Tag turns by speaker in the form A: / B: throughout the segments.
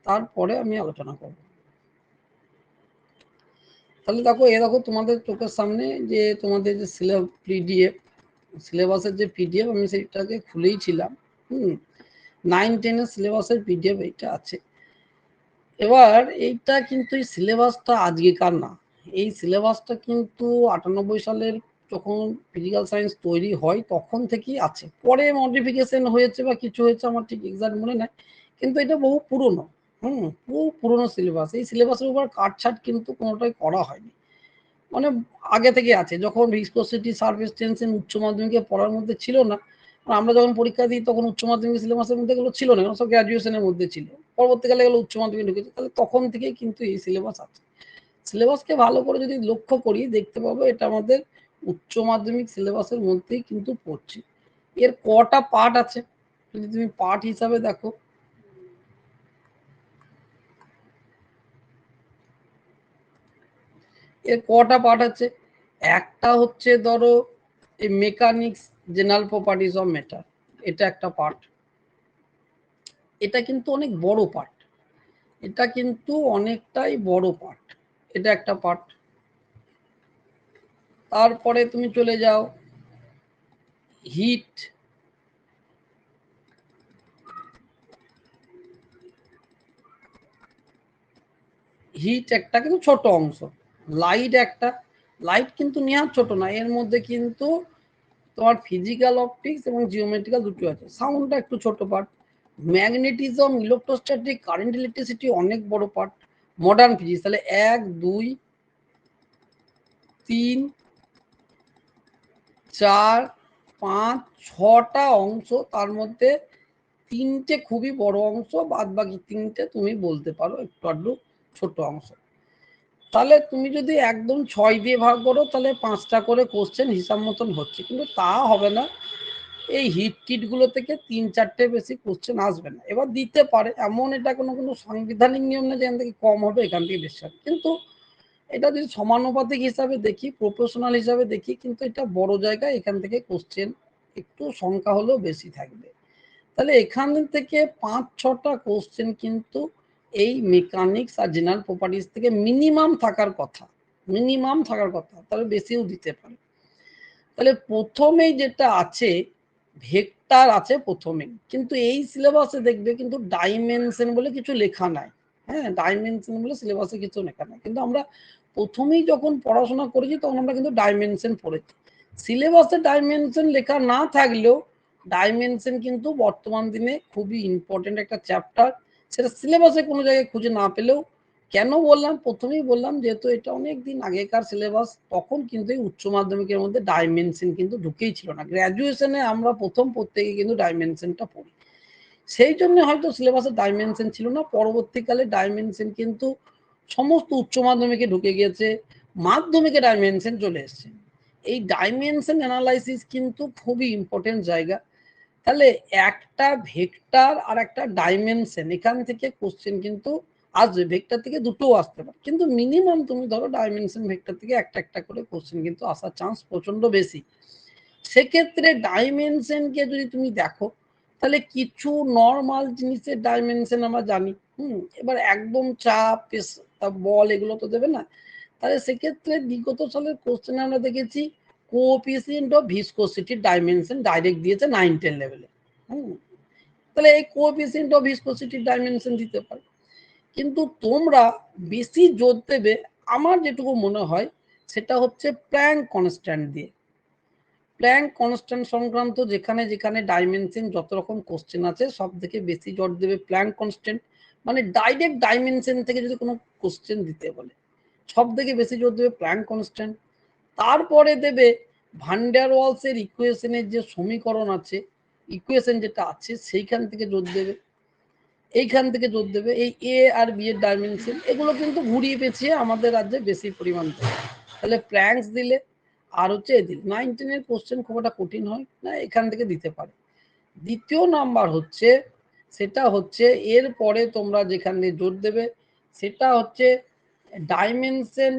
A: তারপরে আমি আলোচনা করব। তাহলে দেখো দেখো তোমাদের চোখের সামনে যে তোমাদের যে সিলেবাসের যে পিডিএফ আমি সেটাকে খুলেই ছিলাম। 9-10 সিলেবাসের পিডিএফ এইটা আছে। এবার এইটা কিন্তু এই সিলেবাসটা আজকেকার না, এই সিলেবাসটা কিন্তু 98 সালের যখন ফিজিক্যাল সায়েন্স তৈরি হয় তখন থেকেই আছে। পরে মডিফিকেশন হয়েছে বা কিছু হয়েছে আমার ঠিক এক্সাক্ট মনে নাই, কিন্তু এটা বহু পুরনো। বহু পুরনো সিলেবাস। এই সিলেবাসের উপর কাটছাট কিন্তু কোনোটাই করা হয়নি, মানে আগে থেকে আছে। যখন ভিসকোসিটি, সারফেস টেনশন উচ্চ মাধ্যমিকে পড়ার মধ্যে ছিল না, আমরা যখন পরীক্ষা দিই তখন উচ্চ মাধ্যমিক সিলেবাসের মধ্যে এগুলো ছিল না, সব গ্র্যাজুয়েশনের মধ্যে ছিল। পরবর্তীকালে এগুলো উচ্চ মাধ্যমিক ঢুকেছে, তাহলে তখন থেকেই কিন্তু এই সিলেবাস আছে। সিলেবাসকে ভালো করে যদি লক্ষ্য করি দেখতে পাবো এটা আমাদের উচ্চ মাধ্যমিক সিলেবাসের মধ্যেই কিন্তু পড়ছে। এর কটা পার্ট আছে যদি তুমি পার্ট হিসাবে দেখো, এর কটা পার্ট আছে। একটা হচ্ছে ধরো এই mechanics general properties of matter, এটা একটা পার্ট। এটা কিন্তু অনেক বড় পার্ট, এটা কিন্তু অনেকটাই বড় পার্ট, এটা একটা পার্ট। তারপরে তুমি চলে যাও হিট, হিট একটা কিন্তু ছোট অংশ। লাইট একটা, লাইট কিন্তু নেওয়া ছোট না, এর মধ্যে কিন্তু তোমার ফিজিক্যাল অপটিক্স এবং জিওমেট্রিক্যাল দুটো আছে। সাউন্ডটা একটু ছোট part. Magnetism, electrostatic, current, electricity অনেক বড় পার্ট। মডার্ন ফিজিক্স, তাহলে 1 2 3 4 5 6টা অংশ, তার মধ্যে 3টে খুবই বড় অংশ, বাদ বাকি 3টে তুমি বলতে পারো একটু আধটু ছোট অংশ। তাহলে তুমি যদি একদম 6 দিয়ে ভাগ করো তাহলে 5টা করে কোশ্চেন হিসাব মতন হচ্ছে, কিন্তু তা হবে না। এই হিট টিটগুলো থেকে 3-4টে বেশি কোশ্চেন আসবে না। এবার দিতে পারে এমন, এটা কোনো সাংবিধানিক নিয়ম না যে এখান থেকে কম হবে এখান থেকে বেশি হবে, কিন্তু এটা যদি সমানুপাতিক হিসাবে দেখি, প্রফেশনাল হিসাবে দেখি, কিন্তু এটা বড় জায়গায় এখান থেকে কোশ্চেন একটু সংখ্যা হলেও বেশি থাকবে। তাহলে এখান থেকে 5-6টা কোশ্চেন কিন্তু এই মেকানিক্স আর জেনারেল প্রপার্টিজ থেকে মিনিমাম থাকার কথা, মিনিমাম থাকার কথা, তবে বেশিও দিতে পারে। তাহলে প্রথমেই যেটা আছে ভেক্টর আছে প্রথমেই, কিন্তু এই সিলেবাসে দেখবে কিন্তু ডাইমেনশন বলে কিছু লেখা নাই। হ্যাঁ, ডাইমেনশন বলে সিলেবাসে কিছু লেখা নাই, কিন্তু আমরা প্রথমেই যখন পড়াশোনা করেছি তখন আমরা কিন্তু ডাইমেনশন পড়েছি। সিলেবাসে ডাইমেনশন লেখা না থাকলেও ডাইমেনশন কিন্তু বর্তমান দিনে খুবই ইম্পর্টেন্ট একটা চ্যাপ্টার। সেটা সিলেবাসে কোনো জায়গায় খুঁজে না পেলেও, কেন বললাম, প্রথমেই বললাম যেহেতু এটা অনেক দিন আগেকার সিলেবাস, তখন কিন্তু এই উচ্চ মাধ্যমিকের মধ্যে ডাইমেনশন কিন্তু ঢুকেই ছিল না। গ্র্যাজুয়েশনে আমরা প্রথম প্রত্যেকে কিন্তু ডাইমেনশনটা পড়ি, সেই জন্য হয়তো সিলেবাসে ডাইমেনশন ছিল না। পরবর্তীকালে ডাইমেনশন কিন্তু সমস্ত উচ্চ মাধ্যমিকে ঢুকে গিয়েছে, মাধ্যমিকে ডাইমেনশন চলে এসছে। এই ডাইমেনশন অ্যানালাইসিস কিন্তু খুবই ইম্পর্টেন্ট জায়গা। তাহলে একটা ভেক্টর আর একটা ডাইমেনশন, এখান থেকে কোশ্চেন কিন্তু আসবে। ভেক্টর থেকে দুটোও আসতে পারে, কিন্তু মিনিমাম তুমি ধরো ডাইমেনশন ভেক্টর থেকে একটা একটা করে কোশ্চেন কিন্তু আসার চান্স প্রচন্ড বেশি। সেক্ষেত্রে ডাইমেনশনকে যদি তুমি দেখো তাহলে কিছু নর্মাল জিনিসের ডাইমেনশন আমরা জানি। এবার একদম চাপ, বল এগুলো তো দেবে না। তাহলে সেক্ষেত্রে বিগত সালের কোশ্চেন আমরা দেখেছি কোএফিসিয়েন্ট অফ ভিসকোসিটির ডাইমেনশন ডাইরেক্ট দিয়েছে 9-10 লেভেলে। তাহলে এই কোএফিসিয়েন্ট অফ ভিসকোসিটির ডাইমেনশন দিতে পারে, কিন্তু তোমরা বেশি জোর দেবে আমার যেটুকু মনে হয় সেটা হচ্ছে প্ল্যাঙ্ক কনস্ট্যান্ট দিয়ে। প্ল্যাঙ্ক কনস্ট্যান্ট সংক্রান্ত যেখানে যেখানে ডাইমেনশন যত রকম কোশ্চেন আছে সব থেকে বেশি জোর দেবে প্ল্যাঙ্ক কনস্ট্যান্ট। মানে ডাইরেক্ট ডাইমেনশন থেকে যদি কোনো কোশ্চেন দিতে বলে সব থেকে বেশি জোর দেবে প্ল্যাঙ্ক কনস্ট্যান্ট। তারপরে দেবে ভান্ডার ওয়ালসের ইকুয়েশনের যে সমীকরণ আছে, ইকুয়েশন যেটা আছে সেইখান থেকে জোর দেবে, এইখান থেকে জোর দেবে এই এ আর বি এর ডাইমেনশন। এগুলো কিন্তু ঘুরিয়ে পেঁচিয়ে আমাদের রাজ্যে বেশি পরিমাণ দেবে। তাহলে প্ল্যাঙ্কস দিলে আর হচ্ছে এ দিলে 9-10 কোশ্চেন খুব একটা কঠিন হয় না, এখান থেকে দিতে পারে। দ্বিতীয় নাম্বার হচ্ছে, সেটা হচ্ছে এর পরে তোমরা যেখানে জোর দেবে সেটা হচ্ছে ডাইমেনশন,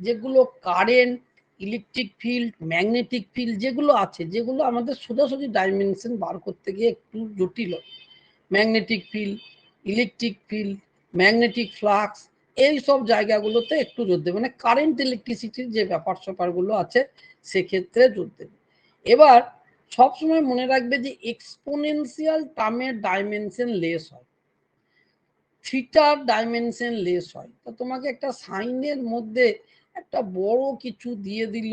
A: যেগুলো current, electric field, magnetic field যেগুলো আছে, যেগুলো আমাদের সোজাসুজি ডাইমেনশন বার করতে গিয়ে একটু জটিল। Magnetic field, electric field, magnetic flux, এই সব জায়গাগুলোতে একটু জোর দেবে, মানে কারেন্ট ইলেকট্রিসিটির যে ব্যাপার স্যাপারগুলো আছে সেক্ষেত্রে জোর দেবে। এবার সবসময় মনে রাখবে যে এক্সপোনেনশিয়াল টার্মের ডাইমেনশন লেস হয়, থিটার ডাইমেনশন লেস হয়। তো তোমাকে একটা সাইনের মধ্যে একটা বড় কিছু দিয়ে দিল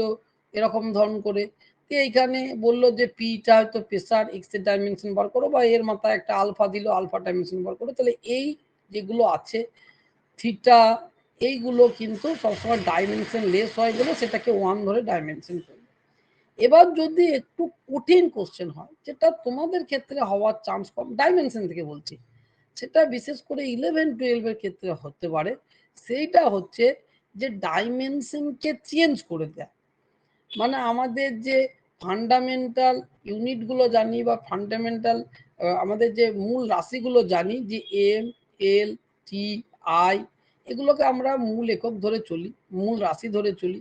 A: এরকম ধরন করে, এইখানে বললো যে পিটা হয়তো প্রেসার, এক্স এর ডাইমেনশন বার করো, বা এর মাথায় একটা আলফা দিল, আলফা ডাইমেনশন বার করো। তাহলে এই যেগুলো আছে থিটা, এইগুলো কিন্তু সবসময় ডাইমেনশন লেস হয় বলে সেটাকে 1 ধরে ডাইমেনশন করবে। এবার যদি একটু কঠিন কোশ্চেন হয়, যেটা তোমাদের ক্ষেত্রে হওয়ার চান্স কম, ডাইমেনশন থেকে বলছি, সেটা বিশেষ করে 11-12 এর ক্ষেত্রে হতে পারে, সেইটা হচ্ছে যে ডাইমেনশনকে চেঞ্জ করে দেয়। মানে আমাদের যে ফান্ডামেন্টাল ইউনিটগুলো জানি বা ফান্ডামেন্টাল আমাদের যে মূল রাশিগুলো জানি, যে এম, এল, টি, আই, এগুলোকে আমরা মূল একক ধরে চলি, মূল রাশি ধরে চলি,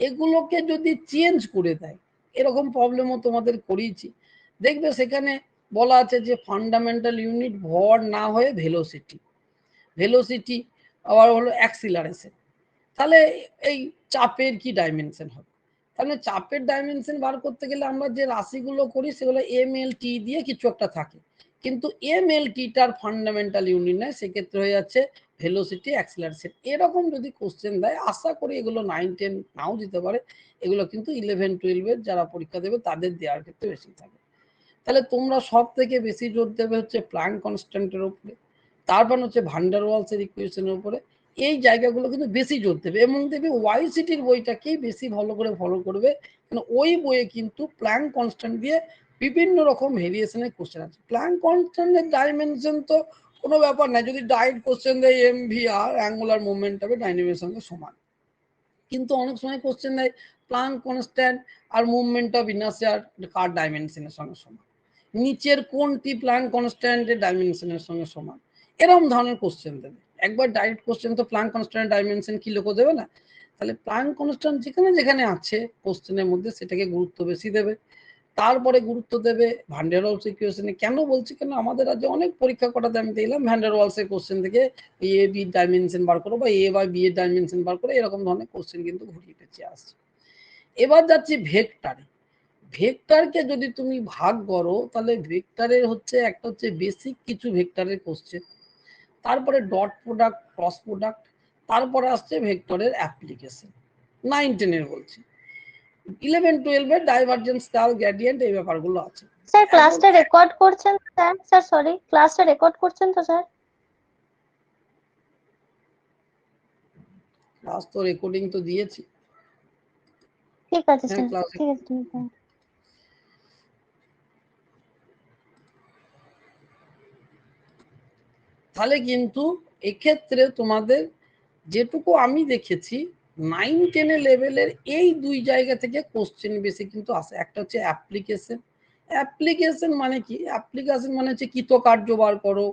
A: এগুলোকে যদি চেঞ্জ করে দেয়, এরকম প্রবলেমও তোমাদের করিয়েছি, দেখবে সেখানে বলা আছে যে ফান্ডামেন্টাল ইউনিট ভর না হয়ে ভেলোসিটি, ভেলোসিটি আবার হলো অ্যাক্সিলারেশন। তাহলে এই চাপের কি ডাইমেনশন হবে? তাহলে চাপের ডাইমেনশন বার করতে গেলে আমরা যে রাশিগুলো করি সেগুলো এম এল টি দিয়ে কিছু একটা থাকে, কিন্তু এম এল টিটার ফান্ডামেন্টাল ইউনিট নেয়, সেক্ষেত্রে হয়ে যাচ্ছে ভেলোসিটি অ্যাক্সিলারেশন। এরকম যদি কোশ্চেন দেয়, আশা করি এগুলো 9-10 নাও দিতে পারে, এগুলো কিন্তু 11-12 এর যারা পরীক্ষা দেবে তাদের দেওয়ার ক্ষেত্রে বেশি থাকে। তাহলে তোমরা সব থেকে বেশি জোর দেবে হচ্ছে প্ল্যাঙ্ক কনস্ট্যান্টের উপরে, তারপর হচ্ছে ভান ডার ওয়ালসের ইকুয়েশনের উপরে, এই জায়গাগুলো কিন্তু বেশি জোর দেবে। এবং দেখবে ওয়াইসিটির বইটাকেই বেশি ভালো করে ফলো করবে, কারণ ওই বইয়ে কিন্তু প্ল্যাঙ্ক কনস্ট্যান্ট দিয়ে বিভিন্ন রকম ভেরিয়েশনের কোশ্চেন আছে। প্ল্যাঙ্ক কনস্ট্যান্টের ডাইমেনশন তো কোনো ব্যাপার না, যদি ডাইরেক্ট কোশ্চেন দেয় এম ভি আর অ্যাঙ্গুলার মুভমেন্টামের ডাইনামিকের সঙ্গে সমান, কিন্তু অনেক সময় কোশ্চেন দেয় প্ল্যাঙ্ক কনস্ট্যান্ট আর মুভমেন্ট অফ ইনার্শিয়ার কার ডাইমেনশনের সঙ্গে সমান, নিচের কোনটি প্ল্যাঙ্ক কনস্ট্যান্টের ডাইমেনশনের সঙ্গে সমান, এরকম ধরনের কোশ্চেন দেবে। একবার ডাইরেক্ট কোশ্চেন তো প্ল্যাঙ্ক কনস্ট্যান্টের ডাইমেনশন কি লিখে দেবে না, তাহলে প্ল্যাঙ্ক কনস্ট্যান্ট যেখানে যেখানে আছে কোশ্চেনের মধ্যে সেটাকে গুরুত্ব বেশি দেবে। তারপরে গুরুত্ব দেবে ভান ডার ওয়ালস ইকুয়েশনে। কেন বলছি, কেন আমাদের রাজ্যে অনেক পরীক্ষা করাতে আমি দেখলাম ভান ডার ওয়ালসের কোশ্চেন থেকে এ বি ডাইমেনশন বার করো বা এ বা বি এর ডাইমেনশন বার করো, এরকম ধরনের কোশ্চেন কিন্তু ঘুরিয়ে পেঁচিয়ে আসছে। এবার যাচ্ছি ভেক্টরে। ভেক্টরকে যদি তুমি ভাগ করো, তাহলে ভেক্টরের হচ্ছে একটা হচ্ছে বেসিক কিছু ভেক্টরের কোশ্চেন, তারপরে ডট প্রোডাক্ট, ক্রস প্রোডাক্ট, তারপরে আসছে ভেক্টরের অ্যাপ্লিকেশন। 9-10 এর বলছি, 11-12 এর ডাইভারজেন্স, কার্ল, গ্রেডিয়েন্ট, এই ব্যাপারগুলো আছে।
B: স্যার ক্লাসটা রেকর্ড করছেন স্যার? স্যার সরি, ক্লাসটা রেকর্ড করছেন তো স্যার?
A: ক্লাস তো রেকর্ডিং তো দিয়েছি।
B: ঠিক আছে স্যার, ঠিক আছে, ঠিক আছে।
A: তাহলে কিন্তু এক্ষেত্রে তোমাদের যেটুকু আমি দেখেছি 9-10 লেভেলের এই দুই জায়গা থেকে কোশ্চেন বেশি কিন্তু আসে। একটা হচ্ছে অ্যাপ্লিকেশন। অ্যাপ্লিকেশন মানে কি? অ্যাপ্লিকেশন মানে হচ্ছে কৃতকার্য বার করো,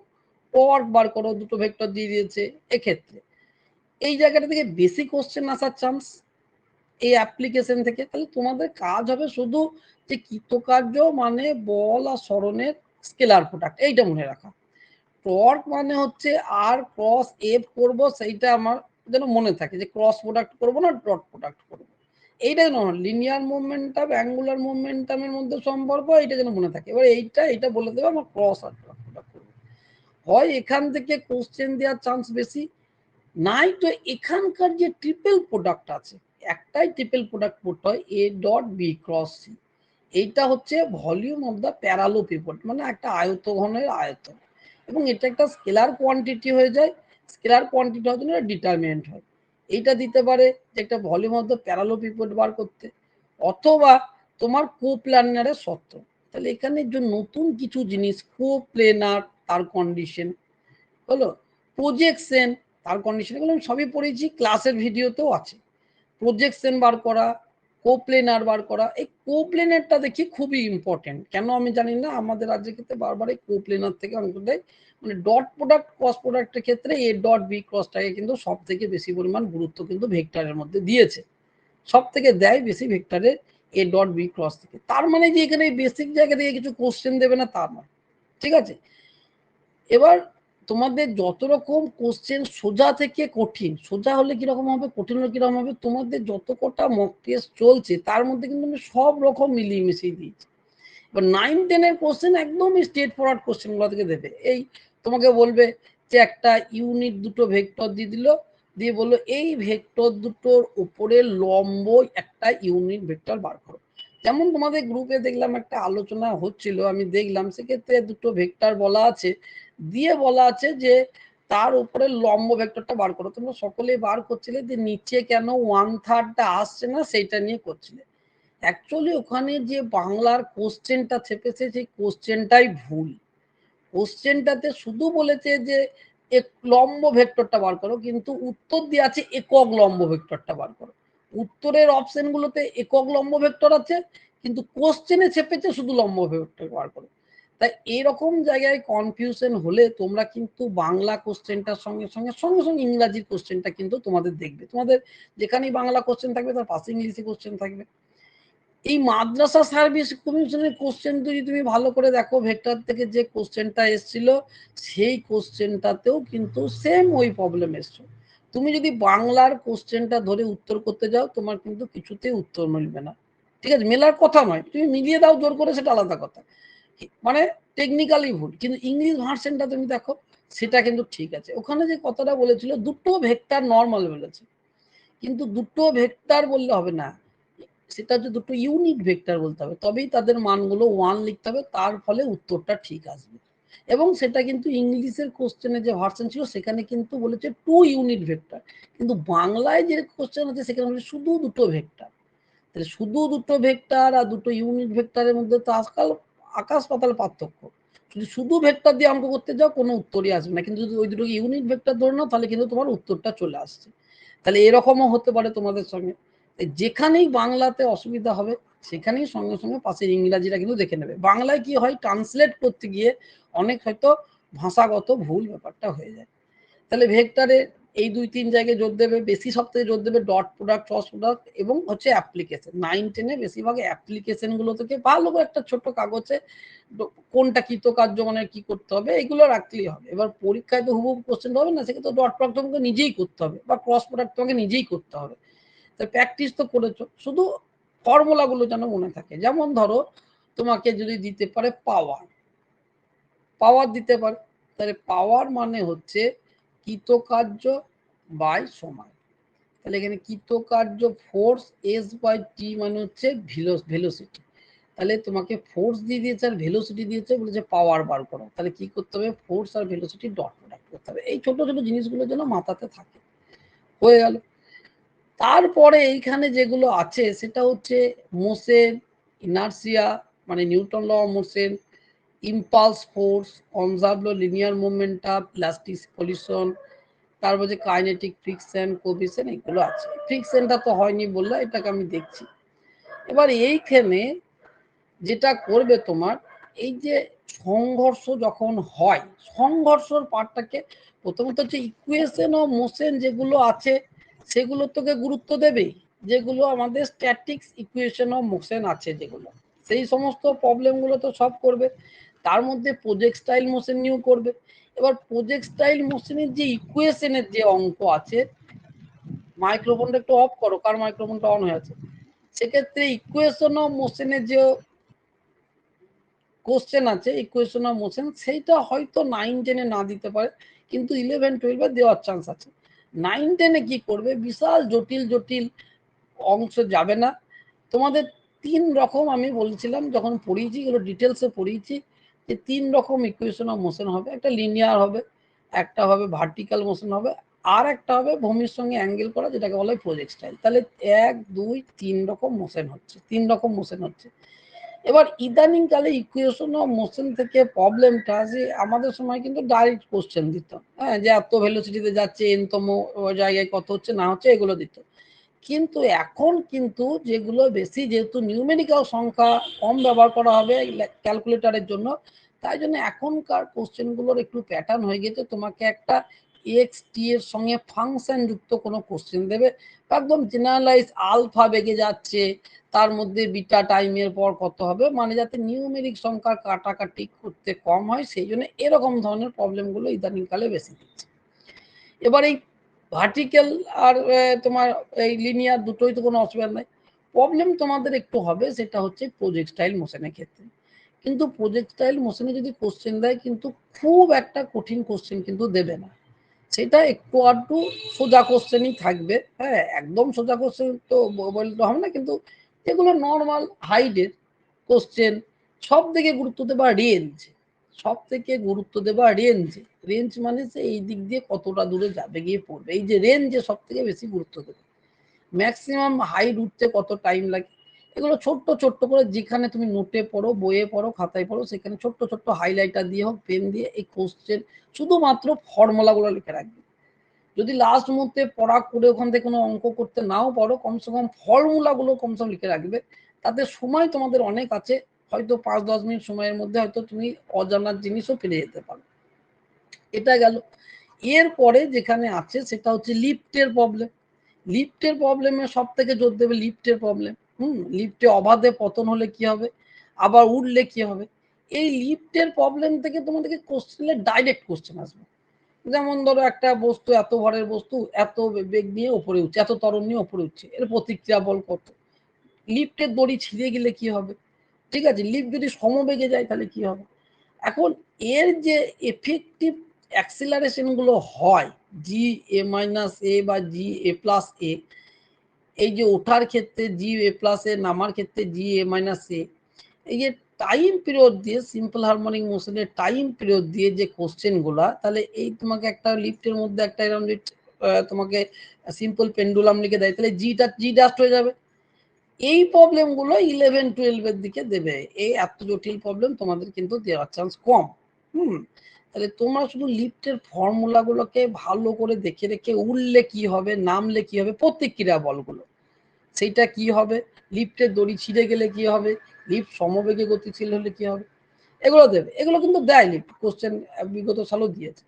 A: টর্ক বার করো, দুটো ভেক্টর দিয়ে দিয়েছে, এক্ষেত্রে এই জায়গাটা থেকে বেশি কোশ্চেন আসার চান্স এই অ্যাপ্লিকেশন থেকে। তাহলে তোমাদের কাজ হবে শুধু যে কৃতকার্য মানে বল আর সরণের স্কেলার প্রোডাক্ট, এইটা মনে রাখা। টর্ক মানে হচ্ছে আর ক্রস এফ করবো, সেইটা আমার যেন মনে থাকে যে ক্রস প্রোডাক্ট করবো না ডট প্রোডাক্ট করবো, এইটা যেন লিনিয়ার মুভমেন্টাম অ্যাঙ্গুলার মুভমেন্টামের মধ্যে সম্পর্ক, এইটা যেন মনে থাকে। এবার এইটা বলে দেবে আমার ক্রস আর ডট প্রোডাক্ট করবো। হয় এখান থেকে কোশ্চেন দেওয়ার চান্স বেশি, নাই তো এখানকার যে ট্রিপল প্রোডাক্ট আছে, একটাই ট্রিপল প্রোডাক্ট পড়তে হয়, A dot B cross C, এইটা হচ্ছে ভলিউম অফ দ্য প্যারালোপিভট, মানে একটা আয়তঘনের আয়তন, এবং এটা একটা স্কেলার কোয়ান্টিটি হয়ে যায়। স্কেলার কোয়ান্টিটি হওয়ার জন্য ডিটারমিনেন্ট হয়। এইটা দিতে পারে যে একটা ভলিউম অফ দ্য প্যারালোপিভট বার করতে, অথবা তোমার কোপ্ল্যানারের শর্ত। তাহলে এখানে যে নতুন কিছু জিনিস, কোপ্লেনার তার কন্ডিশন হলো, প্রজেকশন তার কন্ডিশন, এগুলো আমি সবই পড়েছি, ক্লাসের ভিডিওতেও আছে। প্রজেকশন বার করা, কোপ্লেনার বার করা, এই কোপ্লেনারটা দেখি খুবই ইম্পর্টেন্ট, কেন আমি জানি না, আমাদের রাজ্যের ক্ষেত্রে বারবার এই কোপ্লেনার থেকে অঙ্ক দেয়। মানে ডট প্রোডাক্ট ক্রস প্রোডাক্টের ক্ষেত্রে এ ডট বি ক্রসটাকে কিন্তু সব থেকে বেশি পরিমাণ গুরুত্ব কিন্তু ভেক্টরের মধ্যে দিয়েছে, সব থেকে দেয় বেশি ভেক্টরের এ ডট বি ক্রস থেকে। তার মানে যে এখানে বেসিক জায়গা থেকে কিছু কোশ্চেন দেবে না তা নয়, ঠিক আছে। এবার তোমাদের যত রকম কোশ্চেন সোজা থেকে কঠিন, সোজা হলে কিরকম হবে, কঠিন হলে কিরকম হবে, তোমাদের যত কটা মক টেস্ট চলছে তার মধ্যে কিন্তু আমি সব রকম মিলিয়ে মিশিয়ে দিয়েছি। এবার 9-10 কোশ্চেন একদমই স্ট্রেট ফরওয়ার্ড কোশ্চেন গুলো থেকে দেবে। এই তোমাকে বলবে যে একটা ইউনিট দুটো ভেক্টর দিয়ে দিল, দিয়ে বললো এই ভেক্টর দুটোর উপরে লম্ব একটা ইউনিট ভেক্টর বার করো। যেমন তোমাদের গ্রুপে দেখলাম একটা আলোচনা হচ্ছিল, আমি দেখলাম সেক্ষেত্রে দুটো ভেক্টর বলা আছে, দিয়ে বলা আছে যে তার উপরে লম্ব ভেক্টরটা বার করো। তোমরা সকলেই বার করছিলে, যে নিচে কেন 1/3টা আসছে না সেইটা নিয়ে করছিলে। অ্যাকচুয়ালি ওখানে যে বাংলার কোশ্চেনটা চেপেছে সেই কোশ্চেনটাই ভুল। কোশ্চেনটাতে শুধু বলেছে যে লম্ব ভেক্টরটা বার করো, কিন্তু উত্তর দিয়ে আছে একক লম্ব ভেক্টরটা বার করো। উত্তরের অপশন গুলোতে একক লম্ব ভেক্টর আছে, কিন্তু কোশ্চেনে চেপেছে শুধু লম্ব ভেক্টর বার করো। তাই এরকম জায়গায় কনফিউশন হলে তোমরা কিন্তু বাংলা কোশ্চেনটার সঙ্গে সঙ্গে সঙ্গে সঙ্গে ইংরাজি কোশ্চেনটা কিন্তু তোমাদের দেখবে। তোমাদের যেখানেই বাংলা কোশ্চেন থাকবে তার পাশে ইংলিশে কোশ্চেন থাকবে। এই মাদ্রাসা সার্ভিস কমিশনের কোশ্চেন যদি তুমি ভালো করে দেখো, ভেক্টর থেকে যে কোশ্চেনটা এসেছিল সেই কোশ্চেনটাতেও কিন্তু সেম ওই প্রবলেম এসছে। তুমি যদি বাংলার কোশ্চেনটা ধরে উত্তর করতে যাও তোমার কিন্তু কিছুতেই উত্তর মিলবে না। ঠিক আছে, মেলার কথা নয়, তুমি মিলিয়ে দাও জোর করে, সেটা আলাদা কথা, মানে টেকনিক্যালি ভুল। কিন্তু ইংলিশ ভার্সনটা তুমি দেখো, সেটা কিন্তু ঠিক আছে। ওখানে যে কথাটা বলেছিল দুটো ভেক্টর নর্মাল বলেছে, কিন্তু দুটো ভেক্টর বললে হবে না, সেটা হচ্ছে দুটো ইউনিট ভেক্টর বলতে হবে, তবেই তাদের মানগুলো 1 লিখতে হবে, তার ফলে উত্তরটা ঠিক আসবে। এবং সেটা কিন্তু ইংলিশের কোশ্চেনের যে ভার্সন ছিল সেখানে কিন্তু বলেছে 2 ইউনিট ভেক্টর, কিন্তু বাংলায় যে কোশ্চেন আছে সেখানে বলেছে শুধু দুটো ভেক্টর। তাহলে শুধু দুটো ভেক্টর আর দুটো ইউনিট ভেক্টরের মধ্যে তো আজকাল আকাশ পাতাল পার্থক্য। যদি শুধু ভেক্টর দিয়ে অঙ্ক করতে যাও কোনো উত্তরই আসবে না, কিন্তু যদি ওই দুটোকে ইউনিট ভেক্টর ধরে নাও তাহলে কিন্তু তোমার উত্তরটা চলে আসছে। তাহলে এরকমও হতে পারে তোমাদের সঙ্গে, যেখানেই বাংলাতে অসুবিধা হবে সেখানেই সঙ্গে সঙ্গে পাশের ইংরাজিটা কিন্তু দেখে নেবে। বাংলায় কি হয়, ট্রান্সলেট করতে গিয়ে অনেক হয়তো ভাষাগত ভুল ব্যাপারটা হয়ে যায়। তাহলে ভেক্টরে এই 2-3 জায়গায় জোর দেবে, বেশি সপ্তাহে জোর দেবে ডট প্রোডাক্ট, ক্রস প্রোডাক্ট এবং হচ্ছে অ্যাপ্লিকেশন। 9-10 বেশিরভাগ অ্যাপ্লিকেশন গুলো থেকে ভালো করে একটা ছোট কাগজে কোনটা কৃতকার্য মানে কি করতে হবে এগুলো রাখলেই হবে। এবার পরীক্ষায় তো হুবহু কোশ্চেন হবে না, সেক্ষেত্রে ডট প্রোডাক্ট তোমাকে নিজেই করতে হবে বা ক্রস প্রোডাক্ট তোমাকে নিজেই করতে হবে। তো প্র্যাকটিস তো করেছো, শুধু ফর্মুলা গুলো যেন মনে থাকে। যেমন ধরো তোমাকে যদি দিতে পারে পাওয়ার, পাওয়ার দিতে পারে, তাহলে পাওয়ার মানে হচ্ছে কৃতকার্য বাই সময়। তাহলে এখানে কৃতকার্য ফোর্স এস বাই টি মানে হচ্ছে ভেলোসিটি। তাহলে তোমাকে ফোর্স দিয়ে দিয়েছে আর ভেলোসিটি দিয়েছে, বলেছে পাওয়ার বার করো। তাহলে কি করতে হবে, ফোর্স আর ভেলোসিটি ডট প্রোডাক্ট করতে হবে। এই ছোট ছোট জিনিসগুলো যেন মাথাতে থাকে, হয়ে গেল। তারপরে এইখানে যেগুলো আছে সেটা হচ্ছে মোশন, ইনার্সিয়া মানে Newton law of motion, impulse force, conserve law, linear momentum, elastic pollution, তারপর যে কাইনেটিক ফ্রিকশন, কোফিশিয়েন্ট, এগুলো আছে। ফ্রিকশনটা তো হয়নি বললো, এটাকে আমি দেখছি। এবার এইখানে যেটা করবে তোমার, এই যে সংঘর্ষ যখন হয়, সংঘর্ষর পার্টটাকে প্রথমত হচ্ছে ইকুয়েশন অফ মোশন যেগুলো আছে সেগুলো তোকে গুরুত্ব দেবেই, যেগুলো আমাদের স্ট্যাটিক্স ইকুয়েশন অফ মোশন আছে যেগুলো, সেই সমস্ত প্রবলেমগুলো তো সব করবে। তার মধ্যে প্রজেক্টাইল মোশন নিয়েও করবে। এবার প্রজেক্টাইল মোশনের যে ইকুয়েশনের যে অঙ্ক আছে, মাইক্রোফোনটা একটু অফ করো, কার মাইক্রোফোনটা অন হয়ে আছে। সেক্ষেত্রে ইকুয়েশন অফ মোশনের যে কোশ্চেন আছে, ইকুয়েশন অফ মোশন, সেইটা হয়তো 9-10 না দিতে পারে, কিন্তু 11-12 দেওয়ার চান্স আছে। 9-10 কি করবে, বিশাল জটিল জটিল অংশ যাবে না। তোমাদের 3 রকম আমি বলছিলাম যখন পড়িয়েছি, এগুলো ডিটেলসে পড়িয়েছি, যে 3 রকম ইকুয়েশন অফ মোশন হবে। একটা লিনিয়ার হবে, একটা হবে ভার্টিক্যাল মোশন হবে, আর একটা হবে ভূমির সঙ্গে অ্যাঙ্গেল করা, যেটাকে বলা হয় প্রজেক্টাইল। তাহলে 1, 2, 3 রকম মোশন হচ্ছে, 3 রকম মোশন হচ্ছে। এবার ইদানিং কালে ইকুয়েশন অফ মোশন থেকে প্রবলেমটা, যে আমাদের সময় কিন্তু ডাইরেক্ট কোশ্চেন দিত, হ্যাঁ, যে এত ভেলোসিটিতে যাচ্ছে, এনতম জায়গায় কত হচ্ছে না হচ্ছে এগুলো দিত। কিন্তু এখন কিন্তু যেগুলো বেশি, যেহেতু নিউমেরিক্যাল সংখ্যা কম ব্যবহার করা হবে ক্যালকুলেটরের জন্য, তাই জন্য এখনকার কোশ্চেনগুলোর একটু প্যাটার্ন হয়ে গেছে। তোমাকে একটা এক্স টি এর সঙ্গে ফাংশন যুক্ত কোনো কোশ্চেন দেবে, একদম জেনারেলাইজ আলফা বেগে যাচ্ছে, তার মধ্যে বিটা টাইমের পর কত হবে, মানে যাতে নিউমেরিক সংখ্যা কাটাকাটি করতে কম হয়, সেই জন্য এরকম ধরনের প্রবলেমগুলো ইদানিংকালে বেশি দিচ্ছে। এবার এই ভার্টিক্যাল আর তোমার এই লিনিয়ার দুটোই তো কোনো অসুবিধা নাই। প্রবলেম তোমাদের একটু হবে সেটা হচ্ছে প্রজেক্টাইল মোশনের ক্ষেত্রে। কিন্তু প্রজেক্টাইল মোশনে যদি কোশ্চেন দেয় কিন্তু খুব একটা কঠিন কোশ্চেন কিন্তু দেবে না, সেটা একটু আধটু সোজা কোশ্চেনই থাকবে। হ্যাঁ, একদম সোজা কোশ্চেন তো বলতে হবে না, কিন্তু যেগুলো নর্মাল হাইটের কোশ্চেন সব থেকে গুরুত্ব দেবা রেঞ্জ, সব থেকে গুরুত্ব দেবা রেঞ্জ। রেঞ্জ মানে সে এই দিক দিয়ে কতটা দূরে যাবে গিয়ে পড়বে, এই যে রেঞ্জে সব থেকে বেশি গুরুত্ব দেবে। ম্যাক্সিমাম হাইট উঠতে কত টাইম লাগে, এগুলো ছোট্ট ছোট্ট করে যেখানে তুমি নোটে পড়ো, বইয়ে পড়ো, খাতায় পড়ো, সেখানে ছোট্ট ছোট্ট হাইলাইটার দিয়ে হোক, পেন দিয়ে এই কোশ্চেন শুধুমাত্র ফর্মুলাগুলো লিখে রাখবে। যদি লাস্ট মুহূর্তে পড়া করে ওখান থেকে কোনো অঙ্ক করতে নাও পারো, কমসে কম ফর্মুলাগুলো কমসে কম লিখে রাখবে, তাতে সময় তোমাদের অনেক আছে, হয়তো 5-10 মিনিট সময়ের মধ্যে হয়তো তুমি অজানার জিনিসও পেরে যেতে পারো। এটা গেল। এরপরে যেখানে আছে সেটা হচ্ছে লিফটের প্রবলেম। লিফটের প্রবলেমে সব থেকে জোর দেবে লিফটের প্রবলেম। লিফটে অবাধে পতন হলে কি হবে, আবার উঠলে কি হবে। এই লিফটের প্রবলেম থেকে তোমাদেরকে কোশ্চেনে ডাইরেক্ট কোশ্চেন আসবে। যেমন ধরো একটা বস্তু, এত ভরের বস্তু এত বেগ নিয়ে উপরে উঠছে, এত ত্বরণ নিয়ে উপরে উঠছে, এর প্রতিক্রিয়া বল কত, লিফটের দড়ি ছিঁড়ে গেলে কি হবে, ঠিক আছে, লিফট যদি সমবেগে যায় তাহলে কি হবে। এখন এর যে এফেক্টিভ অ্যাক্সিলারেশন গুলো হয়, জি এ মাইনাস এ বা জি এ প্লাস এ, এই যে ওঠার ক্ষেত্রে জি এ প্লাস এ, নামার ক্ষেত্রে জি এ মাইনাস এ, এই যে টাইম পিরিয়ড দিয়ে সিম্পল হারমোনিক মোশনের টাইম পিরিয়ড দিয়ে যে কোশ্চেন গুলা, তাহলে এই তোমাকে একটা লিফটের মধ্যে একটা এরকম তোমাকে সিম্পল পেন্ডুলাম লিখে দেয়, তাহলে জি ডাস্ট হয়ে যাবে। এই প্রবলেম গুলো 11-12 এর দিকে দেবে, এই এত জটিল প্রবলেম তোমাদের কিন্তু দেওয়ার চান্স কম। তাহলে তোমরা শুধু লিফটের ফর্মুলা গুলোকে ভালো করে দেখে রেখে উঠলে কি হবে, নামলে কি হবে, প্রতিক্রিয়া বলগুলো সেইটা কি হবে, লিফটের দড়ি ছিঁড়ে গেলে কি হবে, লিফট সমবেগে গতিশীল হলে কি হবে, এগুলো দেবে। এগুলো কিন্তু দেয় লিফট কোশ্চেন, বিগত সালও দিয়েছে।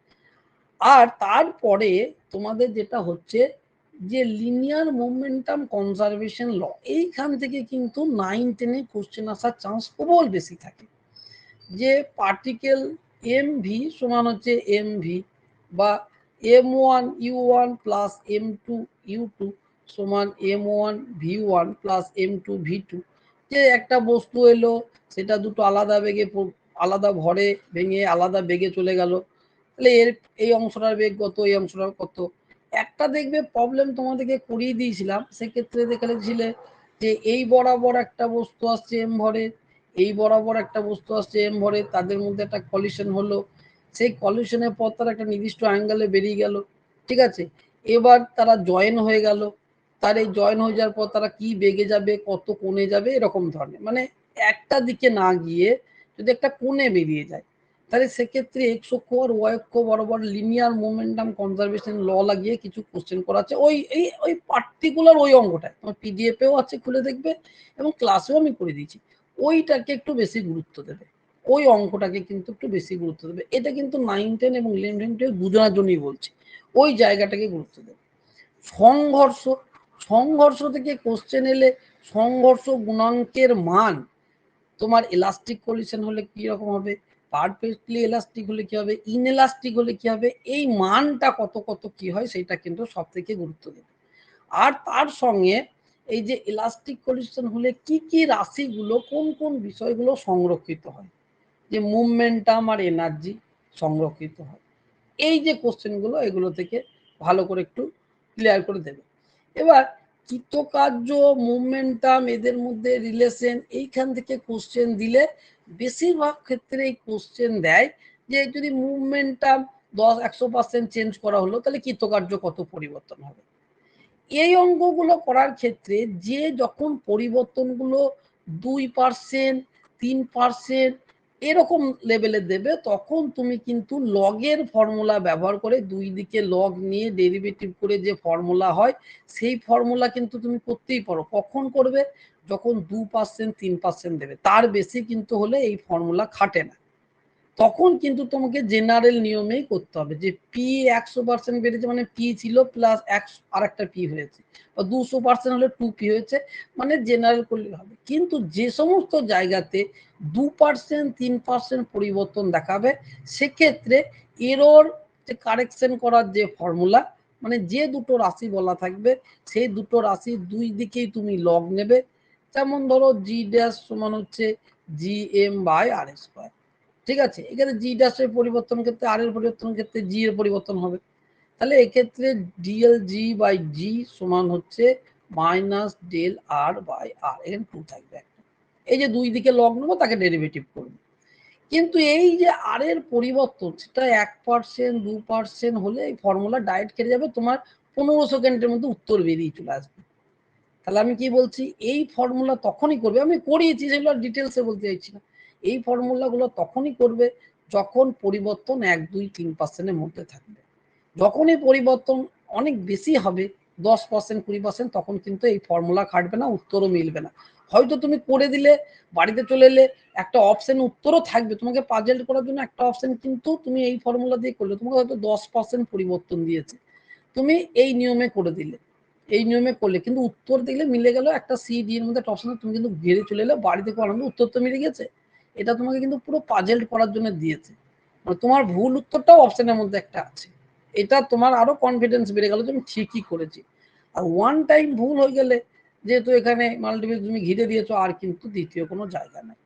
A: আর তারপরে তোমাদের যেটা হচ্ছে যে লিনিয়ার মোমেন্টাম কনজারভেশন ল, এইখান থেকে কিন্তু 9-10 কোশ্চেন আসার চান্স প্রবল বেশি থাকে। যে পার্টিকেল এম ভি সমান হচ্ছে এম ভি বা m1 u1 plus m2 u2 সমান m1 v1 plus m2 v2, যে একটা বস্তু এলো, সেটা দুটো আলাদা বেগে আলাদা ভরে ভেঙে আলাদা বেগে চলে গেল, তাহলে এর এই অংশটার বেগ কত, এই অংশটার কত। একটা দেখবে প্রবলেম তোমাদেরকে করিয়ে দিয়েছিলাম, সেক্ষেত্রে দেখেছিলে যে এই বরাবর একটা বস্তু আসছে এম ভরে, এই বরাবর একটা বস্তু আসছে এম ভরে, তাদের মধ্যে একটা কলিশন হলো, সেই কলিশনের পর তারা একটা নির্দিষ্ট অ্যাঙ্গেলে বেরিয়ে গেল, ঠিক আছে, এবার তারা জয়েন হয়ে গেল, তার এই জয়েন হয়ে যাওয়ার পর তারা কি বেগে যাবে, কত কোণে যাবে, এরকম ধরনের, মানে একটা দিকে না গিয়ে যদি একটা কোণে বেরিয়ে যায়, তাহলে সেক্ষেত্রে এক্স অক্ষ আর ওয়াই অক্ষ বরাবর লিনিয়ার মোমেন্টাম কনজারভেশন ল লাগিয়ে কিছু কোশ্চেন করা আছে, ওই পার্টিকুলার ওই অঙ্কটায় তোমার পিডিএফেও আছে, খুলে দেখবে, এবং ক্লাসেও আমি করে দিয়েছি, ওইটাকে একটু বেশি গুরুত্ব দেবে, ওই অঙ্কটাকে কিন্তু একটু বেশি গুরুত্ব দেবে। এটা কিন্তু 9-10 এবং 11-12 দুজনের জন্যই বলছি, ওই জায়গাটাকে গুরুত্ব দেবে। সংঘর্ষ, সংঘর্ষ থেকে কোশ্চেন এলে সংঘর্ষ গুণাঙ্কের মান তোমার ইলাস্টিক কলিশন হলে কি রকম হবে, পারফেক্টলি ইলাস্টিক হলে কি হবে, ইনএলাস্টিক হলে কি হবে, এই মানটা কত কত কি হয় সেটা কিন্তু সব থেকে গুরুত্ব দেবে। আর তার সঙ্গে এই যে ইলাস্টিক কলিশন হলে কি কি রাশিগুলো, কোন কোন বিষয়গুলো সংরক্ষিত হয়, যে মুভমেন্টাম আর এনার্জি সংরক্ষিত হয়, এই যে কোশ্চেনগুলো, এগুলো থেকে ভালো করে একটু ক্লিয়ার করে দেবে। এবার কৃতকার্য, মুভমেন্টাম, এদের মধ্যে রিলেশন, এইখান থেকে কোশ্চেন দিলে বেশিরভাগ ক্ষেত্রে এই কোশ্চেন দেয় যে যদি মুভমেন্টাম 100% চেঞ্জ করা হলো, তাহলে কৃতকার্য কত পরিবর্তন হবে। এই অঙ্কগুলো করার ক্ষেত্রে যে যখন পরিবর্তনগুলো 2%, 3% এরকম লেভেলে দেবে, তখন তুমি কিন্তু লগের ফর্মুলা ব্যবহার করে, দুই দিকে লগ নিয়ে ডেরিভেটিভ করে যে ফর্মুলা হয়, সেই ফর্মুলা কিন্তু তুমি করতেই পারো। কখন করবে, যখন 2%, 3% দেবে, তার বেশি কিন্তু হলে এই ফর্মুলা খাটে না। তখন কিন্তু তোমাকে জেনারেল নিয়মেই করতে হবে যে পি 100% বেড়েছে মানে পি ছিল প্লাস আর একটা পি হয়েছে, বা 200% হলে 2p হয়েছে, মানে জেনারেল করলে হবে। কিন্তু যে সমস্ত জায়গাতে 2% 3% পরিবর্তন দেখাবে সেক্ষেত্রে এরর যে কারেকশন করার যে ফর্মুলা, মানে যে দুটো রাশি বলা থাকবে সেই দুটো রাশি দুই দিকেই তুমি লগ নেবে। যেমন ধরো জি ড্যাশ সমান হচ্ছে G M by R square, ঠিক আছে। এখানে জি ড্যাশের পরিবর্তন ক্ষেত্রে আর এর পরিবর্তন ক্ষেত্রে জি এর পরিবর্তন হবে, তাহলে এক্ষেত্রে ডিএল জি বাই জি সমান হচ্ছে মাইনাস ডেল আর বাই আর, এখানে 2 থাকবে একটা। এই যে দুই দিকে লগ নেবো তাকে ডেরিভেটিভ করবো। কিন্তু এই যে আর এর পরিবর্তন সেটা 1% 2% হলে এই ফর্মুলা ডাইরেক্ট কেটে যাবে, তোমার 15 সেকেন্ডের মধ্যে উত্তর বেরিয়ে চলে আসবে। তাহলে আমি কি বলছি, এই ফর্মুলা তখনই করবে, আমি করিয়েছি সেগুলো ডিটেলসে বলতে চাইছি না, এই ফর্মুলাগুলো তখনই করবে যখন পরিবর্তন 1-2-3%-এর মধ্যে থাকবে। যখনই পরিবর্তন অনেক বেশি হবে 10% 20%, তখন কিন্তু এই ফর্মুলা খাটবে না, উত্তরও মিলবে না। হয়তো তুমি করে দিলে, বাড়িতে চলে এলে একটা অপশন উত্তরও থাকবে, তোমাকে পাজেল করার জন্য একটা অপশন, কিন্তু তুমি এই ফর্মুলা দিয়ে করলে তোমাকে হয়তো 10% পরিবর্তন দিয়েছে, তুমি এই নিয়মে করে দিলে, এই নিয়মে করলে কিন্তু উত্তর দিলে মিলে গেল একটা সি ডি এর মধ্যে একটা অপশন, তুমি কিন্তু ঘিরে চলে এলে, বাড়িতে করানো উত্তর তো মিলে গেছে। এটা তোমাকে কিন্তু পুরো পাজেল করার জন্য দিয়েছে, মানে তোমার ভুল উত্তরটাও অপশনের মধ্যে একটা আছে, এটা তোমার আরো কনফিডেন্স বেড়ে গেল যে আমি ঠিকই করেছি। আর ওয়ান টাইম ভুল হয়ে গেলে, যেহেতু এখানে মাল্টিপল তুমি ঘিরে দিয়েছো, আর কিন্তু দ্বিতীয় কোনো জায়গা নেই,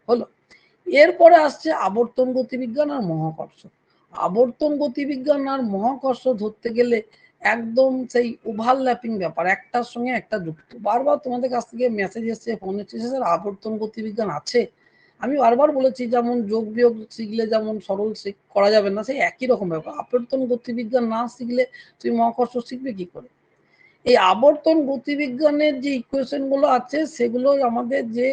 A: হলো। এরপরে আসছে আবর্তন গতিবিজ্ঞান আর মহাকর্ষ। আবর্তন গতিবিজ্ঞান আর মহাকর্ষ ধরতে গেলে একদম সেই ওভারল্যাপিং ব্যাপার, একটার সঙ্গে একটা যুক্ত। বারবার তোমাদের কাছ থেকে মেসেজ এসছে, ফোন এসছে, স্যার আবর্তন গতিবিজ্ঞান আছে। আমি বারবার বলেছি যেমন যোগ বিয়োগ শিখলে যেমন সরল করা যাবে না, সেই একই রকম ব্যাপার, আবর্তন গতিবিজ্ঞান না শিখলে তুমি মহাকর্ষ শিখবে কি করে। এই আবর্তন গতিবিজ্ঞানের যে ইকুয়েশন গুলো আছে সেগুলো আমাদের যে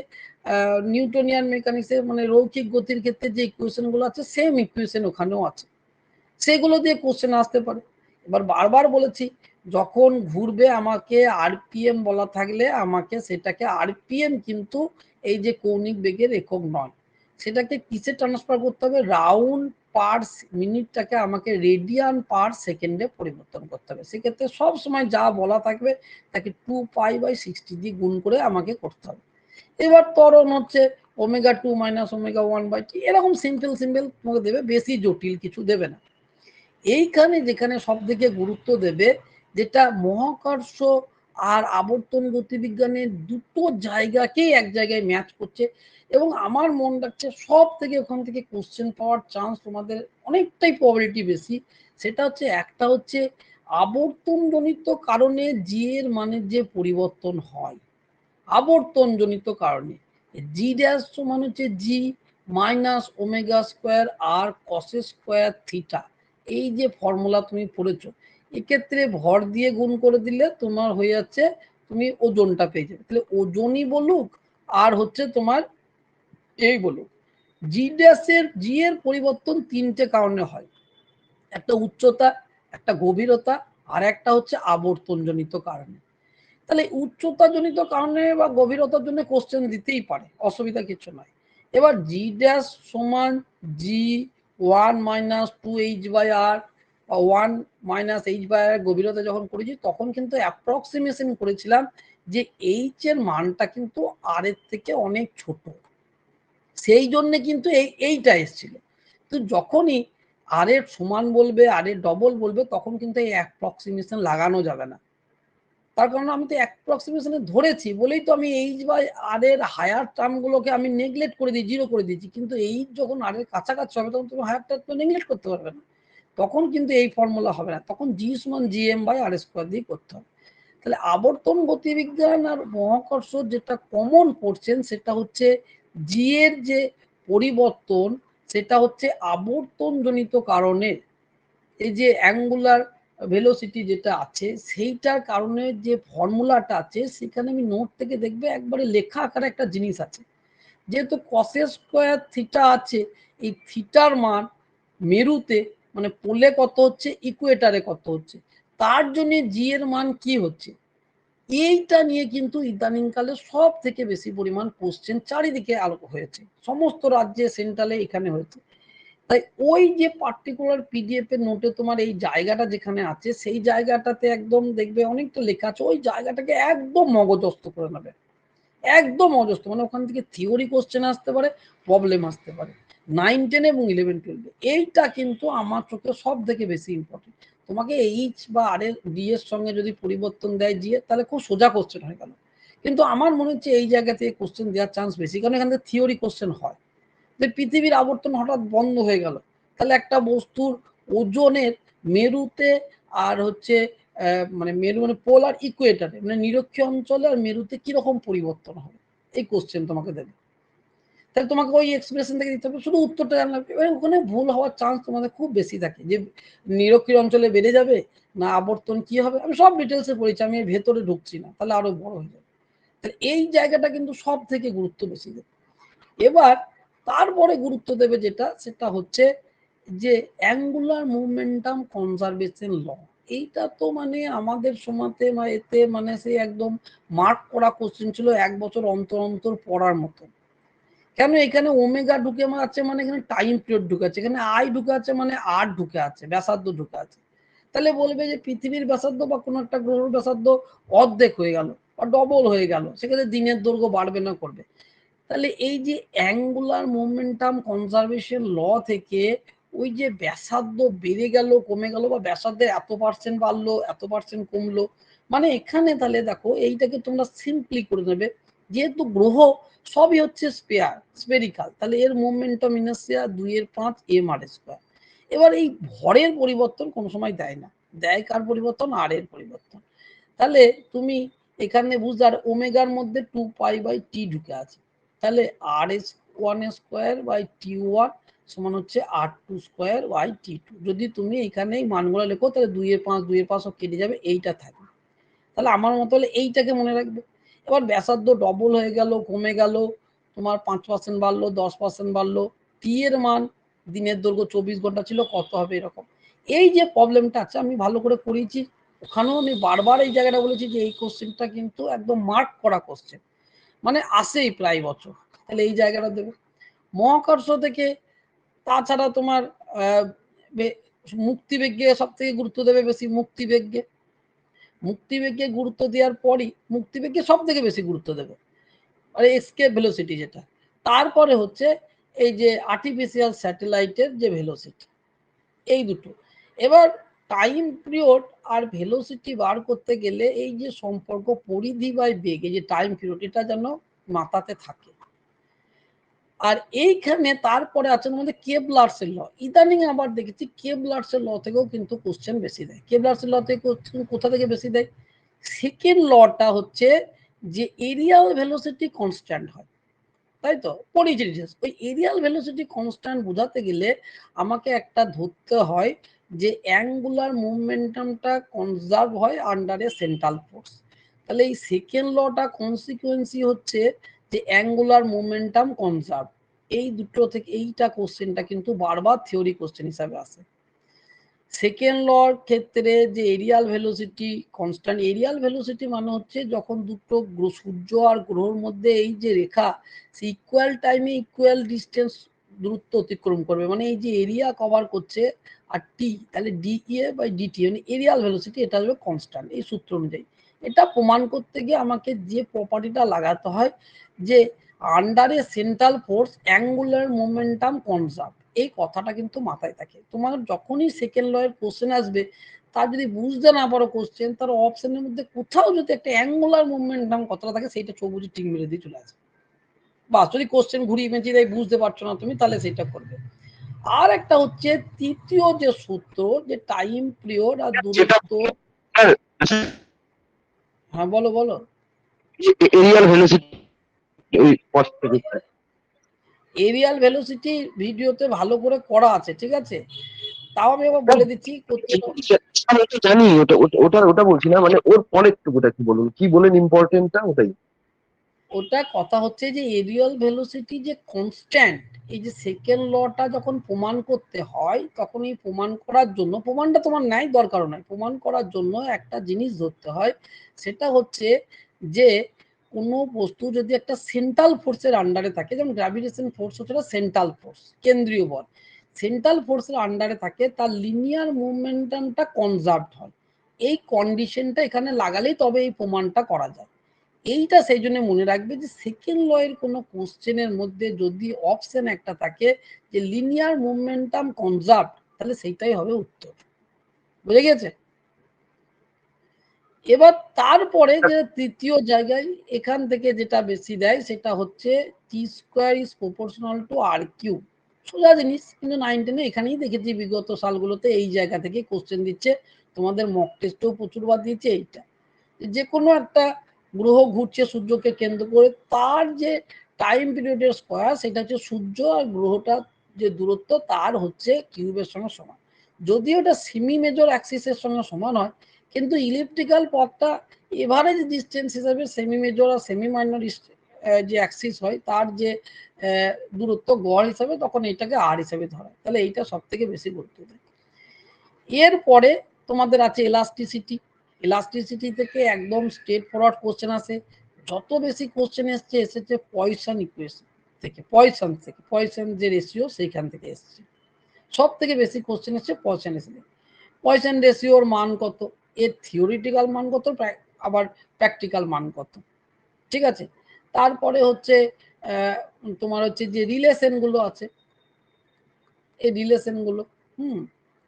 A: নিউটনিয়ান মেকানিক্সে মানে রৈখিক গতির ক্ষেত্রে যে ইকুয়েশন গুলো আছে সেম ইকুয়েশন ওখানেও আছে, সেগুলো দিয়ে কোশ্চেন আসতে পারে। এবার বারবার বলেছি, যখন ঘুরবে আমাকে আরপিএম বলা থাকলে আমাকে সেটাকে আরপিএম কিন্তু এই যে কৌণিক বেগের একক নয়, সেটাকে কিসে ট্রান্সফার করতে হবে, রাউন্ড পার মিনিটটাকে আমাকে রেডিয়ান পার সেকেন্ডে পরিবর্তন করতে হবে। সেক্ষেত্রে সব সময় যা বলা থাকবে তাকে 2π/60 দিয়ে গুণ করে আমাকে করতে হবে। এবার ত্বরণ হচ্ছে ω2 - ω1/t, এরকম সিম্পল সিম্পল তোমাকে দেবে, বেশি জটিল কিছু দেবে না। এইখানে যেখানে সব থেকে গুরুত্ব দেবে, যেটা মহাকর্ষ আর আবর্তন গতিবিজ্ঞানের দুটো জায়গাকেই এক জায়গায় ম্যাচ করছে, এবং আমার মন রাখছে সব থেকে ওখান থেকে কোশ্চেন পাওয়ার চান্স তোমাদের অনেকটাই প্রবাবিলিটি বেশি। সেটা হচ্ছে, একটা হচ্ছে আবর্তনজনিত কারণে জি এর মানের যে পরিবর্তন হয়, আবর্তনজনিত কারণে জি ড্যাশ সমান হচ্ছে জি মাইনাস ওমেগা স্কোয়ার আর কস স্কোয়ার থিটা। এই যে ফর্মুলা তুমি পড়েছো, এক্ষেত্রে ভর দিয়ে গুণ করে দিলে তোমার হয়ে যাচ্ছে, তুমি ওজনটা পেয়ে যাবে। তাহলে ওজনই বলুক আর হচ্ছে তোমার এই বলুক, জি ড্যাশের জি এর পরিবর্তন তিনটে কারণে হয়, একটা উচ্চতা, একটা গভীরতা, আর একটা হচ্ছে আবর্তনজনিত কারণে। তাহলে উচ্চতা জনিত কারণে বা গভীরতার জন্য কোশ্চেন দিতেই পারে, অসুবিধা কিছু নয়। এবার জি ড্যাশ সমান জি 1-2h/r বা 1-h/r গভীরতা যখন করেছি তখন কিন্তু অ্যাপ্রক্সিমেশন করেছিলাম যে এইচ এর মানটা কিন্তু আর এর থেকে অনেক ছোট, সেই জন্য কিন্তু এইটা এসেছিল। তো যখনই আর এর সমান বলবে, আর এর ডবল বলবে, তখন কিন্তু এই অ্যাপ্রক্সিমেশন লাগানো যাবে না। তার কারণ আমি তো অ্যাপ্রক্সিমেশনে ধরেছি বলেই তো আমি এইচ বাই আর এর হায়ার টার্মগুলোকে আমি নেগলেক্ট করে দিই, জিরো করে দিয়েছি। কিন্তু এইচ যখন আর এর কাছাকাছি হবে তখন তুমি হায়ার টার্ম তো নেগলেক্ট করতে পারবে না, তখন কিন্তু এই ফর্মুলা হবে না, তখন জি সমান জিএম বাই আর স্কোয়ার দিয়ে করতে হবে। তাহলে আবর্তন গতিবিজ্ঞান আর মহাকর্ষ যেটা কমন পড়ছেন সেটা হচ্ছে জি এর যে পরিবর্তন সেটা হচ্ছে আবর্তনজনিত কারণে, এই যে অ্যাঙ্গুলার ভেলোসিটি যেটা আছে সেইটার কারণে যে ফর্মুলাটা আছে, সেখানে আমি নোট থেকে দেখবে একবারে লেখা আকারে একটা জিনিস আছে, যেহেতু কসের স্কোয়ার থিটা আছে, এই থিটার মান মেরুতে মানে পোলে কত হচ্ছে, ইকুয়েটারে কত হচ্ছে, তার জন্য জি এর মান কি হচ্ছে, এইটা নিয়ে কিন্তু ইদানিংকালে সব থেকে বেশি পরিমাণ কোশ্চেন চারিদিকে আলোক হয়েছে, সমস্ত রাজ্যে সেন্ট্রালে এখানে হয়েছে। তাই ওই যে পার্টিকুলার পিডিএফ এর নোটে তোমার এই জায়গাটা যেখানে আছে সেই জায়গাটাতে একদম দেখবে অনেকটা লেখা আছে, ওই জায়গাটাকে একদম মগজস্থ করে নেবে, একদম মগজস্থ। মানে ওখান থেকে থিওরি কোশ্চেন আসতে পারে, প্রবলেম আসতে পারে 9, 10 এবং 11, 12। এইটা কিন্তু আমার চোখে সব থেকে বেশি ইম্পর্টেন্ট। তোমাকে এইচ বা আর এর ডি এর সঙ্গে যদি পরিবর্তন দেয় জি এর, তাহলে খুব সোজা কোশ্চেন হয়ে গেল। কিন্তু আমার মনে হচ্ছে এই জায়গা থেকে কোশ্চেন দেওয়ার চান্স বেশি, কারণ এখান থেকে থিওরি কোশ্চেন হয় যে পৃথিবীর আবর্তন হঠাৎ বন্ধ হয়ে গেল, তাহলে একটা বস্তুর ওজনের মেরুতে আর হচ্ছে মানে মেরু মানে পোলার ইকুয়েটারে মানে নিরক্ষীয় অঞ্চলে আর মেরুতে কিরকম পরিবর্তন হবে, এই কোশ্চেন তোমাকে দেবে। তাহলে তোমাকে ওই এক্সপ্রেশন থেকে দিতে হবে, শুধু উত্তরটা জানলে ওখানে ভুল হওয়ার চান্স তোমাদের খুব বেশি থাকে, যে নিরক্ষীয় অঞ্চলে বেড়ে যাবে না আবর্তন কি হবে। আমি সব ডিটেলসে পড়েছি, আমি এর ভেতরে ঢুকছি না, তাহলে আরো বড় হয়ে যাবে। তাহলে এই জায়গাটা কিন্তু সব থেকে গুরুত্ব বেশি দেবে। এবার তারপরে গুরুত্ব দেবে যেটা, সেটা হচ্ছে যে অ্যাঙ্গুলার মোমেন্টাম কনজারভেশন ল। এইটা তো মানে আমাদের সময়তে এতে মানে সেই একদম মার্ক করা কোশ্চেন ছিল, 1 বছর অন্তর অন্তর পড়ার মতো। কেন এখানে ওমেগা ঢুকে আছে, মানে এখানে টাইম পিরিয়ড ঢুকে আছে, এখানে আই ঢুকে আছে, মানে আর ঢুকে আছে, ব্যাসার্ধ ঢুকে আছে। তাহলে বলবে যে পৃথিবীর ব্যাসার্ধ বা কোনো একটা গ্রহের ব্যাসার্ধ অর্ধেক হয়ে গেল বা ডবল হয়ে গেল, সেক্ষেত্রে দিনের দৈর্ঘ্য বাড়বে না করবে। তাহলে এই যে অ্যাঙ্গুলার মোমেন্টাম কনজারভেশন ল থেকে ওই যে ব্যাসার্ধ বেড়ে গেল কমে গেল বা ব্যাসার্ধের এত পার্সেন্ট বাড়লো এত পার্সেন্ট কমলো, মানে এখানে তাহলে দেখো এইটাকে তোমরা সিম্পলি করে নেবে, যেহেতু গ্রহ সবই হচ্ছে স্পেরিকাল, তাহলে এর মোমেন্টাম ইনার্সিয়া 2/5 mr²। এবার এই ভরের পরিবর্তন কোনো সময় দেয় না, দেয় কার পরিবর্তন, আর এর পরিবর্তন। তাহলে তুমি এখানে বুঝতে, আর ওমেগার মধ্যে 2π/t ঢুকে আছে, তাহলে r1² সমান হচ্ছে r2²/t2। যদি তুমি এখানে এই মানগুলো লেখো তাহলে 2/5 2/5 সব কেটে যাবে, এইটা থাকবে। তাহলে আমার মতো হলে এইটাকে মনে রাখবে। এবার ব্যাসার্ধ ডবল হয়ে গেল কমে গেল, তোমার 5% বাড়লো 10% বাড়লো, টি এর মান দিনের দৈর্ঘ্য 24 ঘন্টা ছিল কত হবে এরকম। এই যে প্রবলেমটা আছে আমি ভালো করে করিয়েছি, ওখানেও আমি বারবার এই জায়গাটা বলেছি যে এই কোশ্চেনটা কিন্তু একদম মার্ক করা কোশ্চেন, মানে আসেই প্রায় বছর। তাহলে এই জায়গাটা দেবে। মহাকর্ষ থেকে তাছাড়া তোমার মুক্তিবেগে সব থেকে গুরুত্ব দেবে বেশি, মুক্তিবেগে গুরুত্ব দেওয়ার পরই মুক্তিবেগে সব থেকে বেশি গুরুত্ব দেবে, আর এসকেপ ভেলোসিটি যেটা। তারপরে হচ্ছে এই যে আর্টিফিশিয়াল স্যাটেলাইটের যে ভেলোসিটি, এই দুটো। এবার টাইম পিরিয়ড আর ভেলোসিটি বার করতে গেলে এই যে সম্পর্ক পরিধি বাই বেগ, এই যে টাইম পিরিয়ড, এটা যেন মাথাতে থাকে। আর এইখানে তারপরে আছে আমাদের কেপলার্সের ল। ইদানিং আবার দেখেছি কেপলার্সের ল থেকেও কিন্তু কোশ্চেন বেশি দেয়। কেপলার্সের ল থেকে কোথা থেকে বেশি দেয়, সেকেন্ড লটা হচ্ছে যে এরিয়াল ভেলোসিটি কনস্ট্যান্ট হয়, তাই তো পড়েছি। ওই এরিয়াল ভেলোসিটি কনস্ট্যান্ট বোঝাতে গেলে আমাকে একটা ধরতে হয় যে অ্যাঙ্গুলার মুভমেন্টামটা কনজার্ভ হয় আন্ডার এ সেন্ট্রাল ফোর্স। তাহলে এই সেকেন্ড লটা কনসিকুয়েন্সি হচ্ছে যে অ্যাঙ্গুলার মোমেন্টাম কনজার্ভ। এই দুটো থেকে এইটা কোশ্চেনটা কিন্তু বারবার থিওরি কোশ্চেন হিসাবে আসে। সেকেন্ড লর ক্ষেত্রে যে areal velocity constant, areal velocity মানে হচ্ছে যখন দুটো সূর্য আর গ্রহের মধ্যে এই যে রেখা সে ইকুয়াল টাইমে ইকুয়াল ডিস্টেন্স দূরত্ব অতিক্রম করবে, মানে এই যে এরিয়া কভার করছে আর টি, তাহলে dA/dt মানে এরিয়াল ভেলোসিটি, এটা হবে কনস্ট্যান্ট এই সূত্র অনুযায়ী। এটা প্রমাণ করতে গিয়ে আমাকে যে প্রপার্টিটা লাগাতে হয় যে under a central force angular momentum conserve, এই কথাটা কিন্তু মাথায় থাকে। তোমার যখনই সেকেন্ড লয়ের কোশ্চেন আসবে, তার যদি বুঝতে না পারো কোশ্চেন, তার অপশনের মধ্যে কোথাও যদি একটা অ্যাঙ্গুলার মুভমেন্টাম কথাটা থাকে, সেইটা সবুজ টিক মেরে দিয়ে চলে আসবে। বা যদি কোশ্চেন ঘুরিয়ে পেঁচিয়ে দেয় বুঝতে পারছো না তুমি, তাহলে সেটা করবে। আর একটা হচ্ছে তৃতীয় যে সূত্র, যে টাইম পিরিয়ড আর দূরত্ব। হ্যাঁ বলো বলো।
C: এরিয়াল ভেলোসিটি ওই পথ থেকে
A: এরিয়াল ভেলোসিটি ভিডিওতে ভালো করে করা আছে, ঠিক আছে, তাও আমি আবার বলে দিচ্ছি।
C: আমি তো জানি, ওটা ওটা ওটা বলছি না, মানে ওর পরের টুকুটা কি বলুন, কি বলেন ইম্পর্টেন্টটা ওটাই।
A: ওটা কথা হচ্ছে যে এরিয়াল ভেলোসিটি যে কনস্ট্যান্ট, এই যে সেকেন্ড লটা যখন প্রমাণ করতে হয়, তখন এই প্রমাণ করার জন্য, প্রমাণটা তোমার নাই দরকারও নাই, প্রমাণ করার জন্য একটা জিনিস ধরতে হয়, সেটা হচ্ছে যে কোনো বস্তু যদি একটা সেন্ট্রাল ফোর্সের আন্ডারে থাকে, যেমন গ্র্যাভিটেশন ফোর্স হচ্ছে সেন্ট্রাল ফোর্স, কেন্দ্রীয় বল, সেন্ট্রাল ফোর্সের আন্ডারে থাকে তার লিনিয়ার মুভমেন্টামটা কনজার্ভড হয়। এই কন্ডিশনটা এখানে লাগালেই তবে এই প্রমাণটা করা যায়। এইটা সেই জন্য মনে রাখবে যে সেকেন্ড ল এর কোনো কোশ্চেনের মধ্যে যদি অপশন একটা থাকে যে লিনিয়ার মুভমেন্টাম কনজার্ভড, তাহলে সেইটাই হবে উত্তর। বুঝে গেছে? এবার তারপরে যে তৃতীয় জায়গায় এখান থেকে যেটা বেশি দেয় সেটা হচ্ছে T square is proportional to R cube. সোজা জিনিস, কিন্তু 9, 10 এখানেই দেখেছি বিগত সালগুলোতে এই জায়গা থেকে কোশ্চেন দিচ্ছে। তোমাদের মক টেস্টেও প্রচুরবার দিয়েছে এইটা, যে কোনো একটা গ্রহ ঘুরছে সূর্যকে কেন্দ্র করে, তার যে টাইম পিরিয়ডের স্কোয়ার সেটা হচ্ছে সূর্য আর গ্রহটা যে দূরত্ব তার হচ্ছে কিউবের সঙ্গে সমান। যদিও এটা সেমি মেজর অ্যাক্সিসের সঙ্গে সমান হয়, কিন্তু ইলিপ্টিক্যাল পথটা এভারেজ ডিস্টেন্স হিসাবে সেমি মেজর আর সেমি মাইনর যে অ্যাক্সিস হয় তার যে দূরত্ব গড় হিসাবে, তখন এটাকে আর হিসাবে ধরা, তাহলে এইটা সব থেকে বেশি গুরুত্ব দেয়। এরপরে তোমাদের আছে এলাস্টিসিটি। এলাস্টিসিটি থেকে একদম স্ট্রেট ফরওয়ার্ড কোশ্চেন আসে। যত বেশি কোশ্চেন এসেছে পয়সন ইকুয়েশন থেকে, পয়সন যে রেশিও সেইখান থেকে এসছে। সব থেকে বেশি কোশ্চেন এসছে পয়সন রেশিও। পয়সন রেশিওর মান কত, এর থিওরিটিক্যাল মান কত, আবার প্র্যাকটিক্যাল মান কত, ঠিক আছে। তারপরে হচ্ছে তোমার হচ্ছে যে রিলেশনগুলো আছে, এই রিলেশনগুলো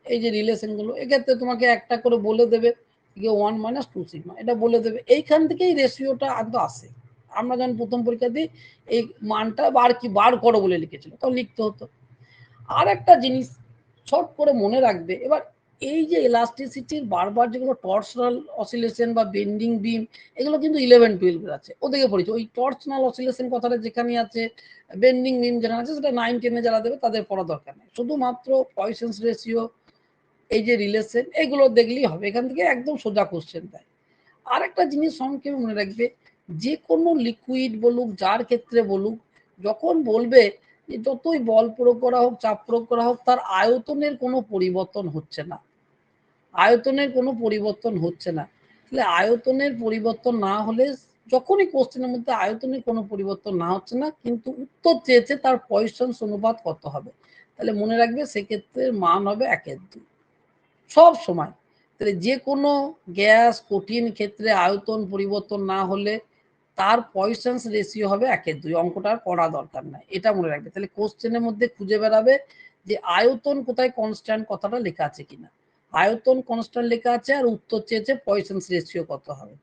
A: এই যে রিলেশনগুলো, এক্ষেত্রে তোমাকে একটা করে বলে দেবে 1 - 2 সিগমা, এটা বলে দেবে। এইখান থেকেই রেশিওটা আদৌ আসে। আমরা যখন প্রথম পরীক্ষা দিই এই মানটা বার করো বলে লিখেছিল, তখন লিখতে হতো। আর একটা জিনিস শর্ট করে মনে রাখবে, এবার এই যে ইলাস্টিসিটির বারবার যেগুলো টর্সনাল অসিলেশন বা বেন্ডিং বিম, এগুলো কিন্তু 11, 12 এর আছে, ওদিকে পড়েছে। ওই টর্সনাল অসিলেশন কথাটা যেখানে আছে, বেন্ডিং বিম যেখানে আছে, সেটা 9, 10 যারা দেবে তাদের পড়া দরকার নেই। শুধুমাত্র পয়সন্স রেশিও, এই যে রিলেশন, এগুলো দেখলেই হবে। এখান থেকে একদম সোজা কোশ্চেন দেয়। আর একটা জিনিস সংক্ষেপে মনে রাখবে, যে কোনো লিকুইড বলুক, যার ক্ষেত্রে বলুক, যখন বলবে যে যতই বল প্রয়োগ করা হোক, চাপ প্রয়োগ করা হোক, তার আয়তনের কোনো পরিবর্তন হচ্ছে না, আয়তনের কোনো পরিবর্তন হচ্ছে না। তাহলে আয়তনের পরিবর্তন না হলে, যখনই কোশ্চেনের মধ্যে আয়তনের কোনো পরিবর্তন না হচ্ছে না, কিন্তু উত্তর চেয়েছে তার পয়সন্স অনুপাত কত হবে, তাহলে মনে রাখবে সেক্ষেত্রে মান হবে 1/2 সব সময়। তাহলে যে কোনো গ্যাস কঠিন ক্ষেত্রে আয়তন পরিবর্তন না হলে তার পয়সন্স রেশিও হবে 1/2। অঙ্কটা আর করা দরকার নাই, এটা মনে রাখবে। তাহলে কোশ্চেনের মধ্যে খুঁজে বেড়াবে যে আয়তন কোথায় কনস্ট্যান্ট কথাটা লেখা আছে কিনা। আয়তন কনস্ট্যান্ট লেখা আছে আর উত্তর চেয়েছে পয়সন্স রেশিও কত হবে।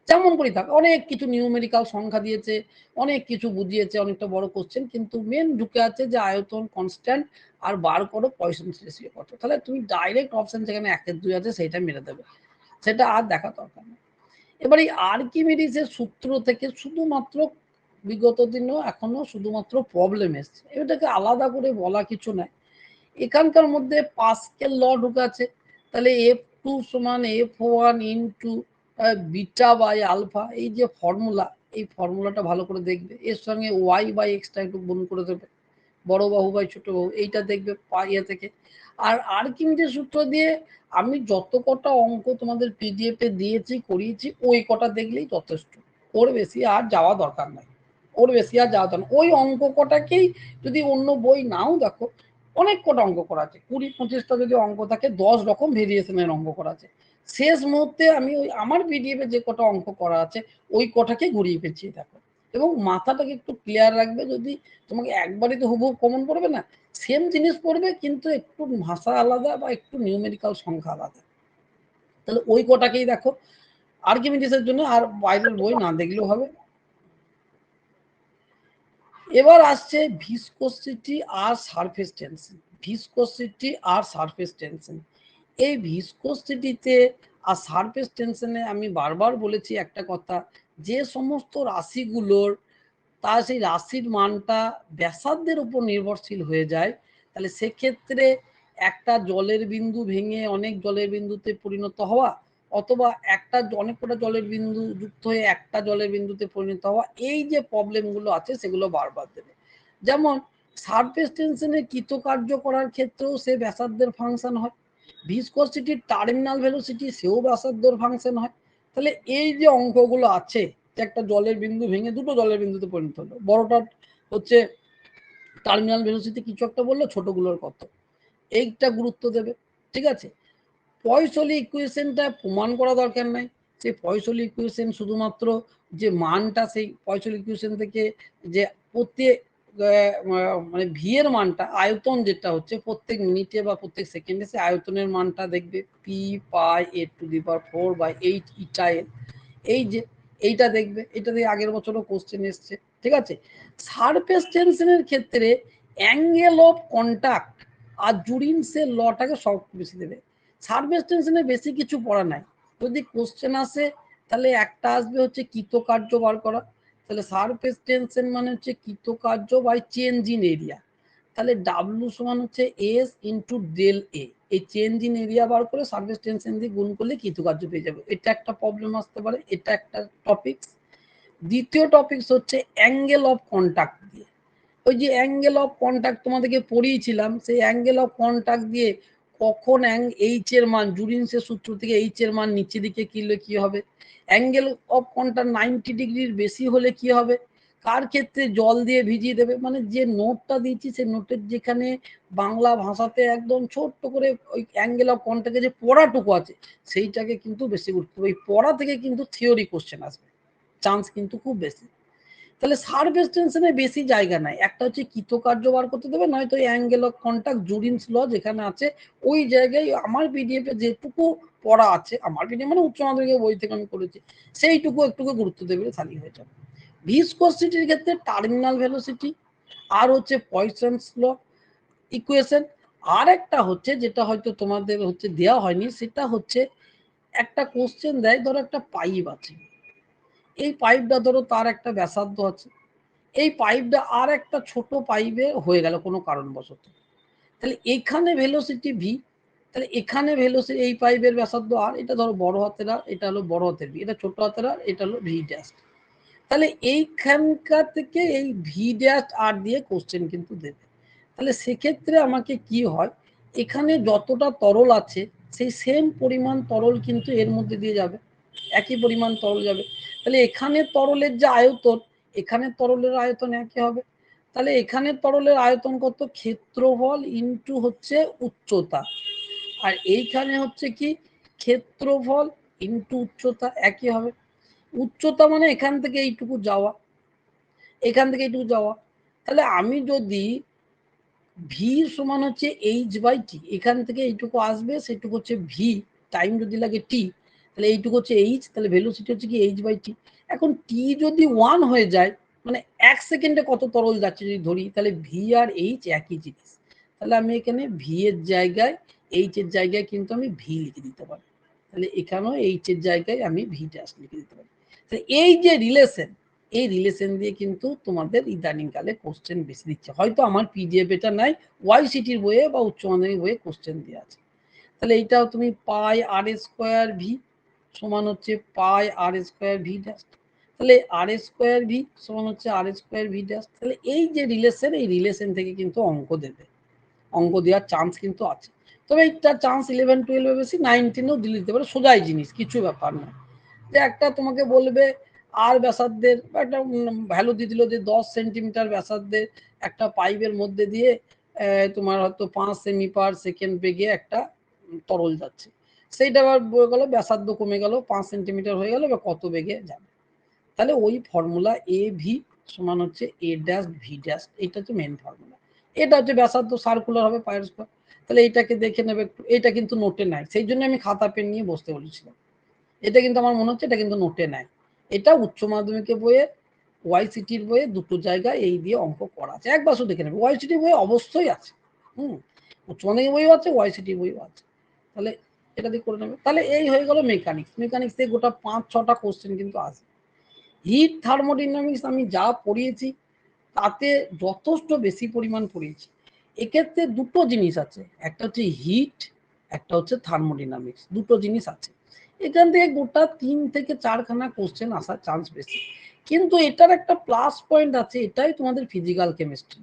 A: যেমন করি থাক, অনেক কিছু নিউমেরিক্যাল সংখ্যা দিয়েছে, অনেক কিছু বুঝিয়েছে, অনেকটা বড় কোশ্চেন, কিন্তু মেন ঢুকে আছে যে আয়তন কনস্ট্যান্ট আর বার করো পয়সন্স রেশিও কত। তাহলে তুমি ডাইরেক্ট অপশন যেখানে 1/2 আছে সেইটা মেরে দেবে, সেটা আর দেখা দরকার নেই। এবার এই আর্কিমিডিসের সূত্র থেকে শুধুমাত্র বিগত দিনেও এখনো শুধুমাত্র প্রবলেম এসছে, এটাকে আলাদা করে বলা কিছু নাই। এখানকার মধ্যে পাস্কেল ল ঢুকাছে, তাহলে F2 = F1 into beta by alpha, এই যে ফর্মুলা, এই ফর্মুলাটা ভালো করে দেখবে। এর সঙ্গে y/x একটু গুণ করে দেবে, বড় বাহু বাই ছোট বাহু, এইটা দেখবে ইয়ে থেকে। আর আর্কিমিডিস সূত্র দিয়ে আমি যত কটা অঙ্ক তোমাদের পিডিএফ এ দিয়েছি, করিয়েছি, ওই কটা দেখলেই যথেষ্ট, ওর বেশি আর যাওয়া দরকার নাই, ওর বেশি আর যাওয়া দরকার। ওই অঙ্ক কটাকেই যদি অন্য বই নাও দেখো, অনেক কটা অঙ্ক করা আছে, 20-25টা যদি অঙ্ক থাকে, 10 রকম ভেরিয়েশনের অঙ্ক করা আছে। শেষ মুহূর্তে আমি ওই আমার পিডিএফ এ যে কটা অঙ্ক করা আছে ওই কটাকে ঘুরিয়ে পেঁচিয়ে দেখো, এবং মাথাটাকে একটু ক্লিয়ার রাখবে। যদি তোমাকে একবারই তো হুবহু কমন পড়বে না, সেম জিনিস পড়বে, কিন্তু একটু ভাষা আলাদা বা একটু নিউমেরিক্যাল সংখ্যা আলাদা, তাহলে ওই কটাকেই দেখো আর্কিমিডিসের জন্য, আর বাইরের বই না দেখলেও হবে। এবার আসছে ভিসকোসিটি আর সারফেস টেনশন। ভিসকোসিটি আর সারফেস টেনশন, এই ভিসকোসিটিতে আর সারফেস টেনশনে আমি বারবার বলেছি একটা কথা, যে সমস্ত রাশিগুলোর তা সেই রাশির মানটা ব্যাসার্ধের উপর নির্ভরশীল হয়ে যায়, তাহলে সেক্ষেত্রে একটা জলের বিন্দু ভেঙে অনেক জলের বিন্দুতে পরিণত হওয়া, অথবা একটা অনেক কটা জলের বিন্দু যুক্ত হয়ে একটা জলের বিন্দুতে পরিণত হওয়া, এই যে প্রবলেমগুলো আছে সেগুলো বারবার দেবে। যেমন সারফেস টেনশনের কৃতকার্য করার ক্ষেত্রেও সে ব্যাসার্ধের ফাংশন হয়, ভিসকোসিটির টার্মিনাল ভেলোসিটি সেও ব্যাসার্ধের ফাংশন হয়। তাহলে এই যে অঙ্কগুলো আছে, একটা জলের বিন্দু ভেঙে দুটো জলের বিন্দুতে পরিণত হলো, বড়টা হচ্ছে টার্মিনাল ভেলোসিটি কিছু একটা বললো, ছোটগুলোর কত, এইটা গুরুত্ব দেবে, ঠিক আছে। পয়সলি ইকুয়েশনটা প্রমাণ করা দরকার নাই, সেই পয়সলি ইকুয়েশন শুধুমাত্র যে মানটা সেই পয়সলি ইকুয়েশন থেকে যে প্রত্যেক মানে ভি এর মানটা আয়তন যেটা হচ্ছে প্রত্যেক মিনিটে বা প্রত্যেক সেকেন্ডে সেই আয়তনের মানটা দেখবে P pi A two the পাওয়ার 4/8 ইটা এল, এই যে এইটা দেখবে, এটা দিয়ে আগের বছরও কোশ্চেন এসছে, ঠিক আছে। সারফেস টেনশনের ক্ষেত্রে অ্যাঙ্গেল অফ কন্টাক্ট আর জুরিন্সের লটাকে সব বেশি দেবে। সারফেস টেনশনে বেশি কিছু পড়া নাই, যদি কোশ্চেন আসে তাহলে একটা আসবে হচ্ছে কৃতকার্য বার করা, তাহলে সারফেস টেনশন মানে হচ্ছে কৃতকার্য বাই চেঞ্জ ইন এরিয়া, তাহলে ডাব্লু সমান হচ্ছে এস ইন্টু ডেল এ, এই চেঞ্জ ইন এরিয়া বার করে সারফেস টেনশন দিয়ে গুণ করলে কৃতকার্য পেয়ে যাবে। এটা একটা প্রবলেম আসতে পারে, এটা একটা টপিক। দ্বিতীয় টপিক হচ্ছে অ্যাঙ্গেল অফ কন্টাক্ট দিয়ে, ওই যে অ্যাঙ্গেল অফ কন্টাক্ট তোমাদেরকে পড়িয়েছিলাম, সেই অ্যাঙ্গেল অফ কন্টাক্ট দিয়ে কখন এইচ এর মান জুরিন্সের সূত্র থেকে এইচ এর মান নিচের দিকে কিনলে কি হবে, অ্যাঙ্গেল অফ কন্টাক্ট 90 ডিগ্রির বেশি হলে কি হবে, কার ক্ষেত্রে জল দিয়ে ভিজিয়ে দেবে, মানে যে নোটটা দিয়েছি সেই নোটের যেখানে বাংলা ভাষাতে একদম ছোট্ট করে ওই অ্যাঙ্গেল অফ কন্টাক্টে যে পড়াটুকু আছে সেইটাকে কিন্তু বেশি গুরুত্ব, ওই পড়া থেকে কিন্তু থিওরি কোশ্চেন আসবে, চান্স কিন্তু খুব বেশি। তাহলে সারফেস টেনশনে বেশি জায়গা নাই, একটা হচ্ছে কৃতকার্য বার করতে দেবে, নয়তো অ্যাঙ্গেল অফ কন্টাক্ট জুরিন্স ল যেখানে আছে ওই জায়গায় আমার পিডিএফ এ যেটুকু পড়া আছে, আমার পিডিএফ মানে উচ্চ মাধ্যমিকের বই থেকে আমি করেছি, সেইটুকু একটুকু গুরুত্ব দেবে, খালি হয়ে যাবে। ভিসকোসিটির ক্ষেত্রে টার্মিনাল ভেলোসিটি আর হচ্ছে পয়সনস ল ইকুয়েশন, আর একটা হচ্ছে যেটা হয়তো তোমাদের হচ্ছে দেওয়া হয়নি, সেটা হচ্ছে একটা কোশ্চেন দেয়, ধরো একটা পাইপ আছে, এই পাইপটা ধরো তার একটা ব্যাসার্ধ আছে, এই পাইপটা আর একটা ছোট পাইপে হয়ে গেল কোনো কারণবশত, তাহলে এখানে ভেলোসিটি ভি, তাহলে এখানে ভেলোসিটি এই পাইপের ব্যাসার্ধ আর, এটা ধরো বড় হাতের আর, এটা হলো বড় হাতের ভি, এটা ছোট হাতের আর, এটা হলো ভি ড্যাশ, তাহলে এইখানকার থেকে এই ভি ড্যাশ আর দিয়ে কোশ্চেন কিন্তু দেবে। তাহলে সেক্ষেত্রে আমাকে কি হয়, এখানে যতটা তরল আছে সেই সেম পরিমাণ তরল কিন্তু এর মধ্যে দিয়ে যাবে, একই পরিমাণ তরল যাবে, তাহলে এখানে তরলের যে আয়তন এখানে তরলের আয়তন একই হবে, তাহলে এখানে তরলের আয়তন কত, ক্ষেত্রফল ইন্টু হচ্ছে উচ্চতা, আর এইখানে হচ্ছে কি ক্ষেত্রফল ইন্টু উচ্চতা একই হবে, উচ্চতা মানে এখান থেকে এইটুকু যাওয়া, এখান থেকে এইটুকু যাওয়া, তাহলে আমি যদি ভি সমান হচ্ছে এইচ বাই টি, এখান থেকে এইটুকু আসবে সেটুকু হচ্ছে ভি, টাইম যদি লাগে টি, তাহলে এইটুকু হচ্ছে এইচ, তাহলে ভেলোসিটি হচ্ছে কি এইচ বাই টি। এখন টি যদি 1 হয়ে যায়, মানে 1 সেকেন্ডে কত তরল যাচ্ছে যদি ধরি, তাহলে ভি আর এইচ একই জিনিস, তাহলে আমি এখানে ভি এর জায়গায় এইচ এর জায়গায় কিন্তু আমি ভি লিখে দিতে পারি, তাহলে এখানেও এইচ এর জায়গায় আমি ভি ড্যাশ লিখে দিতে পারি। তাহলে এই যে রিলেশন, এই রিলেশন দিয়ে কিন্তু তোমাদের ইদানিং কালে কোশ্চেন বেশি দিচ্ছে, হয়তো আমার পিডিএফ এটা নাই, ওয়াইসিটির বইয়ে বা উচ্চ মাধ্যমিক বইয়ে কোশ্চেন দেওয়া আছে। তাহলে এইটাও তুমি পাই আর স্কোয়ার ভি সমান হচ্ছে পাই আর স্কোয়ার ভি ড্যাশ, তাহলে আর স্কোয়ার ভি সমান হচ্ছে আর স্কোয়ার ভি ড্যাশ, তাহলে এই যে রিলেশন, এই রিলেশন থেকে কিন্তু অঙ্ক দেবে, অঙ্ক দেওয়ার চান্স কিন্তু আছে, তবে এইটা চান্স 11-12 বেশি, 19-এও দিলে দিতে পারে, সোজাই জিনিস, কিছু ব্যাপার না। যে একটা তোমাকে বলবে আর ব্যাসার্ধের একটা ভ্যালু দিয়ে দিল যে 10 সেন্টিমিটার ব্যাসার্ধের একটা পাইপের মধ্যে দিয়ে তোমার হয়তো 5 সেমি পার সেকেন্ড বেগে একটা তরল যাচ্ছে, সেইটা আবার বলে গেল ব্যাসার্ধ কমে গেল 5 সেন্টিমিটার হয়ে গেল, বা কত বেগে যাবে, তাহলে ওই ফর্মুলা এ ভি সমান হচ্ছে এ ড্যাশ ভি ড্যাশ, এটা হচ্ছে মেন ফর্মুলা, এটা হচ্ছে ব্যাসার্ধ সার্কুলার হবে পায়ের স্কোয়ার, তাহলে এইটাকে দেখে নেবে একটু, এটা কিন্তু নোটে নাই, সেই জন্য আমি খাতা পেন নিয়ে বসতে বলেছিলাম, এটা কিন্তু আমার মনে হচ্ছে এটা কিন্তু নোটে নাই, এটা উচ্চ মাধ্যমিকের বইয়ে ওয়াইসিটির বইয়ে দুটো জায়গায় এই দিয়ে অঙ্ক করা আছে, একবার শুধু দেখে নেবে, ওয়াইসিটির বইয়ে অবশ্যই আছে, উচ্চ মাধ্যমিক বইও আছে, ওয়াইসিটির বইও আছে, তাহলে এটা দিয়ে করে নেবে। তাহলে এই হয়ে গেল মেকানিক্স, মেকানিক্স থেকে গোটা 5-6টা কোশ্চেন কিন্তু আসে। হিট থার্মোডাইনামিক্স আমি যা পড়িয়েছি তাতে যথেষ্ট বেশি পরিমাণ পড়িয়েছি, এক্ষেত্রে দুটো জিনিস আছে, একটা হচ্ছে হিট, একটা হচ্ছে থার্মোডাইনামিক্স, দুটো জিনিস আছে, এখান থেকে গোটা 3 থেকে 4খানা কোশ্চেন আসার চান্স বেশি, কিন্তু এটার একটা প্লাস পয়েন্ট আছে, এটাই তোমাদের ফিজিক্যাল কেমিস্ট্রি,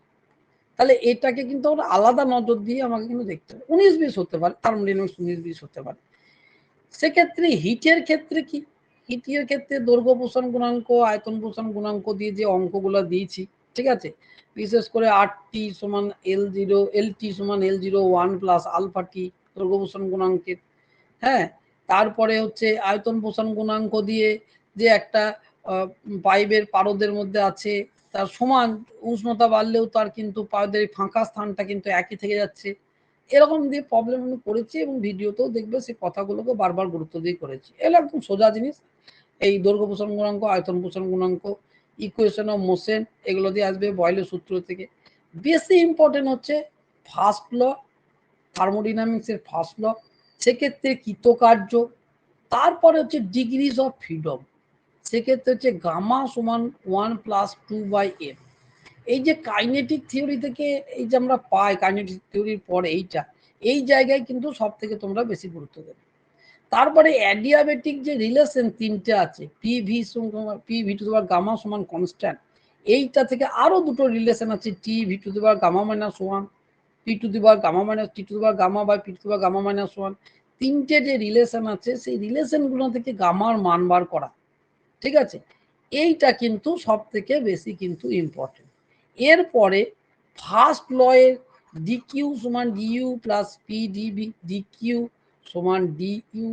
A: তাহলে এটাকে কিন্তু আমরা আলাদা নজর দিয়ে আমাকে কিন্তু দেখতে হবে, 19-20 হতে পারে, থার্মোডাইনামিক্স 19-20 হতে পারে। সেক্ষেত্রে হিটের ক্ষেত্রে কি, হিটের ক্ষেত্রে দৈর্ঘ্য পোষণ গুণাঙ্ক আয়তন পোষণ গুণাঙ্ক দিয়ে যে অঙ্কগুলো দিয়েছি, ঠিক আছে, বিশেষ করে RT সমান L0, LT সমান L01 প্লাস আলফা টি দৈর্ঘ্য পোষণ গুণাঙ্কের। হ্যাঁ, তারপরে হচ্ছে আয়তন পোষণ গুণাঙ্ক দিয়ে যে একটা পাইপের পারদের মধ্যে আছে তার সমান উষ্ণতা বাড়লেও তার কিন্তু পারদের ফাঁকা স্থানটা কিন্তু একই থেকে যাচ্ছে, এরকম দিয়ে প্রবলেম আমি করেছি এবং ভিডিওতেও দেখবে সেই কথাগুলোকে বারবার গুরুত্ব দিয়ে করেছি। এগুলো একদম সোজা জিনিস, এই দৈর্ঘ্য পোষণ গুণাঙ্ক, আয়তন পোষণ গুণাঙ্ক, ইকুয়েশন অফ মোশন, এগুলো দিয়ে আসবে বয়েলের সূত্র থেকে। বেশি ইম্পর্টেন্ট হচ্ছে ফার্স্ট ল, থার্মোডিনামিক্সের ফার্স্ট ল, সেক্ষেত্রে কৃতকার্য, তারপরে হচ্ছে ডিগ্রিজ অফ ফ্রিডম, সেক্ষেত্রে হচ্ছে গামা সমান 1+2/m। এই যে কাইনেটিক থিওরি থেকে এই যে আমরা পাই, কাইনেটিক থিওরির পরে এই জায়গায় কিন্তু সব থেকে তোমরা বেশি গুরুত্ব দেবে। তারপরে অ্যাডিয়াবেটিক যে রিলেশন তিনটে আছে, PV to the power gamma সমান কনস্ট্যান্ট, এইটা থেকে আরো দুটো রিলেশন আছে, TV to the power gamma -1, P to the power gamma minus T to the power gamma by P to the power gamma -1। তিনটে যে রিলেশন আছে সেই রিলেশনগুলো থেকে গামার মান বার করা, ঠিক আছে, এইটা কিন্তু সব থেকে বেশি কিন্তু ইম্পর্টেন্ট। এরপরে ফার্স্ট লয়ের DQ সমান DU প্লাস PdB, DQ সমান DU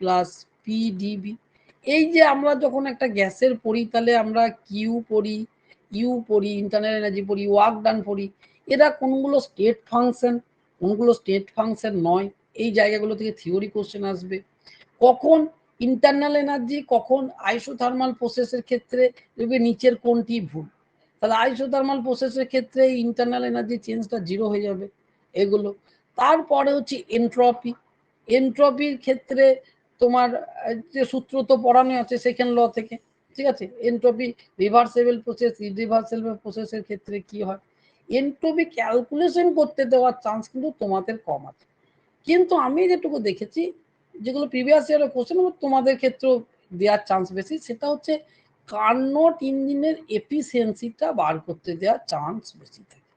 A: প্লাস PdB। এই যে আমরা যখন একটা গ্যাসের পড়ি তাহলে আমরা কিউ পড়ি, ইউ পড়ি, ইন্টারনাল এনার্জি পড়ি, ওয়ার্ক ডান পড়ি, এরা কোনগুলো স্টেট ফাংশন, কোনগুলো স্টেট ফাংশন নয়, এই জায়গাগুলো থেকে থিওরি কোশ্চেন আসবে। কখন ইন্টারনাল এনার্জি, কখন আইসোথার্মাল প্রসেসের ক্ষেত্রে দেখবে নিচের কোনটি ভুল, তাহলে আইসোথার্মাল প্রসেসের ক্ষেত্রে ইন্টারনাল এনার্জি চেঞ্জটা 0 হয়ে যাবে এগুলো। তারপরে হচ্ছে এন্ট্রপি, এন্ট্রপির ক্ষেত্রে তোমার যে সূত্র তো পড়ানো আছে সেকেন্ড ল থেকে, ঠিক আছে, এন্ট্রপি রিভার্সেবল প্রসেস, ইরিভার্সেবল প্রসেসের ক্ষেত্রে কি হয়, এন্ট্রপি ক্যালকুলেশন করতে দেওয়ার চান্স কিন্তু তোমাদের কম আছে। কিন্তু আমি যেটুকু দেখেছি যেগুলো প্রিভিয়াস ইয়ারের কোশ্চেন তোমাদের ক্ষেত্রেও দেওয়ার চান্স বেশি, সেটা হচ্ছে কার্নোট ইঞ্জিনের এফিসিয়েন্সিটা বার করতে দেওয়ার চান্স বেশি থাকে।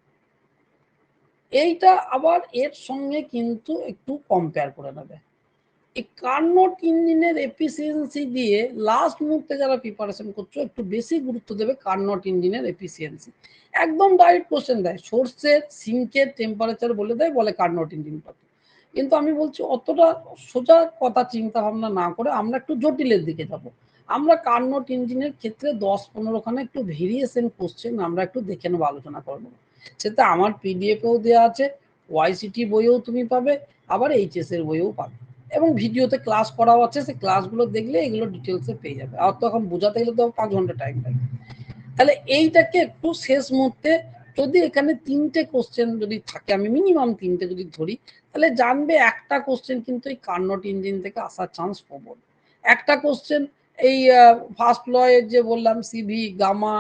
A: এইটা আবার এর সঙ্গে কিন্তু একটু কম্পেয়ার করে নেবে। এই কার্নোট ইঞ্জিনের এফিসিয়েন্সি দিয়ে লাস্ট মুহূর্তে যারা প্রিপারেশন করছো একটু বেশি গুরুত্ব দেবে কার্নোট ইঞ্জিনের এফিসিয়েন্সি। একদম ডাইরেক্ট কোশ্চেন দেয়, সোর্সের সিঙ্কের টেম্পারেচার বলে দেয়, বলে কার্নোট ইঞ্জিন কত। কিন্তু আমি বলছি অতটা সোজা কথা চিন্তা ভাবনা না করে আমরা একটু জটিলের দিকে যাব। আমরা কার্নোট ইঞ্জিনের ক্ষেত্রে 10-15খানা একটু ভেরিয়েশন কোশ্চেন আমরা একটু দেখে নেবো, আলোচনা করবো। সেটা আমার পিডিএফেও দেওয়া আছে, ওয়াইসিটি বইয়েও তুমি পাবে, আবার এইচএস এর বইয়েও পাবে, এবং ভিডিওতে ক্লাস করাও আছে, সেই ক্লাসগুলো দেখলে এগুলো ডিটেলসে পেয়ে যাবে। আর তো এখন বোঝাতে গেলে তো 5 ঘন্টা টাইম লাগবে। তাহলে এইটাকে একটু শেষ মুহূর্তে যদি এখানে 3টে কোশ্চেন যদি থাকে, আমি মিনিমাম 3টে যদি ধরি, তাহলে জানবে একটা কোশ্চেন কিন্তু এই কার্নোট ইঞ্জিন থেকে আসার চান্স প্রবল। একটা কোশ্চেন এই ফার্স্ট ল এর যে বললাম সিভি, গামা,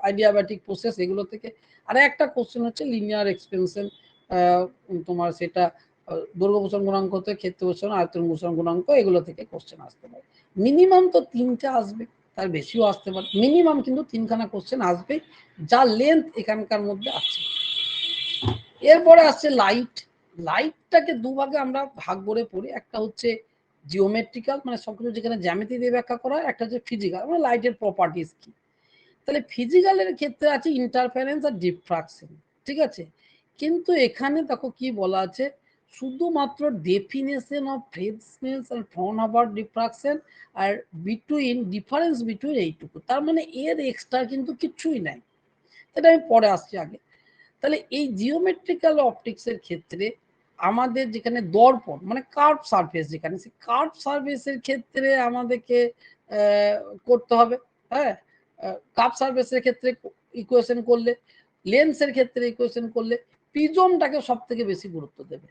A: আইডিয়াব্যাটিক প্রসেস, এগুলো থেকে। আর একটা কোশ্চেন হচ্ছে লিনিয়ার এক্সপেনশন, তোমার সেটা দৈর্ঘ্য পোষণ গুণাঙ্ক থেকে ক্ষেত্র পোষণ, আয়তন পোষণ গুণাঙ্ক, এগুলো থেকে কোশ্চেন আসতে পারে। মিনিমাম তো 3টে আসবে, তার বেশিও আসতে পারে, মিনিমাম কিন্তু 3খানা কোশ্চেন আসবে, যা লেন্থ এখানকার মধ্যে আছে। এরপরে আসছে লাইট। লাইটটাকে দুভাগে আমরা ভাগ করে পড়ি, একটা হচ্ছে জিওমেট্রিক্যাল, মানে সবকিছু যেখানে জ্যামিতি দিয়ে ব্যাখ্যা করা হয়, একটা হচ্ছে ফিজিক্যাল, মানে লাইটের প্রপার্টিস কি। তাহলে ফিজিক্যালের ক্ষেত্রে আছে ইন্টারফারেন্স আর ডিফ্রাকশন, ঠিক আছে, কিন্তু এখানে দেখো কি বলা আছে, শুধুমাত্র ডেফিনেশন অফ ফ্রেসনেস আর ফ্রনহফার ডিফ্রাকশন আর বিটুইন ডিফারেন্স বিটুইন, এইটুকু, তার মানে এর এক্সট্রা কিন্তু কিছুই নাই, এটা আমি পরে আসছি আগে। তাহলে এই জিওমেট্রিক্যাল অপটিক্সের ক্ষেত্রে আমাদের যেখানে দর্পণ মানে কার্ভ সারফেস, যেখানে সেই কার্ভ সারফেসের ক্ষেত্রে আমাদেরকে করতে হবে, হ্যাঁ, কার্ভ সারফেসের ক্ষেত্রে ইকুয়েশন করলে, লেন্সের ক্ষেত্রে ইকুয়েশন করলে, প্রিজমটাকে সব থেকে বেশি গুরুত্ব দেবে,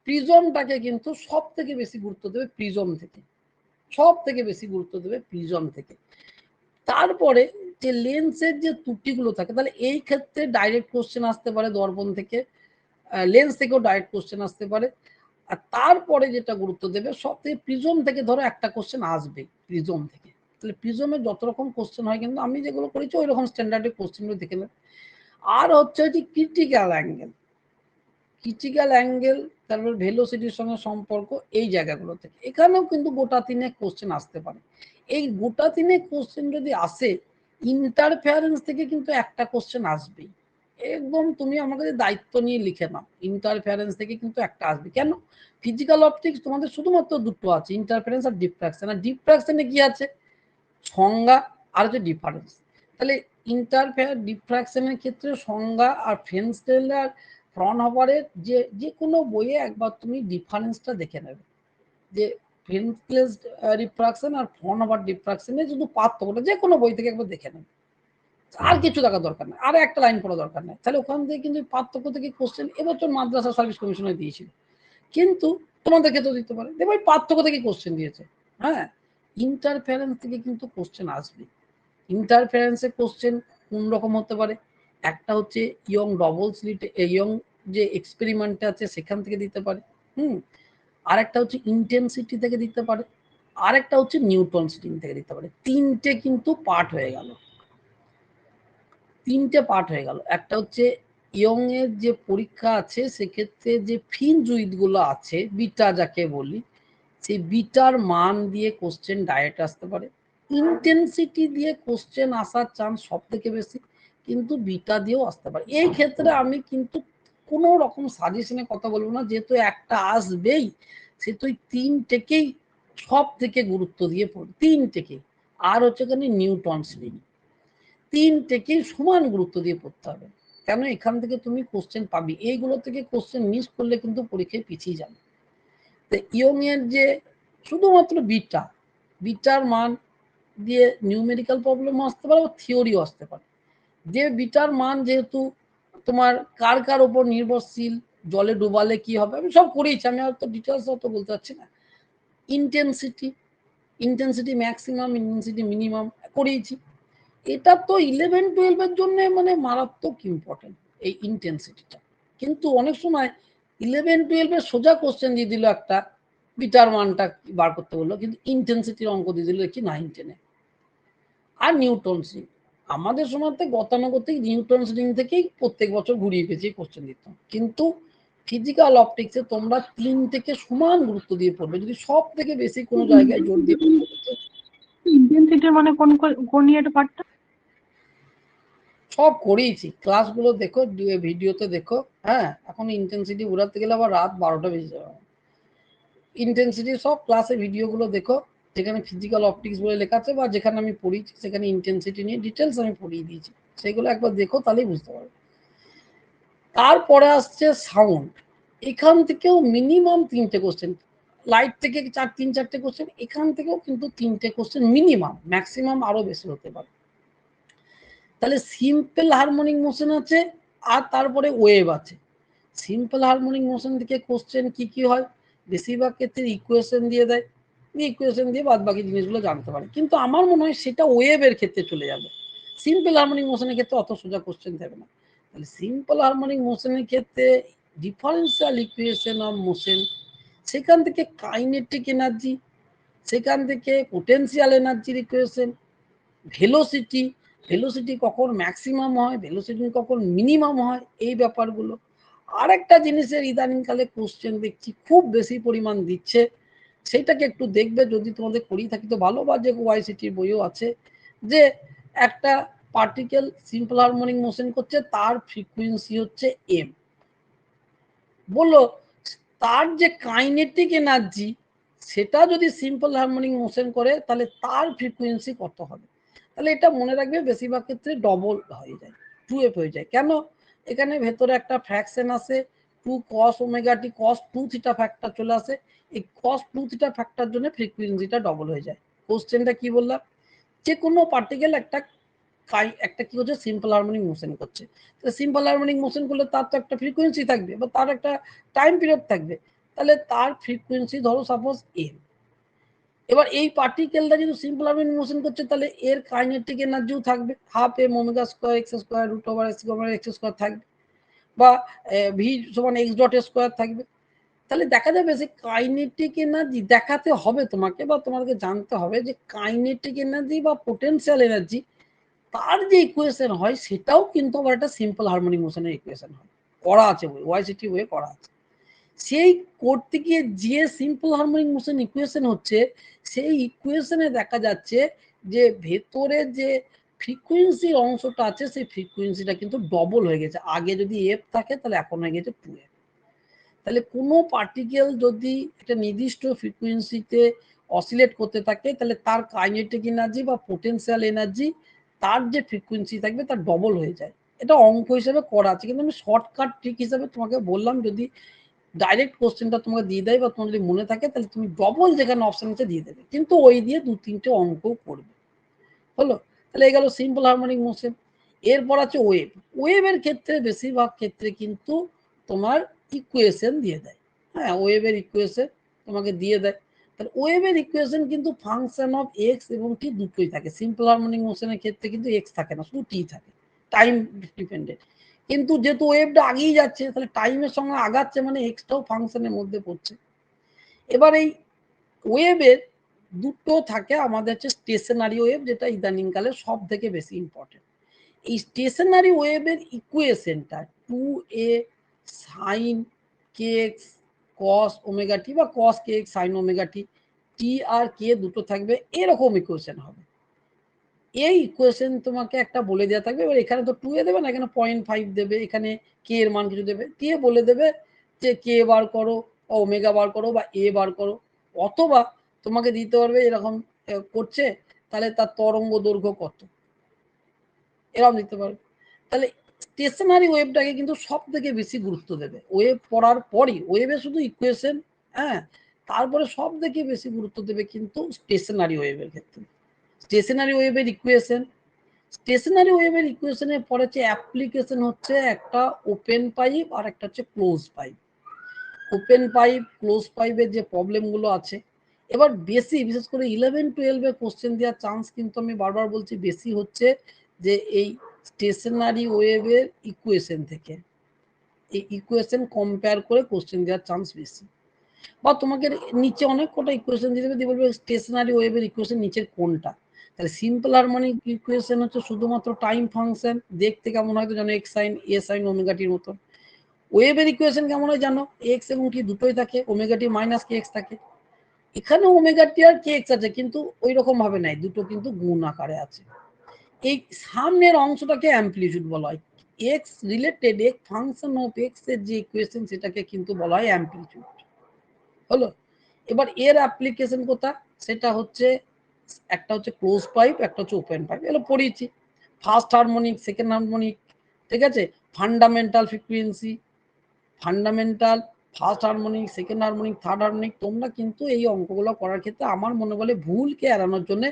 A: প্রিজমটাকে কিন্তু সব থেকে বেশি গুরুত্ব দেবে প্রিজম থেকে, সব থেকে বেশি গুরুত্ব দেবে প্রিজম থেকে। তারপরে যে লেন্সের যে ত্রুটিগুলো থাকে, তাহলে এই ক্ষেত্রে ডাইরেক্ট কোশ্চেন আসতে পারে দর্পণ থেকে, লেন্স থেকেও ডাইরেক্ট কোশ্চেন আসতে পারে। আর তারপরে যেটা গুরুত্ব দেবে সব থেকে প্রিজম থেকে, ধরো একটা কোশ্চেন আসবে প্রিজম থেকে, তাহলে প্রিজমের যত রকম কোশ্চেন হয় কিন্তু আমি যেগুলো করেছি ওই রকম স্ট্যান্ডার্ডের কোশ্চেনগুলো দেখে নেবে। আর হচ্ছে ক্রিটিক্যাল অ্যাঙ্গেল, ক্রিটিক্যাল অ্যাঙ্গেল, তারপর ভেলোসিটির সঙ্গে সম্পর্ক, এই জায়গাগুলো থেকে এখানেও কিন্তু গোটা 3 কোশ্চেন আসতে পারে। এই গোটা 3 কোশ্চেন যদি আসে, ইন্টারফারেন্স থেকে কিন্তু একটা কোশ্চেন আসবেই, একদম তুমি আমাকে দায়িত্ব নিয়ে লিখে নাও, ইন্টারফারেন্স থেকে কিন্তু একটা আসবে। কেন? ফিজিক্যাল অপটিক্স তোমাদের শুধুমাত্র দুটো আছে, ইন্টারফারেন্স আর ডিফ্রাকশন। আর ডিফ্রাকশনে কি আছে? সংজ্ঞা আর হচ্ছে ডিফারেন্স। তাহলে ডিফ্রাকশনের ক্ষেত্রে সংজ্ঞা আর ফ্রেন্সটেল আর ফ্রনহফারের যে কোনো বইয়ে একবার তুমি ডিফারেন্সটা দেখে নেবে, যে ফ্রেন্সলেস ডিফ্রাকশন আর ফ্রনহফার ডিফ্রাকশনের শুধু পার্থক্যটা যে কোনো বই থেকে একবার দেখে নেবে, আর কিছু দেখার দরকার নেই, আর একটা লাইন পড়া দরকার নেই। তাহলে ওখান থেকে কিন্তু পার্থক্য থেকে কোশ্চেন এবছর মাদ্রাসা সার্ভিস কমিশনে দিয়েছিল, কিন্তু তোমাদের ক্ষেত্রে দিতে পারে, দেখো পার্থক্য থেকে কোশ্চেন দিয়েছে। হ্যাঁ, ইন্টারফারেন্স থেকে কিন্তু কোশ্চেন আসবে। ইন্টারফারেন্সের কোশ্চেন কোন রকম হতে পারে? একটা হচ্ছে ইয়ং ডবল স্লিট, ইয়ং যে এক্সপেরিমেন্ট আছে সেখান থেকে দিতে পারে, আর একটা হচ্ছে ইন্টেন্সিটি থেকে দিতে পারে, আর একটা হচ্ছে নিউটন সিটিং থেকে দিতে পারে। তিনটে কিন্তু পার্ট হয়ে গেল, একটা হচ্ছে ইয়ং এর যে পরীক্ষা আছে সেক্ষেত্রে যে ফিনজুইড গুলো আছে, বিটা যাকে বলি, সেই বিটার মান দিয়ে কোশ্চেন ডাইরেক্ট আসতে পারে। ইন্টেন্সিটি দিয়ে কোশ্চেন আসার চান্স সব থেকে বেশি, কিন্তু বিটা দিয়েও আসতে পারে। এই ক্ষেত্রে আমি কিন্তু কোনো রকম সাজেশনে কথা বলবো না, যেহেতু একটা আসবেই, সে তো তিনটেকেই সব থেকে গুরুত্ব দিয়ে পড়বে, তিনটেকেই। আর হচ্ছে এখানে নিউটন শ্রেণী, তিনটেকেই সমান গুরুত্ব দিয়ে পড়তে হবে, কেন এখান থেকে তুমি কোশ্চেন পাবি, এইগুলো থেকে কোশ্চেন মিস করলে কিন্তু পরীক্ষায় পিছিয়ে যাবে। ইয়ং এর যে শুধুমাত্র বিটার মান দিয়ে নিউমেরিক্যাল প্রবলেম আসতে পারে বা থিওরিও আসতে পারে। যে বিটার মান যেহেতু তোমার কার কার উপর নির্ভরশীল, জলে ডুবালে কি হবে, আমি সব করেইছি, আমি হয়তো ডিটেলস অত বলতে পারছি না। ইন্টেন্সিটি ম্যাক্সিমাম, ইন্টেন্সিটি মিনিমাম করিয়েছি। এটা তো 11-12 জন্য মানে মারাত্মক ইম্পর্টেন্ট এই ইন্টেন্সিটিটা। কিন্তু অনেক সময় 11-12 সোজা কোশ্চেন দিয়ে দিল একটা, বিটার মানটা বার করতে বললো, কিন্তু ইন্টেন্সিটির অঙ্ক দিয়ে দিল কি 9-10-এ। আর নিউটন সিং, আমাদের সময় গতানুগতিক নিউটন সিং থেকেই প্রত্যেক বছর ঘুরিয়ে পেঁচিয়ে কোশ্চেন দিতাম, কিন্তু ফিজিক্যাল অপটিক্সে তোমরা তিন থেকে সমান গুরুত্ব দিয়ে পড়বে। যদি সব থেকে বেশি কোনো জায়গায় জোর দিয়ে
D: ইন্টেন্সিটি মানে কোন ইয়েটা পার্টটা?
A: সব করিয়েছি, ক্লাসগুলো দেখো, ভিডিওতে দেখো। হ্যাঁ, এখন ইন্টেন্সিটি উড়াতে গেলে আবার রাত 12টা বেজে যাবে। ইন্টেন্সিটি সব ক্লাসে ভিডিওগুলো দেখো, যেখানে ফিজিক্যাল অপটিক্স বলে লেখা আছে, বা যেখানে আমি পড়িয়েছি সেখানে ইন্টেন্সিটি নিয়ে ডিটেলস আমি পড়িয়ে দিয়েছি, সেগুলো একবার দেখো, তাহলেই বুঝতে পারবে। তারপরে আসছে সাউন্ড, এখান থেকেও মিনিমাম 3টে কোশ্চেন, লাইট থেকে 3-4টে কোশ্চেন, এখান থেকেও কিন্তু 3টে কোশ্চেন মিনিমাম, ম্যাক্সিমাম আরো বেশি হতে পারে। তাহলে সিম্পল হারমোনিক মোশন আছে, আর তারপরে ওয়েভ আছে। সিম্পল হারমোনিক মোশন থেকে কোশ্চেন কি হয়? বেশিরভাগ ক্ষেত্রে ইকুয়েশন দিয়ে দেয়, ইকুয়েশন দিয়ে বাদ বাকি জিনিসগুলো জানতে পারে, কিন্তু আমার মনে হয় সেটা ওয়েভের ক্ষেত্রে চলে যাবে। সিম্পল হারমোনিক মোশনের ক্ষেত্রে অত সোজা কোশ্চেন দেবে না। তাহলে সিম্পল হারমোনিক মোশনের ক্ষেত্রে ডিফারেন্সিয়াল ইকুয়েশন অফ মোশন, সেখান থেকে কাইনেটিক এনার্জি, সেখান থেকে পোটেনশিয়াল এনার্জির ইকুয়েশন, ভেলোসিটি কখন ম্যাক্সিমাম হয়, ভেলোসিটি কখন মিনিমাম হয়, এই ব্যাপারগুলো। আর একটা জিনিসের ইদানিংকালে কোশ্চেন দেখছি খুব বেশি পরিমাণ দিচ্ছে, সেটাকে একটু দেখবে, যদি তোমাদের করিয়ে থাকি তো ভালো, বা যে ওয়াইসিটির বইও আছে, যে একটা পার্টিকেল সিম্পল হারমোনিক মোশন করছে, তার ফ্রিকোয়েন্সি হচ্ছে এম, বললো তার যে কাইনেটিক এনার্জি সেটা যদি সিম্পল হারমোনিক মোশন করে তাহলে তার ফ্রিকোয়েন্সি কত হবে। তাহলে এটা মনে রাখবে, বেশিরভাগ ক্ষেত্রে ডবল হয়ে যায়, 2f হয়ে যায়। কেন? এখানে ভেতরে একটা ফ্র্যাকশন আসে 2 cos omega t, cos 2 theta factor চলে আসে, এই cos 2 থিটা ফ্যাক্টর জন্য ফ্রিকোয়েন্সিটা ডবল হয়ে যায়। কোশ্চেনটা কি বললাম, যে কোনো পার্টিকেল একটা কি হচ্ছে, সিম্পল হারমোনিক মোশন করছে। সিম্পল হারমোনিক মোশন করলে তার তো একটা ফ্রিকোয়েন্সি থাকবে, বা তার একটা টাইম পিরিয়ড থাকবে, তাহলে তার ফ্রিকোয়েন্সি ধরো সাপোজ এম। এবার এই পার্টিকেলটা যদি সিম্পল হারমোনিক মোশন করছে, তাহলে এর কাইনেটিক এনার্জিও থাকবে half M omega square X square root over X square থাকবে, বা ভি সমান এক্স ডট স্কয়ার থাকবে। তাহলে দেখা যাবে যে কাইনেটিক এনার্জি দেখাতে হবে তোমাকে, বা তোমাকে জানতে হবে যে কাইনেটিক এনার্জি বা পোটেনশিয়াল এনার্জি, তার যে ইকুয়েশন হয় সেটাও কিন্তু আবার একটা সিম্পল হারমোনিক মোশনের ইকুয়েশন হয়, করা আছে বই, ওয়াইসিটি বইয়ে করা আছে। সেই করতে গিয়ে যে সিম্পল হারমোনিক মোশন ইকুয়েশন হচ্ছে, সেই ইকুয়েশনে দেখা যাচ্ছে যে ভেতরে যে ফ্রিকোয়েন্সির অংশটা আছে সেই ফ্রিকোয়েন্সিটা কিন্তু ডবল হয়ে গেছে। আগে যদি এফ থাকে তাহলে এখন হয়ে গেছে 2f। তাহলে কোনো পার্টিকেল যদি একটা নির্দিষ্ট ফ্রিকোয়েন্সিতে অসিলেট করতে থাকে তাহলে তার কাইনেটিক এনার্জি বা পোটেনশিয়াল এনার্জি তার যে ফ্রিকোয়েন্সি থাকবে তার ডবল হয়ে যায়। এটা অঙ্ক হিসেবে করা আছে, কিন্তু আমি শর্টকাট ট্রিক হিসেবে তোমাকে বললাম, যদি ডাইরেক্ট কোশ্চেনটা তোমাকে দিয়ে দেয় বা তোমার যদি মনে থাকে তাহলে তুমি ডবল যেখানে অপশন আছে দিয়ে দেবে, কিন্তু ওই দিয়ে 2-3টে অঙ্ক করবে। হলো? তাহলে এই গেল সিম্পল হারমোনিক মোশন। এরপর আছে ওয়েভ। ওয়েভের ক্ষেত্রে বেশিরভাগ ক্ষেত্রে কিন্তু তোমার ইকুয়েশন দিয়ে দেয়। হ্যাঁ, ওয়েভের ইকুয়েশন তোমাকে দিয়ে দেয়। তাহলে ওয়েভের ইকুয়েশন কিন্তু ফাংশন অফ এক্স এবং টি দুটোই থাকে। সিম্পল হারমোনিক মোশনের ক্ষেত্রে কিন্তু এক্স থাকে না, শুধু টি থাকে, টাইম ডিপেন্ডেন্ট। কিন্তু যেহেতু ওয়েভটা আগেই যাচ্ছে তাহলে টাইমের সঙ্গে আগাচ্ছে মানে এক্সটাও ফাংশনের মধ্যে পড়ছে। এবার এই ওয়েভের দুটো থাকে, আমাদের হচ্ছে স্টেশনারি ওয়েভ, যেটা ইদানিংকালে সব থেকে বেশি ইম্পর্টেন্ট। এই স্টেশনারি ওয়েভের ইকুয়েশনটা 2a সাইন কে এক্স কস ওমেগা টি বা কস কে এক্স সাইন ওমেগা টি, টি আর কে দুটো থাকবে, এরকম ইকুয়েশন হবে। এই ইকুয়েশন তোমাকে একটা বলে দেওয়া থাকবে, এবার এখানে তো 2a দেবে না, এখানে 0.5 দেবে, এখানে কে এর মান কিছু দেবে, দিয়ে বলে দেবে যে কে বার করো, ওমেগা বার করো বা এ বার করো, অথবা তোমাকে দিতে পারবে এরকম করছে তাহলে তার তরঙ্গ দৈর্ঘ্য কত, এরকম দিতে পারবে। তাহলে স্টেশনারি ওয়েভটাকে কিন্তু সব থেকে বেশি গুরুত্ব দেবে। ওয়েভ পড়ার পরই ওয়েভে শুধু ইকুয়েশন, হ্যাঁ, তারপরে সব থেকে বেশি গুরুত্ব দেবে কিন্তু স্টেশনারি ওয়েভের ক্ষেত্রে। স্টেশনারি ওয়েভের ইকুয়েশন, স্টেশনারি ওয়েভের ইকুয়েশনের পরে হচ্ছে অ্যাপ্লিকেশন, হচ্ছে একটা ওপেন পাইপ আর একটা হচ্ছে close pipe. Open pipe close পাইপের যে প্রবলেমগুলো আছে, এবার বেশি বিশেষ করে 11-12 কোশ্চেন দেওয়ার চান্স কিন্তু আমি বারবার বলছি বেশি হচ্ছে যে এই স্টেশনারি ওয়েভের ইকুয়েশন থেকে, এই ইকুয়েশন কম্পেয়ার করে কোশ্চেন দেওয়ার চান্স বেশি। বা তোমাকে নিচে অনেক কটা ইকুয়েশন দিয়ে দেবে, দিয়ে বলবে স্টেশনারি ওয়েভের ইকুয়েশন নিচের কোনটা। তাহলে সিম্পল হারমোনিক ইকুয়েশন হচ্ছে শুধুমাত্র টাইম ফাংশন, দেখতে কেমন হয় তো জানো, এক্স সাইন এ সাইন ওমেগা টির মতো। ওয়েভের ইকুয়েশন কেমন হয় জানো, এক্স এবং টি দুটোই থাকে, ওমেগা টি মাইনাস কে এক্স থাকে। এখানে ওমেগা টি আর কে এক্স আছে কিন্তু ওই রকম ভাবে নাই, দুটো কিন্তু গুণ আকারে আছে। এই সামনের অংশটাকে অ্যাম্পলিটিউড বলা হয়। X related x function of x এর যে ইকুয়েশন সেটাকে কিন্তু বলা হয় অ্যাম্পলিটিউড। হলো? এবার এর অ্যাপ্লিকেশন কোথা, সেটা হচ্ছে একটা হচ্ছে ক্লোজ পাইপ, একটা হচ্ছে ওপেন পাইপ, এগুলো পড়িয়েছি। ফার্স্ট হারমোনিক, সেকেন্ড হারমোনিক, ঠিক আছে, fundamental frequency, fundamental, first harmonic, second harmonic, third harmonic. তোমরা কিন্তু এই অঙ্কগুলো করার ক্ষেত্রে আমার মনে বলে ভুলকে এড়ানোর জন্য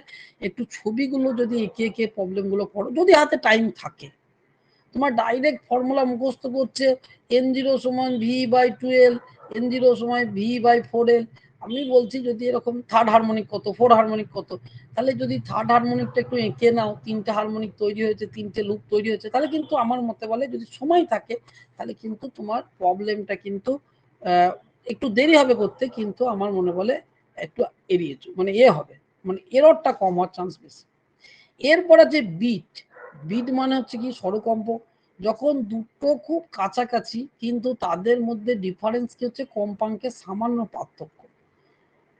A: একটু ছবিগুলো যদি এঁকে এঁকে প্রবলেমগুলো করো, যদি হাতে টাইম থাকে। তোমার ডাইরেক্ট ফর্মুলা মুখস্থ করছে n0 সমান v/12, n0 সমান v/4l। আমি বলছি যদি এরকম থার্ড হারমোনিক কত, ফোর হারমোনিক কত, তাহলে যদি থার্ড হারমোনিকটা একটু এঁকে নাও, 3টে হারমোনিক তৈরি হয়েছে, 3টে লুপ তৈরি হয়েছে, তাহলে কিন্তু আমার মতে বলে যদি সময় থাকে তাহলে কিন্তু তোমার প্রবলেমটা কিন্তু একটু দেরি হবে করতে, কিন্তু আমার মনে বলে একটু এড়িয়ে মানে হবে, মানে এররটা কম হওয়ার চান্স বেশি। এরপর আছে বিট। বিট মানে হচ্ছে কি স্বরকম্প, যখন দুটো খুব কাছাকাছি কিন্তু তাদের মধ্যে ডিফারেন্স কি হচ্ছে কম্পাঙ্কের সামান্য পার্থক্য,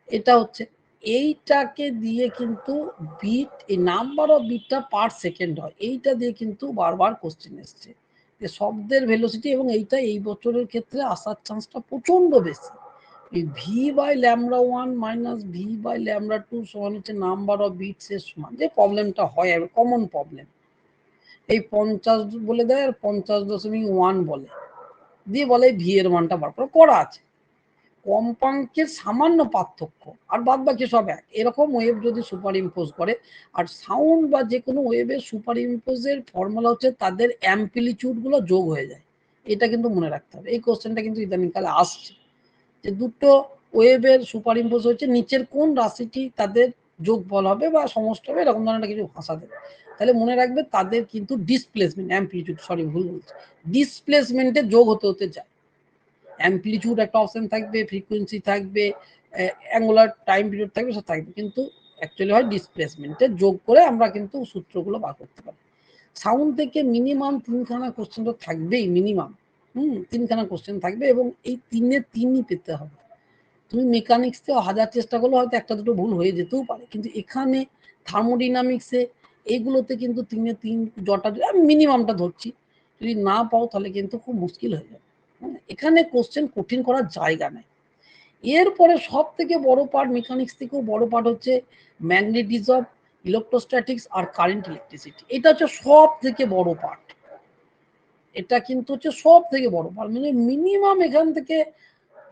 A: এটা হচ্ছে, এইটাকে দিয়ে কিন্তু বিট, এই নাম্বার অফ বিটটা পার সেকেন্ড হয়, এইটা দিয়ে কিন্তু বারবার কোশ্চেন এসছে যে শব্দের ভেলোসিটি, এবং এইটা এই বছরের ক্ষেত্রে আসার চান্সটা প্রচন্ড বেশি। v/λ1 মাইনাস v/λ2 সমান হচ্ছে নাম্বার অফ বিটস এর সমান, যে প্রবলেমটা হয় কমন প্রবলেম, এই 50 বলে দেয় আর 50.1 বলে, দিয়ে বলে ভি এর মানটা বার করা আছে, কম্পাঙ্কের সামান্য পার্থক্য আর বাদ বাকি সব এক। এরকম ওয়েভ যদি সুপার ইম্পোজ করে, আর সাউন্ড বা যে কোনো ওয়েভের সুপার ইম্পোজের ফর্মুলা হচ্ছে তাদের অ্যাম্পলিটিউড গুলো যোগ হয়ে যায়, এটা কিন্তু মনে রাখতে হবে। এই কোশ্চেনটা কিন্তু ইদানিংকালে আসছে যে দুটো ওয়েভের সুপার ইম্পোজ হচ্ছে, নিচের কোন রাশিটি তাদের যোগফল হবে বা সমষ্টি হবে, এরকম ধরনের কিছু ভাষা দেবে। তাহলে মনে রাখবে তাদের কিন্তু ডিসপ্লেসমেন্ট, অ্যাম্পলিটিউড, সরি ভুল বলছি, ডিসপ্লেসমেন্টে যোগ হতে হতে যায়। অ্যাম্পলিটিউড একটা অপশন থাকবে, ফ্রিকোয়েন্সি থাকবে, অ্যাঙ্গুলার টাইম পিরিয়ড থাকবে, সব থাকবে, কিন্তু অ্যাকচুয়ালি হয় ডিসপ্লেসমেন্টের যোগ করে আমরা কিন্তু সূত্রগুলো বার করতে পারি। সাউন্ড থেকে মিনিমাম 3খানা কোশ্চেন তো থাকবেই, মিনিমাম 3খানা কোশ্চেন থাকবে, এবং এই 3-3ই পেতে হবে। তুমি মেকানিক্সে 1000 চেষ্টা করলে হয়তো একটা দুটো ভুল হয়ে যেতেও পারে, কিন্তু এখানে থার্মোডিনামিক্সে এইগুলোতে কিন্তু 3 এ 3 জটা আমি মিনিমামটা ধরছি, যদি না পাও তাহলে কিন্তু খুব মুশকিল হয়ে যাবে। এখানে কোশ্চেন কঠিন করার জায়গা নেই। এরপরে সব থেকে বড় পার্ট, মেকানিক্স থেকেও বড় পার্ট হচ্ছে ম্যাগনেটিজম, ইলেকট্রোস্ট্যাটিক্স আর কারেন্ট ইলেকট্রিসিটি। এটা হচ্ছে সব থেকে বড় পার্ট। এটা কিন্তু হচ্ছে সব থেকে বড় পার্ট, মানে মিনিমাম এখান থেকে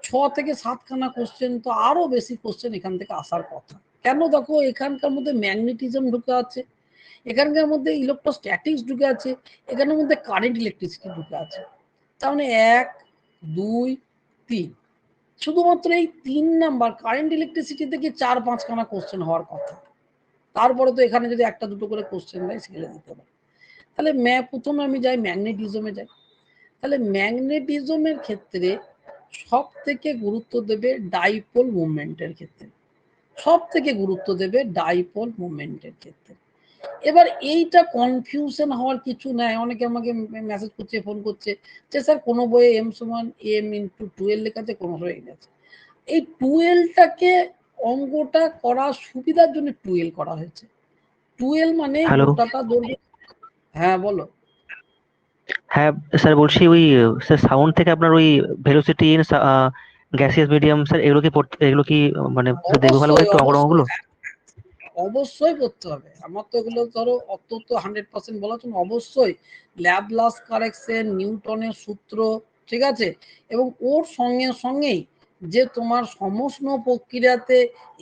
A: 6 থেকে 7 খানা কোশ্চেন, তো আরো বেশি কোশ্চেন এখান থেকে আসার কথা। কেন? দেখো এখানকার মধ্যে ম্যাগনেটিজম ঢুকে আছে, এখানকার মধ্যে ইলেকট্রোস্ট্যাটিক্স ঢুকে আছে, এখানের মধ্যে কারেন্ট ইলেকট্রিসিটি ঢুকে আছে। তার মানে 1, 2, 3, শুধুমাত্র এই 3 নাম্বার কারেন্ট ইলেকট্রিসিটি থেকে 4-5 খানা কোশ্চেন হওয়ার কথা। তারপরে তো এখানে যদি একটা দুটো করে কোশ্চেন দেয় সেগুলো দিতে পারে। তাহলে প্রথমে আমি যাই ম্যাগনেটিজমে যাই। তাহলে ম্যাগনেটিজমের ক্ষেত্রে সব থেকে গুরুত্ব দেবে ডাইপোল মুভমেন্টের ক্ষেত্রে, সব থেকে গুরুত্ব দেবে ডাইপোল মুভমেন্টের ক্ষেত্রে। এবার এইটা কনফিউশন হওয়ার কিছু নাই। অনেকে আমাকে মেসেজ করছে, ফোন করছে যে স্যার কোনো বইয়ে m সমান m × 12 লেখা আছে, কোনো হয়ে গেছে। এই 12টাকে অঙ্কটা করার সুবিধার জন্য 12 করা হয়েছে। 12 মানে গোটাটা দৈর্ঘ্য। হ্যাঁ বলো।
E: হ্যাঁ স্যার, বলছি ওই স্যার সাউন্ড থেকে আপনার ওই velocity in gaseous medium sir, এগুলো কি মানে দেখবো ভালো করে একটু অঙ্কগুলো?
A: অবশ্যই করতে হবে। আমার তো এগুলো ধরো অত তো 100% বলার জন্য অবশ্যই ল্যাপ্লাস কারেকশন, নিউটনের সূত্র, ঠিক আছে, এবং ওর সঙ্গে সঙ্গেই যে তোমার সমষ্ণ প্রক্রিয়াতে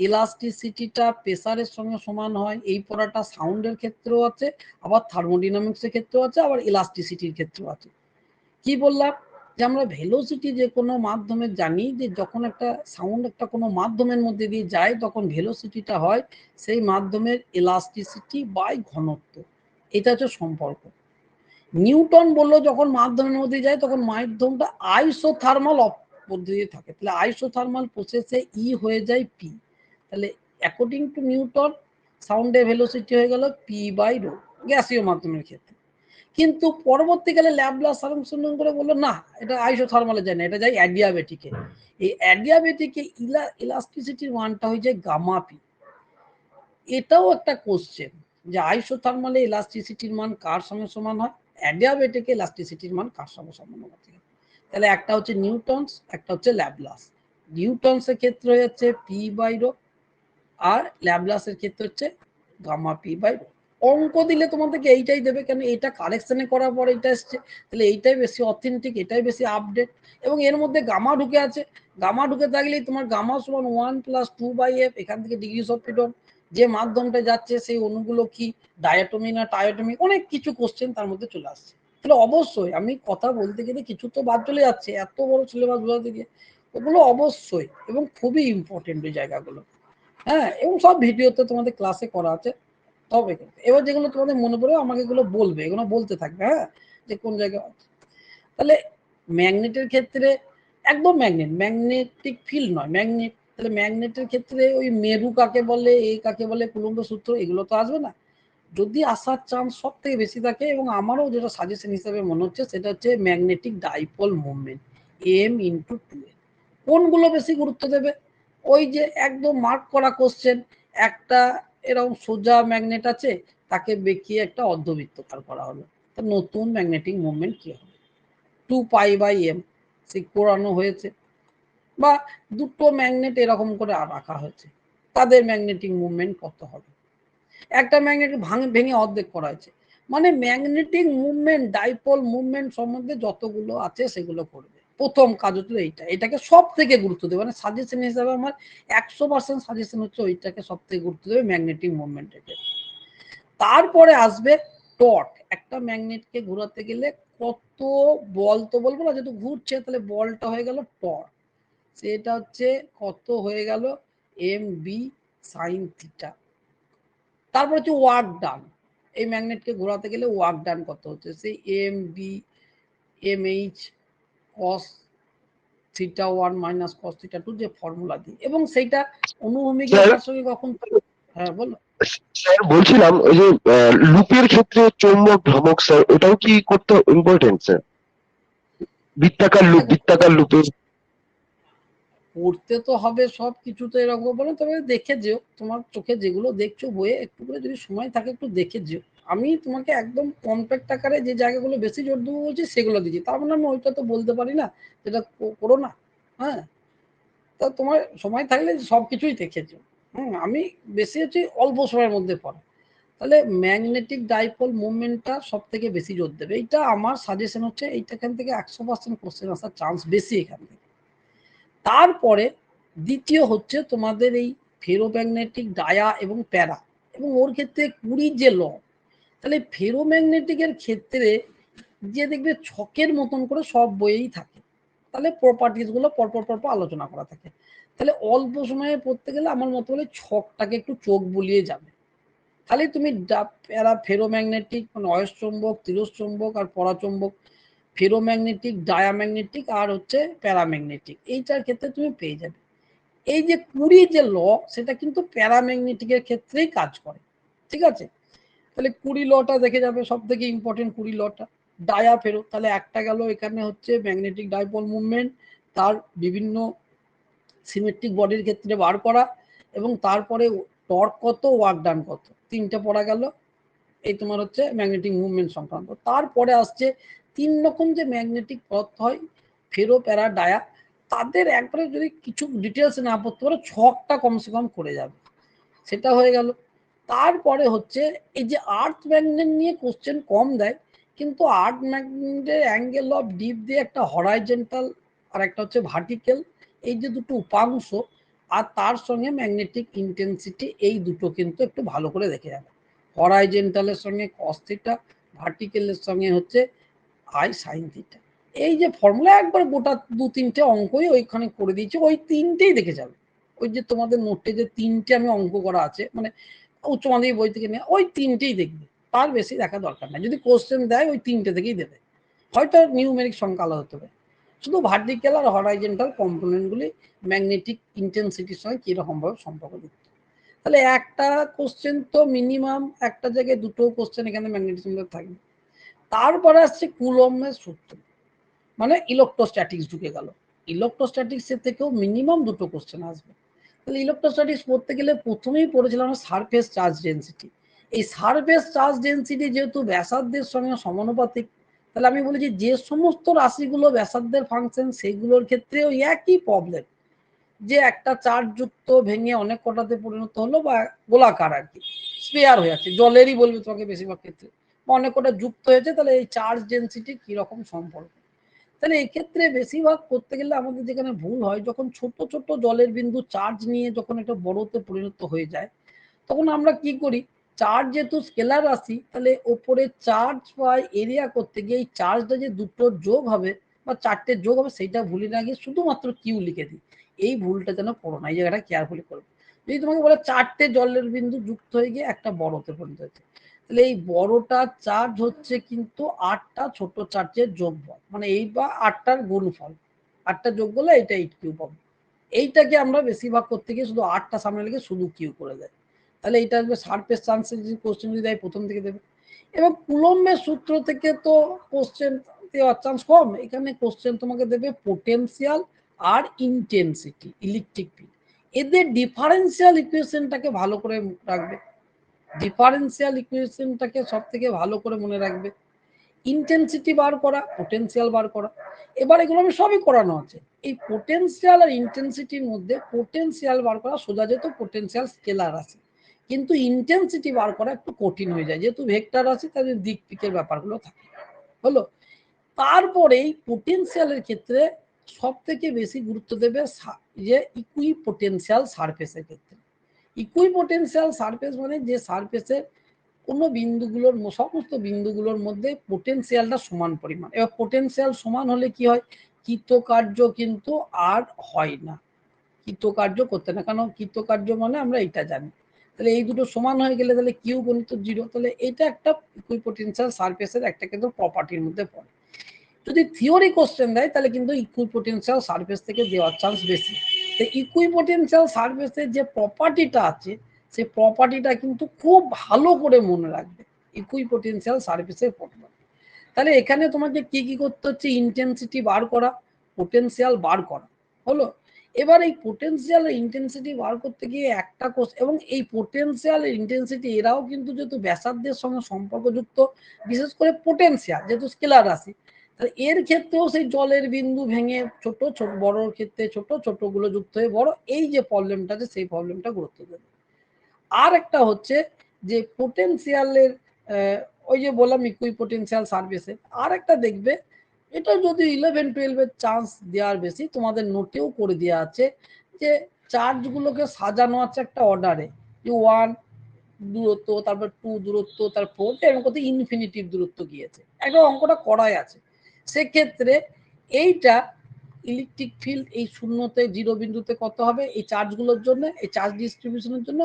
A: ইলাস্টিসিটিটা প্রেসারের সঙ্গে সমান হয়, এই পড়াটা সাউন্ডের ক্ষেত্রেও আছে, আবার থার্মোডাইনামিক্সের ক্ষেত্রেও আছে, আবার ইলাস্টিসিটির ক্ষেত্রেও আছে। কি বললাম যে আমরা ভেলোসিটি যে কোনো মাধ্যমে জানি যে যখন একটা সাউন্ড একটা কোনো মাধ্যমের মধ্যে দিয়ে যায় তখন ভেলোসিটিটা হয় সেই মাধ্যমের ইলাস্টিসিটি বাই ঘনত্ব। এটা হচ্ছে সম্পর্ক। নিউটন বললো যখন মাধ্যমের মধ্যে যায় তখন মাধ্যমটা আইসোথার্মাল পদ্ধতি থাকে, তাহলে আইসোথার্মাল প্রসেসে ই হয়ে যায় পি। তাহলে অ্যাকর্ডিং টু নিউটন সাউন্ডের ভেলোসিটি হয়ে গেল p/ρ গ্যাসীয় মাধ্যমের ক্ষেত্রে। কিন্তু পরবর্তীকালে ল্যাপ্লাস সংশোধন করে বললো না, এটা আইসোথার্মালে যায় না, এটা যায় অ্যাডিয়াবেটিকে। এই অ্যাডিয়াবেটিকে ইলাস্টিসিটির মানটা হয়ে যায় গামা পি। এটাও একটা কোশ্চেন যে আইসোথার্মালে ইলাস্টিসিটির মান কার সঙ্গে সমান হয়, অ্যাডিয়াবেটিকে ইলাস্টিসিটির মান কার সঙ্গে সমান হয়। তাহলে একটা হচ্ছে নিউটনস, একটা হচ্ছে ল্যাপ্লাস। নিউটনসের ক্ষেত্রে হচ্ছে p/ρ আর ল্যাপ্লাসের ক্ষেত্রে হচ্ছে গামা p/ρ। অঙ্ক দিলে তোমাদেরকে এইটাই দেবে, কেন এটা কারেকশনে করার পর এটা এসছে, তাহলে এইটাই বেশি অথেন্টিক, এটাই বেশি আপডেট। এবং এর মধ্যে গামা ঢুকে আছে, গামা ঢুকে থাকলেই তোমার গামা সমান 1 + 2/f, এখান থেকে ডিগ্রিজ অফ ফ্রিডম, যে মাধ্যমটা যাচ্ছে সেই অণুগুলো কি ডায়াটমি না টায়োটমি, অনেক কিছু কোশ্চেন তার মধ্যে চলে আসছে। তাহলে অবশ্যই আমি কথা বলতে গেলে কিছু তো বাদ চলে যাচ্ছে, এত বড় সিলেবাস বোঝাতে গিয়ে ওগুলো অবশ্যই এবং খুবই ইম্পর্টেন্ট ওই জায়গাগুলো। হ্যাঁ, এবং সব ভিডিওতে তোমাদের ক্লাসে করা আছে। তবে এবার যেগুলো তোমাদের মনে পড়বে আমাকে এগুলো বলবে, এগুলো বলতে থাকবে, হ্যাঁ, যে কোন জায়গায় আছে। তাহলে ম্যাগনেটের ক্ষেত্রে একদম ম্যাগনেটিক ফিল্ড নয়, ম্যাগনেট। তাহলে ম্যাগনেটের ক্ষেত্রে ওই মেরু কাকে বলে, এই কাকে বলে, কুলম্বের সূত্র, এগুলো তো আসবে না। যদি আসার চান্স সব থেকে বেশি থাকে, এবং আমারও যেটা সাজেশন হিসেবে মনে হচ্ছে সেটা হচ্ছে magnetic dipole movement m × 2l। কোনগুলো বেশি গুরুত্ব দেবে? ওই যে একদম মার্ক করা কোশ্চেন, একটা এরকম সোজা ম্যাগনেট আছে, তাকে বেঁকিয়ে একটা অর্ধবৃত্তাকার করা হলো, তা নতুন ম্যাগনেটিক মুভমেন্ট কি হবে? 2π/m করানো হয়েছে, বা দুটো ম্যাগনেট এরকম করে রাখা হয়েছে, তাদের ম্যাগনেটিক মুভমেন্ট কত হবে? একটা ম্যাগনেট ভেঙে অর্ধেক করা হয়েছে, মানে ম্যাগনেটিক মুভমেন্ট, ডাইপোল মুভমেন্ট সম্বন্ধে যতগুলো আছে সেগুলো করবে। প্রথম কাজ হচ্ছে এইটা, এটাকে সব থেকে গুরুত্ব দেবে, মানে সাজেশন হিসাবে আমার 100% সাজেশন হচ্ছে ওইটাকে সব থেকে গুরুত্ব দেবে ম্যাগনেটিক মুভমেন্টের ক্ষেত্রে। তারপরে আসবে টর্ক। একটা ম্যাগনেটকে ঘোরাতে গেলে কত বল, তো বলবো না, যেহেতু ঘুরছে তাহলে বলটা হয়ে গেল টর্ক, সেটা হচ্ছে কত হয়ে গেল mb sin θ। তারপর হচ্ছে ওয়ার্ক ডান, এই ম্যাগনেটকে ঘোরাতে গেলে ওয়ার্ক ডান কত হচ্ছে, সেই mb mh cos θ1 - cos θ2 যে ফর্মুলা দিই, এবং সেইটা অনুভূমিকের সঙ্গে কখন। হ্যাঁ বলো।
C: স্যার বলছিলাম ওই যে লুপের ক্ষেত্রে চৌম্বক ভ্রামক স্যার, ওটাও কি করতে ইম্পর্টেন্ট স্যার? বৃত্তাকার লুপের
A: করতে তো হবে সব কিছু, তো এরকম বলে, তবে দেখে যেও, তোমার চোখে যেগুলো দেখছো বইয়ে একটু করে যদি সময় থাকে একটু দেখে যেও। আমি তোমাকে একদম কম্প্যাক্ট আকারে যে জায়গাগুলো বেশি জোর দেবো বলছি সেগুলো দিচ্ছি, তার মানে আমি ওইটা তো বলতে পারি না যেটা করো না। হ্যাঁ, তা তোমার সময় থাকলে সবকিছুই দেখেছো। আমি বেশি হচ্ছে অল্প সময়ের মধ্যে পড়া। তাহলে ম্যাগনেটিক ডাইপোল মুভমেন্টটা সব থেকে বেশি জোর দেবে, এইটা আমার সাজেশন হচ্ছে। এইখান থেকে 100% কোশ্চেন আসার চান্স বেশি এখান থেকে। তারপরে দ্বিতীয় হচ্ছে তোমাদের এই ফেরোম্যাগনেটিক ডায়া এবং প্যারা, এবং ওর ক্ষেত্রে 20 যে ল। তাহলে ফেরোম্যাগনেটিকের ক্ষেত্রে যে দেখবে ছকের মতন করে সব বইয়েই থাকে, তাহলে প্রপার্টিস গুলো পরপর পরপর আলোচনা করা থাকে। তাহলে অল্প সময়ে পড়তে গেলে আমার মতো বলে ছকটাকে একটু চোখ বুলিয়ে যাবে। খালি তুমি প্যারা ফেরোম্যাগনেটিক মানে অয়স্চম্বক, তিরস্চম্বক আর পরাচম্বক, ফেরোম্যাগনেটিক, ডায়াম্যাগনেটিক আর হচ্ছে প্যারাম্যাগনেটিক, এইটার ক্ষেত্রে তুমি পেয়ে যাবে। এই যে 20 যে ল সেটা কিন্তু প্যারাম্যাগনেটিকের ক্ষেত্রেই কাজ করে, ঠিক আছে। তাহলে 20 লটা দেখে যাবে, সব থেকে ইম্পর্টেন্ট 20 লটা। ডায়া ফেরো, তাহলে একটা গেল এখানে হচ্ছে ম্যাগনেটিক ডাইপোল মুভমেন্ট, তার বিভিন্ন সিমেট্রিক বডির ক্ষেত্রে বার করা, এবং তারপরে টর্ক কত, ওয়ার্ক ডান কত, তিনটে পড়া গেল। এই তোমার হচ্ছে ম্যাগনেটিক মুভমেন্ট সংক্রান্ত। তারপরে আসছে 3 রকম যে ম্যাগনেটিক পদার্থ হয়, ফেরো, প্যারা, ডায়া, তাদের একবারে যদি কিছু ডিটেলস না পড়তে পারো ছকটা কমসে কম করে যাবে, সেটা হয়ে গেল। তারপরে হচ্ছে এই যে আর্থ ম্যাগনেট নিয়ে কোশ্চেন কম দেয়, কিন্তু আর্থ ম্যাগনেটের অ্যাঙ্গেল অফ ডিপ দিয়ে একটা হরাইজেন্টাল আর একটা হচ্ছে ভার্টিক্যাল, এই যে দুটো উপাংশ, আর তার সঙ্গে ম্যাগনেটিক ইন্টেন্সিটি, এই দুটো কিন্তু একটু ভালো করে দেখে যাবে। হরাইজেন্টালের সঙ্গে কস থিটা, ভার্টিক্যালের সঙ্গে হচ্ছে আই সাইন থিটা। এই যে ফর্মুলা একবার গোটা 2-3টে অঙ্কই ওইখানে করে দিয়েছে, ওই 3টেই দেখে যাবে। ওই যে তোমাদের নোটে যে 3টে আমি অঙ্ক করা আছে, মানে উচ্চ মাধ্যমিক বই থেকে নিয়ে, ওই 3টেই দেখবে, তার বেশি দেখা দরকার নাই। যদি কোশ্চেন দেয় ওই 3টে থেকেই দেবে, হয়তো নিউমেরিক সংখ্যা আলাদা হতে পারে। শুধু ভার্টিক্যাল আর হরাইজেন্টাল কম্পোনেন্টগুলি ম্যাগনেটিক ইন্টেন্সিটির সঙ্গে কিরকম ভাবে সম্পর্ক যুক্ত। তাহলে একটা কোশ্চেন তো মিনিমাম একটা জায়গায় দুটো কোশ্চেন এখানে ম্যাগনেটিজম থাকবে। তারপরে আসছে কুলম্বের সূত্র, মানে ইলেকট্রোস্ট্যাটিক্স ঢুকে গেল। ইলেকট্রোস্ট্যাটিক্স এর থেকেও মিনিমাম দুটো কোশ্চেন আসবে। তাহলে ইলেকট্রোস্ট্যাটিক্স পড়তে গেলে প্রথমেই পড়েছিলাম সারফেস চার্জ ডেন্সিটি। এই সারফেস চার্জ ডেন্সিটি যেহেতু ব্যাসার্ধের সঙ্গে সমানুপাতিক, তাহলে আমি বলেছি যে সমস্ত রাশিগুলো ব্যাসার্ধের ফাংশন সেগুলোর ক্ষেত্রেও একই প্রবলেম, যে একটা চার্জ যুক্ত ভেঙে অনেক কটাতে পরিণত হলো, বা গোলাকার আর কি স্পেয়ার হয়ে যাচ্ছে, জলেরই বলবে তোমাকে বেশিরভাগ ক্ষেত্রে, বা অনেক কটা যুক্ত হয়েছে, তাহলে এই চার্জ ডেন্সিটি কিরকম সম্পর্ক। তাহলে এক্ষেত্রে বেশিরভাগ করতে গেলে আমাদের যেখানে ভুল হয়, যখন ছোট ছোট জলের বিন্দু চার্জ নিয়ে যখন একটা বড়তে পরিণত হয়ে যায়, তখন আমরা কি করি, চার্জ যেহেতু স্কেলার রাশি, তাহলে ওপরে চার্জ বা এরিয়া করতে গিয়ে এই চার্জটা যে দুটো যোগ হবে বা চারটে যোগ হবে সেইটা ভুলে না গিয়ে শুধুমাত্র কিউ লিখে দিই। এই ভুলটা যেন করো না, এই জায়গাটা কেয়ারফুলি করবে। যদি তোমাকে বলে 4টে জলের বিন্দু যুক্ত হয়ে গিয়ে একটা বড়তে পরিণত হয়েছে, তাহলে এই বড়টা চার্জ হচ্ছে কিন্তু 8টা ছোট চার্জের যোগফল, মানে এই বা 8টার গুণফল, 8টা যোগ করলে এইটা 8 কিউ পাবো। এইটাকে আমরা বেশিরভাগ করতে গিয়ে শুধু 8টা সামনে লেগে শুধু কিউ করে দেয়। তাহলে এটা আসবে সারফেস চান্সের যদি কোশ্চেন যদি দেয় প্রথম থেকে দেবে। এবং কুলম্বের সূত্র থেকে তো কোশ্চেন দেওয়ার চান্স কম, এখানে কোশ্চেন তোমাকে দেবে পোটেনশিয়াল আর ইন্টেন্সিটি, ইলেকট্রিক ফিল্ড, এদের ডিফারেন্সিয়াল ইকুয়েশনটাকে ভালো করে রাখবে। ডিফারেন্সিয়াল ইকুয়েশনটাকে সব থেকে ভালো করে মনে রাখবে। ইন্টেন্সিটি বার করা, পোটেনশিয়াল বার করা, এবার এগুলো আমি সবই করানো আছে। এই পোটেনশিয়াল আর ইন্টেন্সিটির মধ্যে পোটেনশিয়াল বার করা সোজা, যেহেতু পোটেনশিয়াল স্কেলার আছে, কিন্তু ইন্টেন্সিটি বার করা একটু কঠিন হয়ে যায়, যেহেতু ভেক্টর আছে তাদের দিক দিকের ব্যাপারগুলো থাকে। হলো, তারপরেই পোটেনশিয়ালের ক্ষেত্রে সব থেকে বেশি গুরুত্ব দেবে যে ইকুই পোটেনশিয়াল সারফেসের ক্ষেত্রে। ইকুই পোটেনশিয়াল সারফেস মানে যে সারফেসের কোনো বিন্দুগুলোর সমস্ত বিন্দুগুলোর মধ্যে পোটেনশিয়ালটা সমান পরিমাণ। এবার পোটেনশিয়াল সমান হলে কি হয়, কৃতকার্য কিন্তু আর হয় না, কৃতকার্য করতে না, কারণ কৃতকার্য মানে আমরা এটা জানি। তাহলে এই দুটো সমান হয়ে গেলে তাহলে কিউ গণিত 0, তাহলে এটা একটা ইকুইপোটেনশিয়াল সারফেসের একটা কিন্তু প্রপার্টির মধ্যে পড়ে। যদি থিওরি কোশ্চেন দেয় তাহলে কিন্তু ইকুইপোটেনশিয়াল সারফেস থেকে দেওয়ার চান্স বেশি। তো ইকুইপোটেনশিয়াল সারফেসের যে প্রপার্টিটা আছে সেই প্রপার্টিটা কিন্তু খুব ভালো করে মনে রাখবে, ইকুইপোটেনশিয়াল সারফেসের প্রপার্টি। তাহলে এখানে তোমাকে কি কি করতে হচ্ছে, ইন্টেন্সিটি বার করা, পোটেনশিয়াল বার করা, হলো। এবার এই পোটেনশিয়াল ইন্টেন্সিটি বার করতে গিয়ে একটা কোষ, এবং এই পোটেনশিয়াল ইন্টেন্সিটি এরাও কিন্তু যেহেতু ব্যাসার্ধের সঙ্গে সম্পর্কযুক্ত, বিশেষ করে পোটেনশিয়াল যেহেতু স্কেলার রাশি, তাহলে এর ক্ষেত্রেও সেই জলের বিন্দু ভেঙে ছোট ছোট, বড়র ক্ষেত্রে ছোট, ছোটগুলো যুক্ত হয়ে বড়, এই যে প্রবলেমটা আছে সেই প্রবলেমটা গুরুত্ব দেবে। আর একটা হচ্ছে যে পোটেনশিয়ালের ওই যে বললাম ইকুইপোটেনশিয়াল সার্ভিসে, আর একটা দেখবে, এটা যদি 11-12 চান্স দেওয়ার বেশি, তোমাদের নোটেও করে দেওয়া আছে যে চার্জগুলোকে সাজানো আছে একটা অর্ডারে, যে 1 দূরত্ব, তারপর 2 দূরত্ব, তারপর এরকম কত ইনফিনিটিভ দূরত্ব গিয়েছে, একটা অঙ্কটা করাই আছে। সেক্ষেত্রে এইটা ইলেকট্রিক ফিল্ড এই শূন্যতে 0 বিন্দুতে কত হবে এই চার্জগুলোর জন্য, এই চার্জ ডিস্ট্রিবিউশনের জন্য,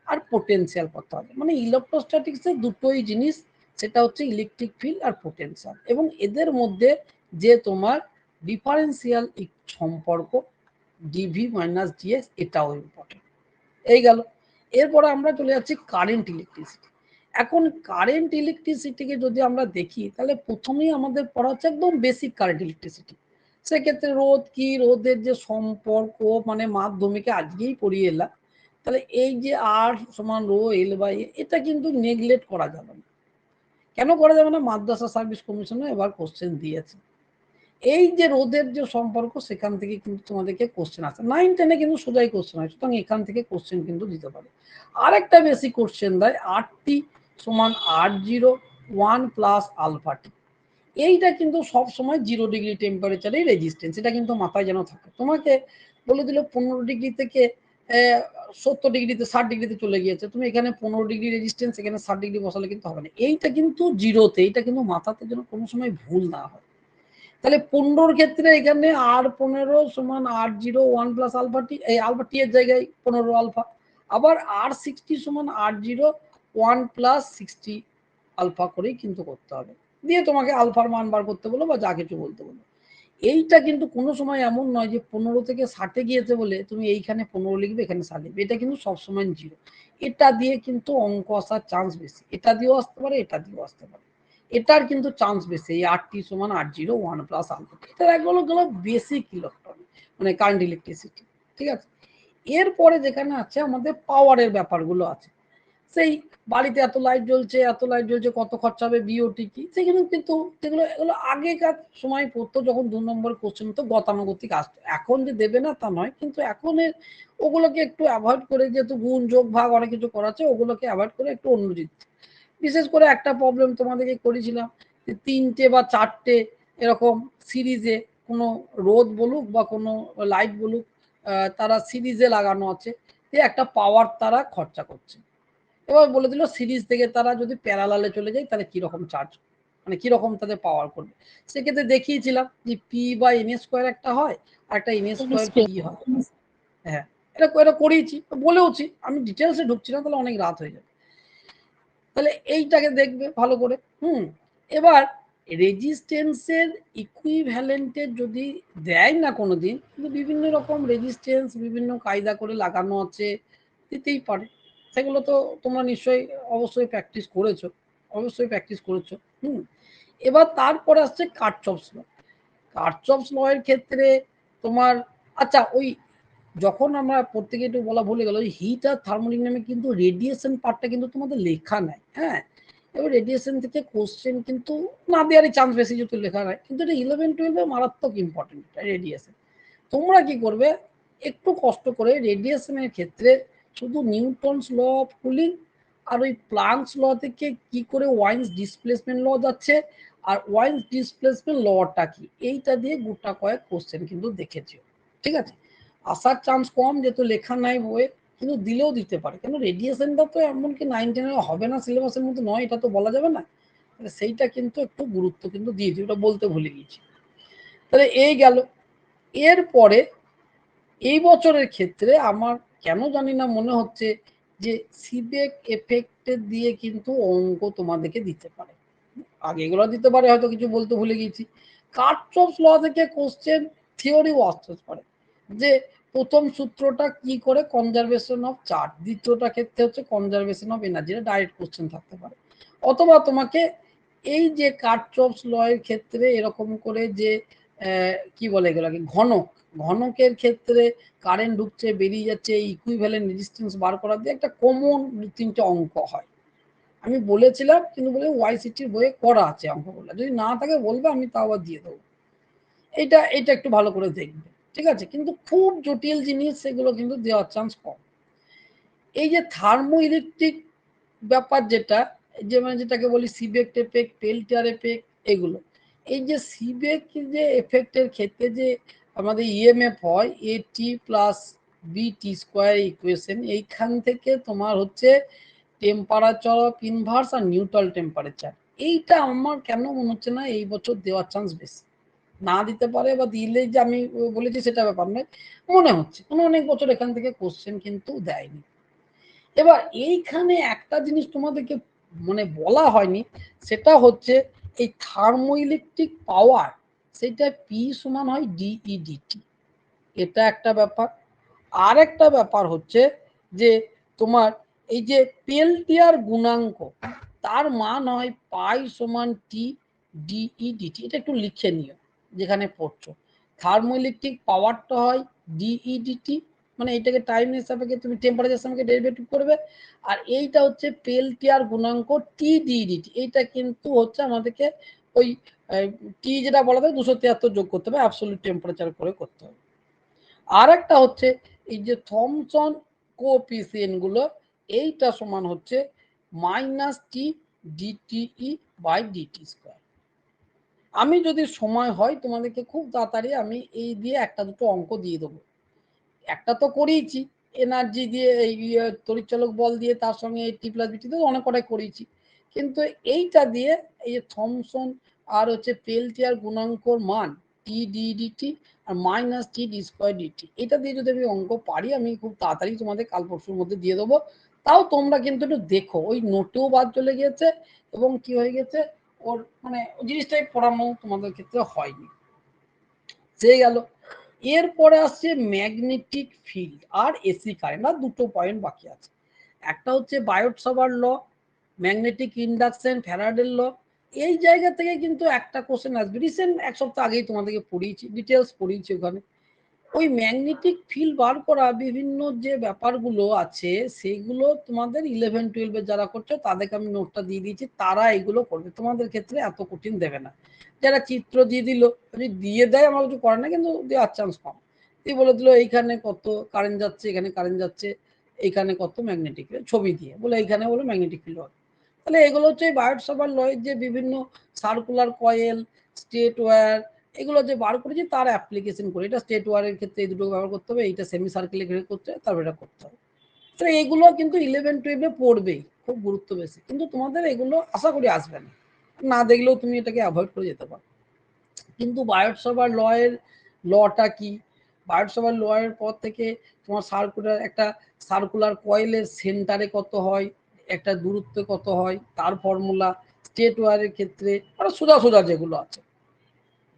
A: আর পোটেনশিয়াল কত হবে, মানে ইলেকট্রোস্ট্যাটিক্সের দুটোই জিনিস, সেটা হচ্ছে ইলেকট্রিক ফিল্ড আর পোটেনশিয়াল, এবং এদের মধ্যে যে তোমার ডিফারেন্সিয়াল সম্পর্ক ডিভি মাইনাস ডিএস, এটাও ইম্পর্টেন্ট। এই গেল। এরপরে আমরা চলে যাচ্ছি কারেন্ট ইলেকট্রিসিটি। এখন কারেন্ট ইলেকট্রিসিটিকে যদি আমরা দেখি, তাহলে প্রথমেই আমাদের পড়া হচ্ছে একদম বেসিক কারেন্ট ইলেকট্রিসিটি। সেক্ষেত্রে রোধ কি, রোধের যে সম্পর্ক, মানে মাধ্যমিকে আজকেই পড়িয়ে এলাম, তাহলে এই যে আর সমান রো এল বাই, এটা কিন্তু নেগলেক্ট করা যাবে না। কেন করা যাবে না? মাদ্রাসা সার্ভিস কমিশনে এবার কোশ্চেন দিয়েছে, এই যে রোধের যে সম্পর্ক, সেখান থেকে কিন্তু তোমাদেরকে কোশ্চেন আসে, 9-10-এ কিন্তু সোজাই কোশ্চেন হয়, সুতরাং এখান থেকে কোশ্চেন কিন্তু দিতে পারে। আরেকটা বেশি কোশ্চেন দেয়, RT সমান R0 1 প্লাস আলফা টি, এইটা কিন্তু সব সময় 0 ডিগ্রি টেম্পারেচারে রেজিস্ট্যান্স, এটা কিন্তু মাথায় যেন থাকে। তোমাকে বলে দিল 15 ডিগ্রি থেকে 70 ডিগ্রিতে 60 ডিগ্রিতে চলে গিয়েছে, তুমি এখানে 15 ডিগ্রি রেজিস্ট্যান্স, এখানে 60 ডিগ্রি বসালে কিন্তু হবে না, এইটা কিন্তু 0-তে, এইটা কিন্তু মাথাতে যেন কোনো সময় ভুল না হয়। তাহলে 15 ক্ষেত্রে এখানে R15 সমান R0 1 প্লাস আলফা টি, এই আলফা টি এর জায়গায় 15 আলফা, আবার R60 সমান R0 1 প্লাস 60 আলফা করেই কিন্তু করতে হবে, দিয়ে তোমাকে আলফার মান বার করতে বলো বা যা কিছু বলতে বলো। এইটা কিন্তু কোনো সময় এমন নয় যে 15 থেকে 60-এ গিয়েছে বলে তুমি এইখানে 15 লিখবে, এখানে 60 লিখবে, এটা কিন্তু সবসময় 0। এটা দিয়ে কিন্তু অঙ্ক আসার চান্স বেশি, এটা দিয়েও আসতে পারে, এটা দিয়েও আসতে পারে, এটার কিন্তু চান্স বেশি, এই RT সমান R0 1 প্লাস আলফা। এটা একগুলো গেল বেসিক ইলেকট্রন, মানে কারেন্ট ইলেকট্রিসিটি, ঠিক আছে। এরপরে যেখানে আছে আমাদের পাওয়ারের ব্যাপারগুলো আছে, সেই বাড়িতে এত লাইট জ্বলছে, এত লাইট জ্বলছে, কত খরচা হবে, বিওটি কি, সেগুলো কিন্তু যেগুলো এগুলো আগেকার সময় পড়তো, যখন 2 নম্বর কোশ্চেন তো গতানুগতিক আসতো, এখন যে দেবে না তা নয়, কিন্তু এখন ওগুলোকে একটু অ্যাভয়েড করে, যেহেতু গুণ যোগ ভাগ অনেক কিছু করাচ্ছে, ওগুলোকে অ্যাভয়েড করে একটু অন্য জিনিস। বিশেষ করে একটা প্রবলেম তোমাদেরকে করেছিলাম যে 3টে বা 4টে এরকম সিরিজে কোনো রোদ বলুক বা কোনো লাইট বলুক, তারা সিরিজে লাগানো আছে, একটা পাওয়ার তারা খরচা করছে। এবার বলে দিল সিরিজ থেকে তারা যদি প্যারালালে চলে যায় তাহলে কিরকম চার্জ, মানে কিরকম তাদের পাওয়ার করবে। সেক্ষেত্রে দেখিয়েছিলাম যে পি বা এন স্কোয়ার একটা হয়, আর একটা এন স্কোয়ার পি হয়। হ্যাঁ, এটা এটা করিয়েছি, বলেওছি, আমি ডিটেলসে ঢুকছি না, তাহলে অনেক রাত হয়ে যাবে। তাহলে এইটাকে দেখবে ভালো করে। এবার রেজিস্ট্যান্সের ইকুইভ্যালেন্টের যদি দেয় না কোনোদিন, কিন্তু বিভিন্ন রকম রেজিস্ট্যান্স বিভিন্ন কায়দা করে লাগানো আছে, দিতেই পারে। সেগুলো তো তোমরা নিশ্চয়ই অবশ্যই প্র্যাকটিস করেছো, অবশ্যই প্র্যাকটিস করেছো। এবার তারপরে আসছে কারচফস ল। কারচফস ল এর ক্ষেত্রে তোমার, আচ্ছা, ওই যখন আমরা প্রত্যেকে একটু বলা ভুলে গেল, হিট আর থার্মোডাইনামিক কিন্তু রেডিয়েশন পার্টটা কিন্তু তোমাদের লেখা নাই। হ্যাঁ, এবার রেডিয়েশন থেকে কোশ্চেন কিন্তু না দেওয়ারই চান্স বেশি, যেহেতু লেখা নাই, কিন্তু এটা 11-12-এ মারাত্মক ইম্পর্টেন্ট রেডিয়েশন। তোমরা কি করবে, একটু কষ্ট করে রেডিয়েশনের ক্ষেত্রে শুধু নিউটনস ল অফ কুলিং আর ওই প্লাঙ্কস ল থেকে কি করে ওয়াইন্স ডিসপ্লেসমেন্ট ল যাচ্ছে, আর ওয়াইন্স ডিসপ্লেসমেন্ট লটা কি, এইটা দিয়ে গোটা কয়েক কোশ্চেন কিন্তু দেখেছো, ঠিক আছে। আসার চান্স কম, যেহেতু লেখা নাই বইয়ে, কিন্তু দিলেও দিতে পারে, কেন রেডিয়েশনটা তো এমনকি 9-10-এ হবে না, সিলেবাসের মধ্যে নয়, এটা তো বলা যাবে না। সেইটা কিন্তু একটু গুরুত্ব কিন্তু দিয়ে দিই, ওটা বলতে ভুলে গিয়েছি। তাহলে এই গেল। এরপরে এই বছরের ক্ষেত্রে আমার কেন জানি না মনে হচ্ছে যে সিবেক এফেক্টের দিয়ে কিন্তু অঙ্ক তোমাদেরকে দিতে পারে, আগে এগুলো দিতে পারে, হয়তো কিছু বলতে ভুলে গিয়েছি। কারচফস ল থেকে কোশ্চেন থিওরিও আসতে পারে, যে প্রথম সূত্রটা কি করে কনজারভেশন অফ চার্জ, দ্বিতীয়টা ক্ষেত্রে হচ্ছে conservation of energy, direct question থাকতে পারে। অথবা তোমাকে এই যে কারচফস ল এর ক্ষেত্রে এরকম করে যে কি বলে এগুলোকে, ঘনকের ক্ষেত্রে কারেন্ট ঢুকছে বেরিয়ে যাচ্ছে, ইকুইভ্যালেন্ট রেজিস্ট্যান্স বার করা দিয়ে একটা কমন 2-3টে অঙ্ক হয়। আমি বলেছিলাম কিন্তু বলে ওয়াইসিটির বইয়ে করা আছে অঙ্কগুলো, যদি না থাকে বলবে, আমি তাও আবার দিয়ে দেবো। এটা একটু ভালো করে দেখবে, ঠিক আছে? কিন্তু খুব জটিল জিনিস সেগুলো কিন্তু দেওয়ার চান্স কম। এই যে থার্মো ইলেকট্রিক ব্যাপার যেটা, যেটাকে বলি সিবেক এফেক্ট, পেল্টিয়ার এফেক্ট, এগুলো, এই যে সিবেক যে এফেক্টের ক্ষেত্রে যে আমাদের ইএমএফ হয় এটি প্লাস বিটি স্কোয়ার ইকুয়েশন, এইখান থেকে তোমার হচ্ছে temperature of inverse R neutral temperature, এইটা আমার কেন মনে হচ্ছে না এই বছর দেওয়ার চান্স বেশি। না দিতে পারে বা দিলে যে আমি বলেছি সেটা ব্যাপার নয়, মনে হচ্ছে অনেক বছর এখান থেকে কোশ্চেন কিন্তু দেয়নি। এবার এইখানে একটা জিনিস তোমাদেরকে মানে বলা হয়নি, সেটা হচ্ছে এই থার্মোইলেকট্রিক পাওয়ার, সেটা পি সমান হয় ডিই ডিটি, এটা একটা ব্যাপার। আর একটা ব্যাপার হচ্ছে যে তোমার এই যে পেল্টিয়ার গুণাঙ্ক, তার মান হয় পাই সমান টি ডিই ডিটি, এটা একটু লিখে নিও যেখানে পড়ছো। থার্মোইলেকট্রিক পাওয়ারটা হয় ডিই ডিটি, মানে এটাকে টাইম হিসাবে তুমি টেম্পারেচার সঙ্গে ডেরিভেটিভ করবে, আর এইটা হচ্ছে পেল্টিয়ার গুণাঙ্ক টি ডি ডিটি, এইটা কিন্তু হচ্ছে আমাদেরকে ওই টি যেটা বলা যায় 273 যোগ করতে হবে, অ্যাবসলিউট টেম্পারেচার করে করতে হবে। আর একটা হচ্ছে এই যে থমসন কোএফিসিয়েন্ট গুলো, এইটা সমান হচ্ছে মাইনাস টি ডিটিই বাই ডিটি স্কোয়ার। আমি যদি সময় হয় তোমাদেরকে খুব তাড়াতাড়ি আমি এই দিয়ে একটা দুটো অঙ্ক দিয়ে দেবো। একটা তো করিয়েছি এনার্জি দিয়ে, এই তড়িৎচালক বল দিয়ে, তার সঙ্গে টি প্লাস বিটি দিয়ে অনেক কটাই করিয়েছি, কিন্তু এইটা দিয়ে এই যে থমসন আর হচ্ছে পেল্টিয়ার গুণাঙ্কর মান টি ডিটি আর minus T d square dT, এটা দিয়ে যদি আমি অঙ্ক পারি আমি খুব তাড়াতাড়ি তোমাদের কাল পরশুর মধ্যে দিয়ে দেবো। তাও তোমরা কিন্তু একটু দেখো, ওই নোটেও বাদ চলে গিয়েছে এবং কি হয়ে গেছে ওর মানে জিনিসটাই পড়ানো তোমাদের ক্ষেত্রে হয়নি, সে গেল। এরপরে আসছে ম্যাগনেটিক ফিল্ড আর এসি কারেন্ট, আর দুটো পয়েন্ট বাকি আছে। একটা হচ্ছে বায়োট-সাভার্ট ল, ম্যাগনেটিক ইন্ডাকশন, ফ্যারাডের ল। এই জায়গা থেকে কিন্তু একটা কোশ্চেন আসবে, রিসেন্ট এক সপ্তাহ আগেই তোমাদেরকে পড়িয়েছি, ডিটেলস পড়িয়েছি ওখানে। ওই ম্যাগনেটিক ফিল্ড বার করা বিভিন্ন যে ব্যাপারগুলো আছে সেইগুলো তোমাদের 11-12 যারা করছো তাদেরকে আমি নোটটা দিয়ে দিয়েছি, তারা এগুলো করবে, তোমাদের ক্ষেত্রে এত কঠিন দেবে না। যারা চিত্র দিয়ে দিল, যদি দিয়ে দেয় আমার কিছু করে না, কিন্তু দেওয়ার চান্স কম। দিয়ে বলে দিল এইখানে কত কারেন্ট যাচ্ছে, এখানে কারেন্ট যাচ্ছে, এইখানে কত ম্যাগনেটিক ছবি দিয়ে বলে এইখানে বলে ম্যাগনেটিক ফিল্ড হবে। তাহলে এগুলো হচ্ছে বায়োট-সাভার্ট লয়ের যে বিভিন্ন সার্কুলার কয়েল, স্টেট ওয়্যার, এগুলো যে বার করেছি তার অ্যাপ্লিকেশন করে, এটা স্টেট ওয়ারের ক্ষেত্রে এই দুটো ব্যবহার করতে হবে, এইটা সেমি সার্কেলের ক্ষেত্রে করতে হবে, তারপর এটা করতে হবে। তো এইগুলো কিন্তু 11-12 পড়বেই, খুব গুরুত্ব বেশি, কিন্তু তোমাদের এগুলো আশা করি আসবে না, না দেখলেও তুমি এটাকে অ্যাভয়েড করে যেতে পারো। কিন্তু বায়োট-সাভার্ট লয়ের লটা কি, বায়োট-সাভার্ট লয়ের পর থেকে তোমার সার্কুলার কয়েলের সেন্টারে কত হয়, একটা দূরত্বে কত হয় তার ফর্মুলা, স্টেট ওয়ারের ক্ষেত্রে মানে সোজা যেগুলো আছে,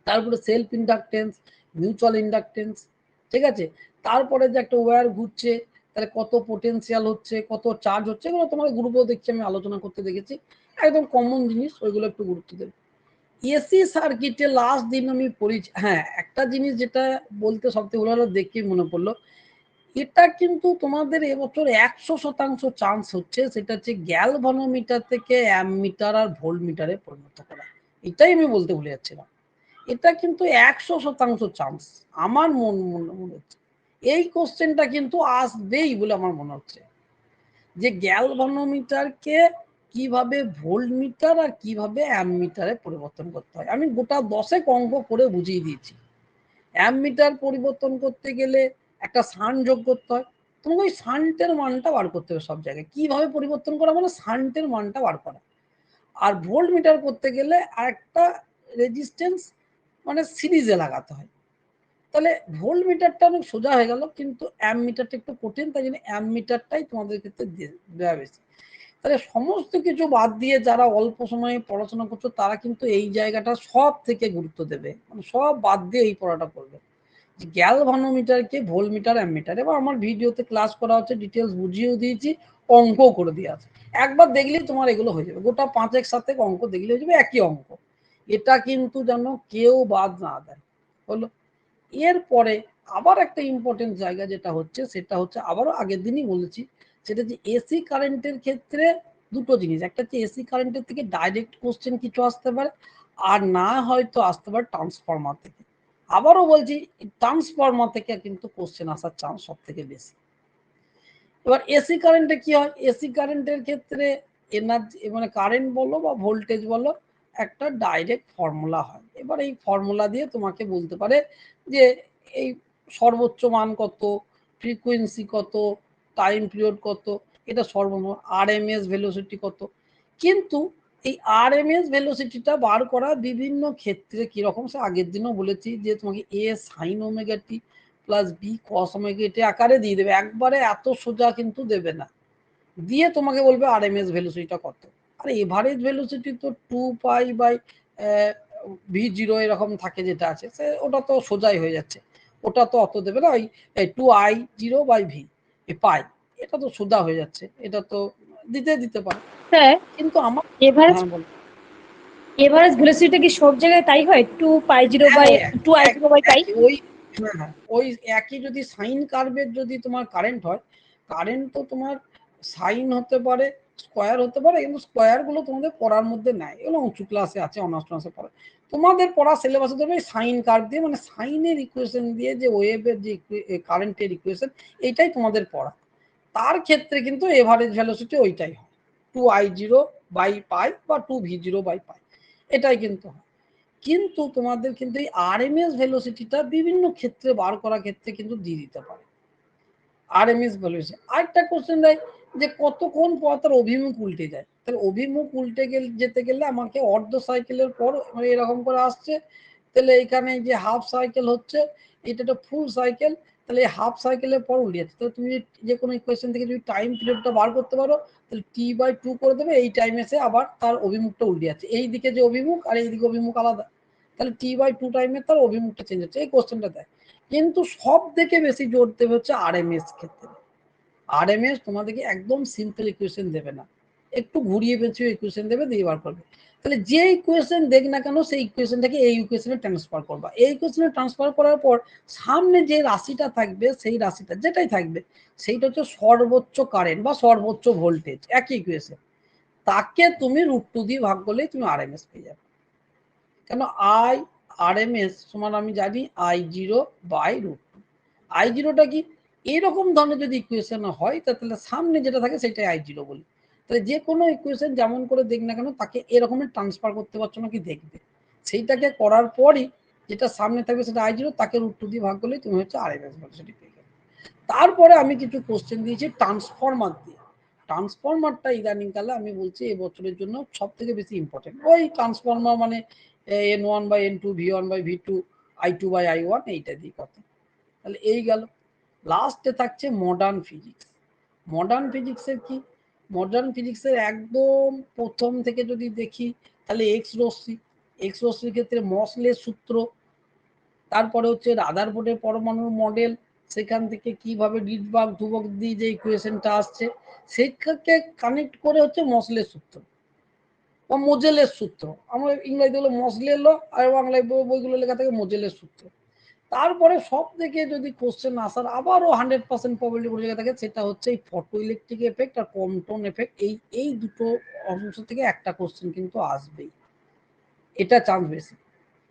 A: তারপরে সেলফ ইন্ডাকটেন্স, মিউচুয়াল ইন্ডাকটেন্স, ঠিক আছে? তারপরে যে একটা ওয়্যার ঘুরছে তাহলে কত পোটেনশিয়াল হচ্ছে, কত চার্জ হচ্ছে, এগুলো তোমার গ্রুপেও দেখছি আমি আলোচনা করতে দেখেছি, একদম কমন জিনিস, ওইগুলো একটু গুরুত্ব দেবে। এসি সার্কিটে লাস্ট দিন আমি পড়েছি, হ্যাঁ একটা জিনিস যেটা বলতে সবথেকে ভালো দেখে মনে পড়লো, এটা কিন্তু তোমাদের এবছর 100% চান্স হচ্ছে, সেটা হচ্ছে গ্যালভানোমিটার থেকে অ্যামমিটার আর ভোল্টমিটারে পরিণত করা, এটাই আমি বলতে ভুলে যাচ্ছিলাম। এটা কিন্তু 100% চান্স আমার মনে হচ্ছে, এই কোশ্চেনটা কিন্তু আসবেই বলে আমার মনে হচ্ছে, যে গ্যালভানোমিটারকে কিভাবে ভোল্টমিটার আর কিভাবে অ্যামমিটারে পরিবর্তন করতে হয়। আমি গোটা 10 অঙ্ক করে বুঝিয়ে দিয়েছি। অ্যামমিটার পরিবর্তন করতে গেলে একটা শান্ট যোগ করতে হয়, তোমাকে ওই শান্টের মানটা বার করতে হবে সব জায়গায়, কিভাবে পরিবর্তন করা মানে শান্টের মানটা বার করা। আর ভোল্টমিটার করতে গেলে আরেকটা রেজিস্ট্যান্স মানে সিরিজে লাগাতে হয়। তাহলে ভোল্টমিটারটা অনেক সোজা হয়ে গেল, কিন্তু অ্যামমিটারটা একটু কঠিন, তাই জন্য অ্যামমিটারটাই তোমাদের ক্ষেত্রে দেওয়া বেশি। তাহলে সমস্ত কিছু বাদ দিয়ে যারা অল্প সময়ে পড়াশোনা করছো তারা কিন্তু এই জায়গাটা সব থেকে গুরুত্ব দেবে, মানে সব বাদ দিয়ে এই পড়াটা করবে, গ্যালভানোমিটারকে ভোল্টমিটার, অ্যামমিটার। এবার আমার ভিডিওতে ক্লাস করা হচ্ছে, ডিটেলস বুঝিয়েও দিয়েছি, অঙ্কও করে দিয়ে আছে, একবার দেখলেই তোমার এগুলো হয়ে যাবে, গোটা 5-7 অঙ্ক দেখলে হয়ে যাবে, একই অঙ্ক। এটা কিন্তু যেন কেউ বাদ না দেয়, হলো। এরপরে আবার একটা ইম্পর্টেন্ট জায়গা যেটা হচ্ছে সেটা হচ্ছে আবারও আগের দিনই বলেছি, সেটা যে এসি কারেন্টের ক্ষেত্রে দুটো জিনিস, একটা হচ্ছে এসি কারেন্টের থেকে ডাইরেক্ট কোশ্চেন কিছু আসতে পারে, আর না হয়তো আসতে পারে ট্রান্সফরমার থেকে। আবারও বলছি ট্রান্সফরমার থেকে কিন্তু কোশ্চেন আসার চান্স সব থেকে বেশি। এবার এসি কারেন্টে কি হয়, এসি কারেন্টের ক্ষেত্রে এনার্জি মানে কারেন্ট বলো বা ভোল্টেজ বলো একটা ডাইরেক্ট ফর্মুলা হয়। এবার এই ফর্মুলা দিয়ে তোমাকে বলতে পারে যে এই সর্বোচ্চ মান কত, ফ্রিকোয়েন্সি কত, টাইম পিরিয়ড কত, এটা সর্বমোট আরএমএস ভেলোসিটি কত। কিন্তু এই আরএমএস ভেলোসিটিটা বার করা বিভিন্ন ক্ষেত্রে কিরকম, সে আগের দিনও বলেছি যে তোমাকে এ sine omega t plus B কস ওমেগা টি আকারে দিয়ে দেবে, একবারে এত সোজা কিন্তু দেবে না, দিয়ে তোমাকে বলবে আরএমএস ভেলোসিটিটা কত। আর এভারেজ ভেলোসিটি তো 2π/v0 এরকম থাকে যেটা আছে, সে ওটা তো সোজাই হয়ে যাচ্ছে, ওটা তো অত দেবে না, ওই 2I0/v পাই, এটা তো সোজা হয়ে যাচ্ছে, এটা তো দিতে পারে।
F: স্যার
A: কিন্তু আমার
F: এভারেজ
A: হ্যাঁ বল
F: এভারেজ ভেলোসিটি কি সব জায়গায় তাই হয় 2π/2I0/π?
A: ওই হ্যাঁ ওই একই যদি সাইন কার্ভের যদি তোমার কারেন্ট হয়, কারেন্ট তো তোমার সাইন হতে পারে, স্কোয়ার হতে পারে, কিন্তু স্কোয়ার গুলো তোমাদের পড়ার মধ্যে নাই, এগুলো উঁচু ক্লাসে আছে, অনার্স ক্লাসে পড়ে। তোমাদের পড়া সিলেবাসে ধরবে সাইন কার্ভ দিয়ে, মানে সাইনের ইকুয়েশন দিয়ে যে ওয়েভের যে কারেন্টের ইকুয়েশন, এইটাই তোমাদের পড়া। তার ক্ষেত্রে কিন্তু এভারেজ ভেলোসিটি ওইটাই হয়, 2I0/π বা 2V0/π, এটাই কিন্তু হয়। কিন্তু তোমাদের কিন্তু এই আরএমএস ভেলোসিটিটা বিভিন্ন ক্ষেত্রে বার করার ক্ষেত্রে কিন্তু দিয়ে দিতে পারে আরএমএস ভেলোসিটি। আরেকটা কোশ্চেন দেয় যে কতক্ষণ পর তার অভিমুখ উল্টে যায়, তাহলে অভিমুখ উল্টে যেতে গেলে আমাকে অর্ধ সাইকেলের পর এরকম করে আসছে, তাহলে এখানে যে হাফ সাইকেল হচ্ছে, এটা একটা ফুল সাইকেল, তাহলে হাফ সাইকেলের পর উল্টে যাচ্ছে। তাহলে তুমি যে কোনো ইকুয়েশন থেকে যদি টাইম পিরিয়ডটা বার করতে পারো, তাহলে T/2 করে দেবে, এই টাইমে এসে আবার তার অভিমুখটা উল্টে যাচ্ছে, এই দিকে যে অভিমুখ আর এইদিকে অভিমুখ আলাদা, তাহলে T/2 টাইমে তার অভিমুখটা চেঞ্জ হচ্ছে, এই কোশ্চেনটা দেয়। কিন্তু সব থেকে বেশি জোর দেবে হচ্ছে আরএমএস ক্ষেত্রে। আরএমএস তোমাদেরকে একদম সিম্পল ইকুয়েশন দেবে না, একটু ঘুরিয়ে পেঁচিয়ে ইকুয়েশন দেবে, দিয়ে বার করবে। তাহলে যে ইকুয়েশন দেখ না কেন সেই ইকুয়েশনটাকে এই ইকুয়েশনে ট্রান্সফার করবা, এই ইকুয়েশনে ট্রান্সফার করার পর সামনে যে রাশিটা থাকবে, সেই রাশিটা যেটাই থাকবে সেইটা হচ্ছে সর্বোচ্চ কারেন্ট বা সর্বোচ্চ ভোল্টেজ, একই ইকুয়েশন, তাকে তুমি √2 দিয়ে ভাগ করলেই তুমি আরএমএস পেয়ে যাবে। কেন আরএমএস সমান আমি জানি I0/√2। I0টা কি, এরকম ধরনের যদি ইকুয়েশন হয় তাহলে সামনে যেটা থাকে সেটাই I0 বলি। তাহলে যে কোনো ইকুয়েশন যেমন করে দেখ না কেন তাকে এরকমের ট্রান্সফার করতে পারছো নাকি দেখবে, সেইটাকে করার পরই যেটা সামনে থাকবে সেটা I0, তাকে √2 দিয়ে ভাগ করলেই তুমি হচ্ছে আরএমএস ভেলোসিটি পেয়ে যাবে। তারপরে আমি কিছু কোশ্চেন দিয়েছি ট্রান্সফরমার দিয়ে। ট্রান্সফরমারটা ইদানিংকালে আমি বলছি এবছরের জন্য সব থেকে বেশি ইম্পর্টেন্ট। ওই ট্রান্সফরমার মানে N1/N2, V1/V2, I2/I1, এইটা দিয়ে কথা। তাহলে এই গেল, লাস্টে থাকছে মডার্ন ফিজিক্স। মডার্ন ফিজিক্সের কি, মডার্ন ফিজিক্সের একদম প্রথম থেকে যদি দেখি তাহলে এক্স রশ্মির ক্ষেত্রে মসলের সূত্র, তারপরে হচ্ছে রাদারফোর্ডের পরমাণুর মডেল, সেখান থেকে কিভাবে রিডবার্গ ধ্রুবক দিয়ে যে ইকুয়েশনটা আসছে সেটাকে কানেক্ট করে হচ্ছে মসলের সূত্র বা মোজেলের সূত্র, আমরা ইংরেজিতে হলো মসলের ল, আর বাংলায় বইগুলো লেখা থাকে মোজেলের সূত্র। তারপরে সব থেকে যদি কোশ্চেন আসার আবারও 100% প্রবাবিলিটি বলে থাকে, সেটা হচ্ছে এই ফটো ইলেকট্রিক এফেক্ট আর কম্পটন এফেক্ট, এই দুটো অংশ থেকে একটা কোশ্চেন কিন্তু আসবেই, এটা চান্স বেশি।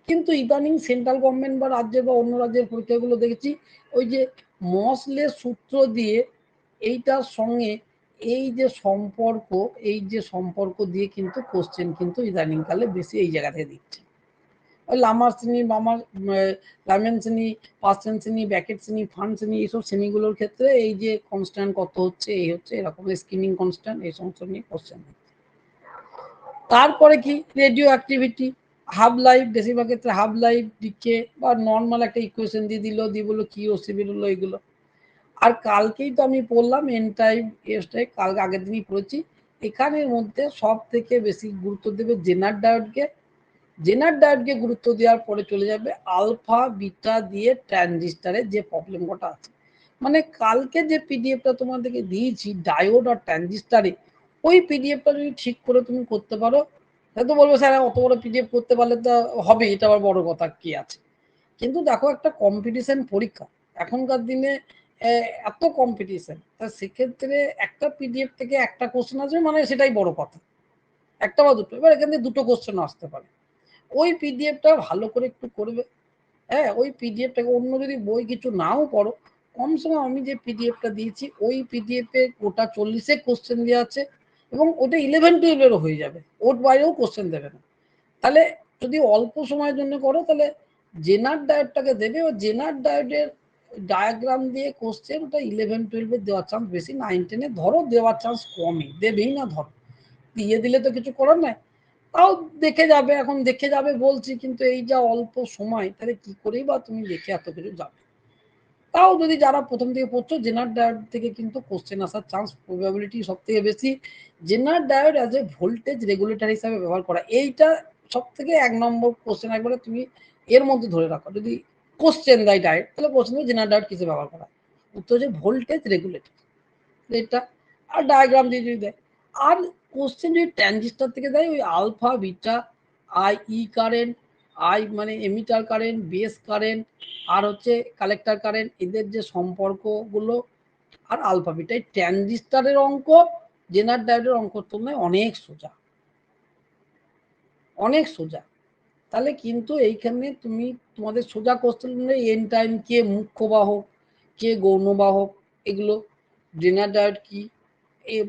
A: কিন্তু ইদানিং সেন্ট্রাল গভর্নমেন্ট বা রাজ্যের বা অন্য রাজ্যের পরীক্ষাগুলো দেখেছি ওই যে মসলের সূত্র দিয়ে এইটার সঙ্গে এই যে সম্পর্ক দিয়ে কিন্তু কোশ্চেন কিন্তু ইদানিং কালে বেশি এই জায়গা থেকে দিচ্ছে। ওই লামার শ্রেণী, লামেন শ্রেণী, পার্সেন শ্রেণী, ব্যাকেট শ্রেণী, ফান্ড শ্রেণী, এইসব শ্রেণীগুলোর ক্ষেত্রে এই যে কনস্ট্যান্ট কত হচ্ছে, এই হচ্ছে এরকম স্কিমিং কনস্ট্যান্ট, এই সমস্ত নিয়ে কোশ্চেন। তারপরে কি রেডিও অ্যাক্টিভিটি, হাফ লাইফ, বেশিরভাগ ক্ষেত্রে হাফ লাইফ, ডিকে বা নর্মাল একটা ইকুয়েশন দিয়ে দিল, দিয়ে বললো কি ওসি বেরোলো এইগুলো। আর কালকেই তো আমি পড়লাম এন টাইপ এস টাইপ, কালকে আগের দিনই পড়েছি। এখানের মধ্যে সব থেকে বেশি গুরুত্ব দেবে জেনার ডায়োডকে গুরুত্ব দেওয়ার পরে চলে যাবে আলফা বিটা দিয়ে ট্রানজিস্টারের যে প্রবলেম কটা আছে। মানে কালকে যে পিডিএফটা তোমাদেরকে দিয়েছি ডায়োড আর ট্রানজিস্টারে, ওই পিডিএফটা যদি ঠিক করে তুমি করতে পারো, হয়তো বলবো স্যার অত বড় পিডিএফ করতে পারলে তো হবে, এটা আবার বড় কথা কি আছে, কিন্তু দেখো একটা কম্পিটিশন পরীক্ষা এখনকার দিনে, এত কম্পিটিশন, তা সেক্ষেত্রে একটা পিডিএফ থেকে একটা কোশ্চেন আসবে মানে সেটাই বড় কথা, একটা বা দুটো, এবার এখান থেকে দুটো কোশ্চেন আসতে পারে। ওই পিডিএফটা ভালো করে একটু করবে, হ্যাঁ ওই পিডিএফটাকে, অন্য যদি বই কিছু নাও পড়ো, কমসে কম আমি যে পিডিএফটা দিয়েছি ওই পিডিএফে গোটা 40 কোশ্চেন দেওয়া আছে, এবং ওটা 11-12 হয়ে যাবে, ওর বাইরেও কোশ্চেন দেবে না। তাহলে যদি অল্প সময়ের জন্য করো তাহলে জেনার ডায়েটটাকে দেবে, ও জেনার ডায়েটের ডায়াগ্রাম দিয়ে কোশ্চেন, ওটা 11-12 দেওয়ার চান্স বেশি, 9-10 ধরো দেওয়ার চান্স কমই, দেবেই না ধরো, দিয়ে দিলে তো কিছু করার নাই, তাও দেখে যাবে, এখন দেখে যাবে বলছি, কিন্তু এই যা অল্প সময়, তাহলে কি করেই বা তুমি দেখে এত কিছু যাবে। তাও যদি যারা প্রথম থেকে পড়ছো, জেনার ডায়োড থেকে কিন্তু কোশ্চেন আসার চান্স প্রবাবিলিটি সব থেকে বেশি। Zener diode as a voltage regulator হিসাবে ব্যবহার করা, এইটা সব থেকে 1 নম্বর কোশ্চেন, একবারে তুমি এর মধ্যে ধরে রাখো, যদি কোশ্চেন দেয় ডায়োড, তাহলে কোশ্চেন জেনার ডায়োড কিসে ব্যবহার করা, উত্তর হচ্ছে ভোল্টেজ রেগুলেটর, এটা। আর ডায়াগ্রাম দিয়ে যদি দেয়, আর কোশ্চেন যদি ট্রানজিস্টর থেকে দেয়, ওই alpha beta I E current, I মানে এমিটার কারেন্ট, বেস কারেন্ট, আর হচ্ছে কালেক্টর কারেন্ট, এদের যে সম্পর্কগুলো, আর আলফা বিটা, এই ট্রানজিস্টরের অঙ্ক জেনার ডায়োডের অঙ্কর তুলনায় অনেক সোজা, অনেক সোজা। তাহলে কিন্তু এইখানে তুমি তোমাদের সোজা কোশ্চেন, এন টাইম, কে মুখ্য বাহক, কে গৌণ বাহক, এগুলো জেনার ডায়োড কি,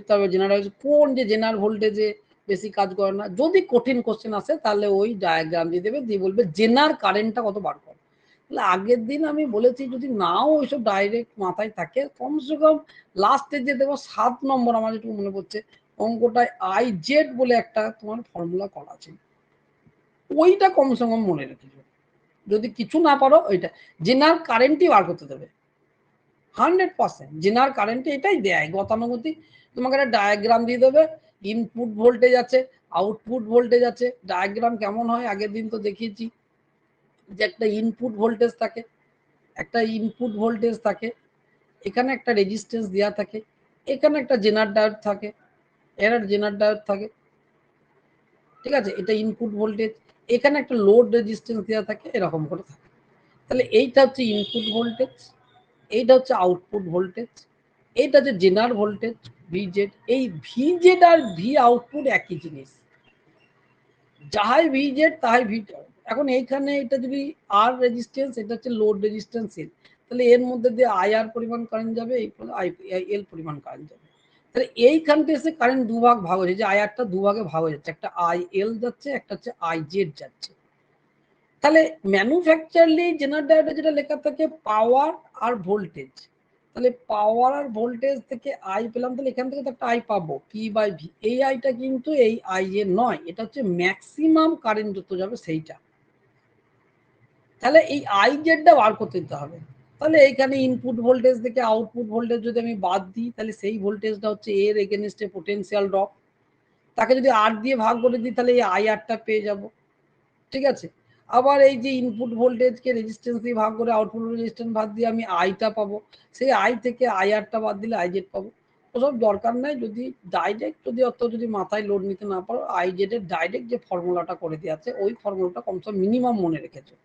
A: তারপর জেনার কোন যে জেনার ভোল্টেজে বেশি কাজ করে না। যদি কঠিন কোশ্চেন আসে তাহলে ওই ডায়াগ্রাম দিয়ে দেবে, দিয়ে বলবে জেনার কারেন্টটা কত বার করে। তাহলে আগের দিন আমি বলেছি, যদি নাও ওইসব ডাইরেক্ট মাথায় থাকে, কমসে কম লাস্টে যে দেবো 7 নম্বর, আমার যেটুকু মনে পড়ছে অঙ্কটায় আই জেড বলে একটা তোমার ফর্মুলা করা আছে, ওইটা কমসে কম মনে রেখেছো। যদি কিছু না পারো ওইটা জেনার কারেন্টই বার করতে দেবে 100%। জেনার কারেন্টে এটাই দেয় গতানুগতিক, তোমাকে একটা ডায়াগ্রাম দিয়ে দেবে, ইনপুট ভোল্টেজ আছে, আউটপুট ভোল্টেজ আছে। ডায়াগ্রাম কেমন হয় আগের দিন তো দেখিয়েছি, যে একটা ইনপুট ভোল্টেজ থাকে, একটা ইনপুট ভোল্টেজ থাকে, এখানে একটা রেজিস্ট্যান্স দেওয়া থাকে, এখানে একটা জেনার ডায়োড থাকে, এর জেনার ডায়োড থাকে, ঠিক আছে, এটা ইনপুট ভোল্টেজ, এখানে একটা লোড রেজিস্ট্যান্স দেওয়া থাকে, এরকম করে থাকে। তাহলে এইটা হচ্ছে ইনপুট ভোল্টেজ, এইটা হচ্ছে আউটপুট ভোল্টেজ, এইটা হচ্ছে জেনার ভোল্টেজ ভিজেড। এই ভিজেড আর ভি আউটপুট একই জিনিস, যাহাই ভিজেড তাহাই ভি। এখন এইখানে এটা যদি আর রেজিস্ট্যান্স, এটা হচ্ছে লোড রেজিস্ট্যান্স এল, তাহলে এর মধ্যে দিয়ে আই আর পরিমাণ কারেন্ট যাবে, এই আই এল পরিমাণ কারেন্ট যাবে। তাহলে এইখানটা এসে কারেন্ট দুভাগ ভাগ হয়েছে, যে আই আরটা দুভাগে ভাগ হয়ে যাচ্ছে, একটা আই এল যাচ্ছে, একটা হচ্ছে আই জেড যাচ্ছে। তাহলে ম্যানুফ্যাকচারলি জেনার ডায়োডে যেটা লেখা থাকে পাওয়ার আর ভোল্টেজ, তাহলে পাওয়ার আর ভোল্টেজ থেকে আই পেলাম, তাহলে এখান থেকে তো একটা আই পাবো পি বাই ভি, এই আইটা কিন্তু এই আই এর নয়, এটা হচ্ছে ম্যাক্সিমাম কারেন্ট যত যাবে সেইটা। তাহলে এই আই জেডটা বার করতে দিতে হবে। তাহলে এইখানে ইনপুট ভোল্টেজ থেকে আউটপুট ভোল্টেজ যদি আমি বাদ দিই, তাহলে সেই ভোল্টেজটা হচ্ছে এর এগেনস্টে পোটেনশিয়াল ড্রপ, তাকে যদি আর দিয়ে ভাগ করে দিই তাহলে এই আই আরটা পেয়ে যাব, ঠিক আছে। আবার এই যে ইনপুট ভোল্টেজকে রেজিস্ট্যান্স দিয়ে ভাগ করে আউটপুট রেজিস্ট্যান্স বাদ দিয়ে আমি আইটা পাবো, সেই আই থেকে আই আরটা বাদ দিলে আই জেড পাবো। ওসব দরকার নাই, যদি ডাইরেক্ট যদি অত যদি মাথায় লোড নিতে না পারো, আই জেড এর ডাইরেক্ট যে ফর্মুলাটা করে দেওয়া আছে ওই ফর্মুলাটা কমসে মিনিমাম মনে রেখেছো।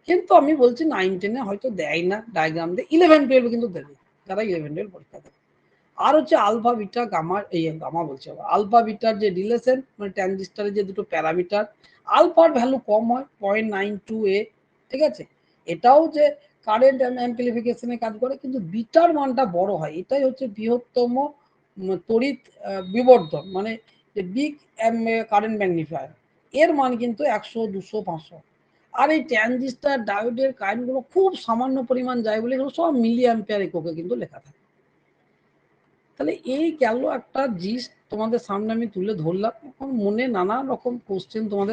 A: কিন্তু আমি বলছি 9-10 হয়তো দেয় না ডায়াগ্রাম দিয়ে, 11-12 কিন্তু দেবে, যারা 11-12 পরীক্ষা দেবে। আর হচ্ছে আলফা বিটা গামা, এই গামা বলছে আলফা বিটার যে রিলেশন, মানে ট্রানজিস্টরের যে দুটো প্যারামিটার, আলফার ভ্যালু কম হয় 0.92 ঠিক আছে, এটাও যে কারেন্ট অ্যাম্পলিফিকেশনে কাজ করে, কিন্তু বিটার মানটা বড় হয়, এটাই হচ্ছে বৃহত্তম তড়িৎ বিবর্ধন, মানে যে বিগ কারেন্ট ম্যাগনিফায়ার, এর মান কিন্তু 100, 200, 500। আর এই ট্রানজিস্টর ডায়োডের কারেন্টগুলো খুব সামান্য পরিমাণ যায় বলে এগুলো সব মিলি অ্যাম্পিয়ার এককে কিন্তু লেখা থাকে। তাহলে এই গেল একটা জিনিস তোমাদের সামনে আমি তুলে ধরলাম। এখন মনে নানা রকম কোশ্চেন তোমাদের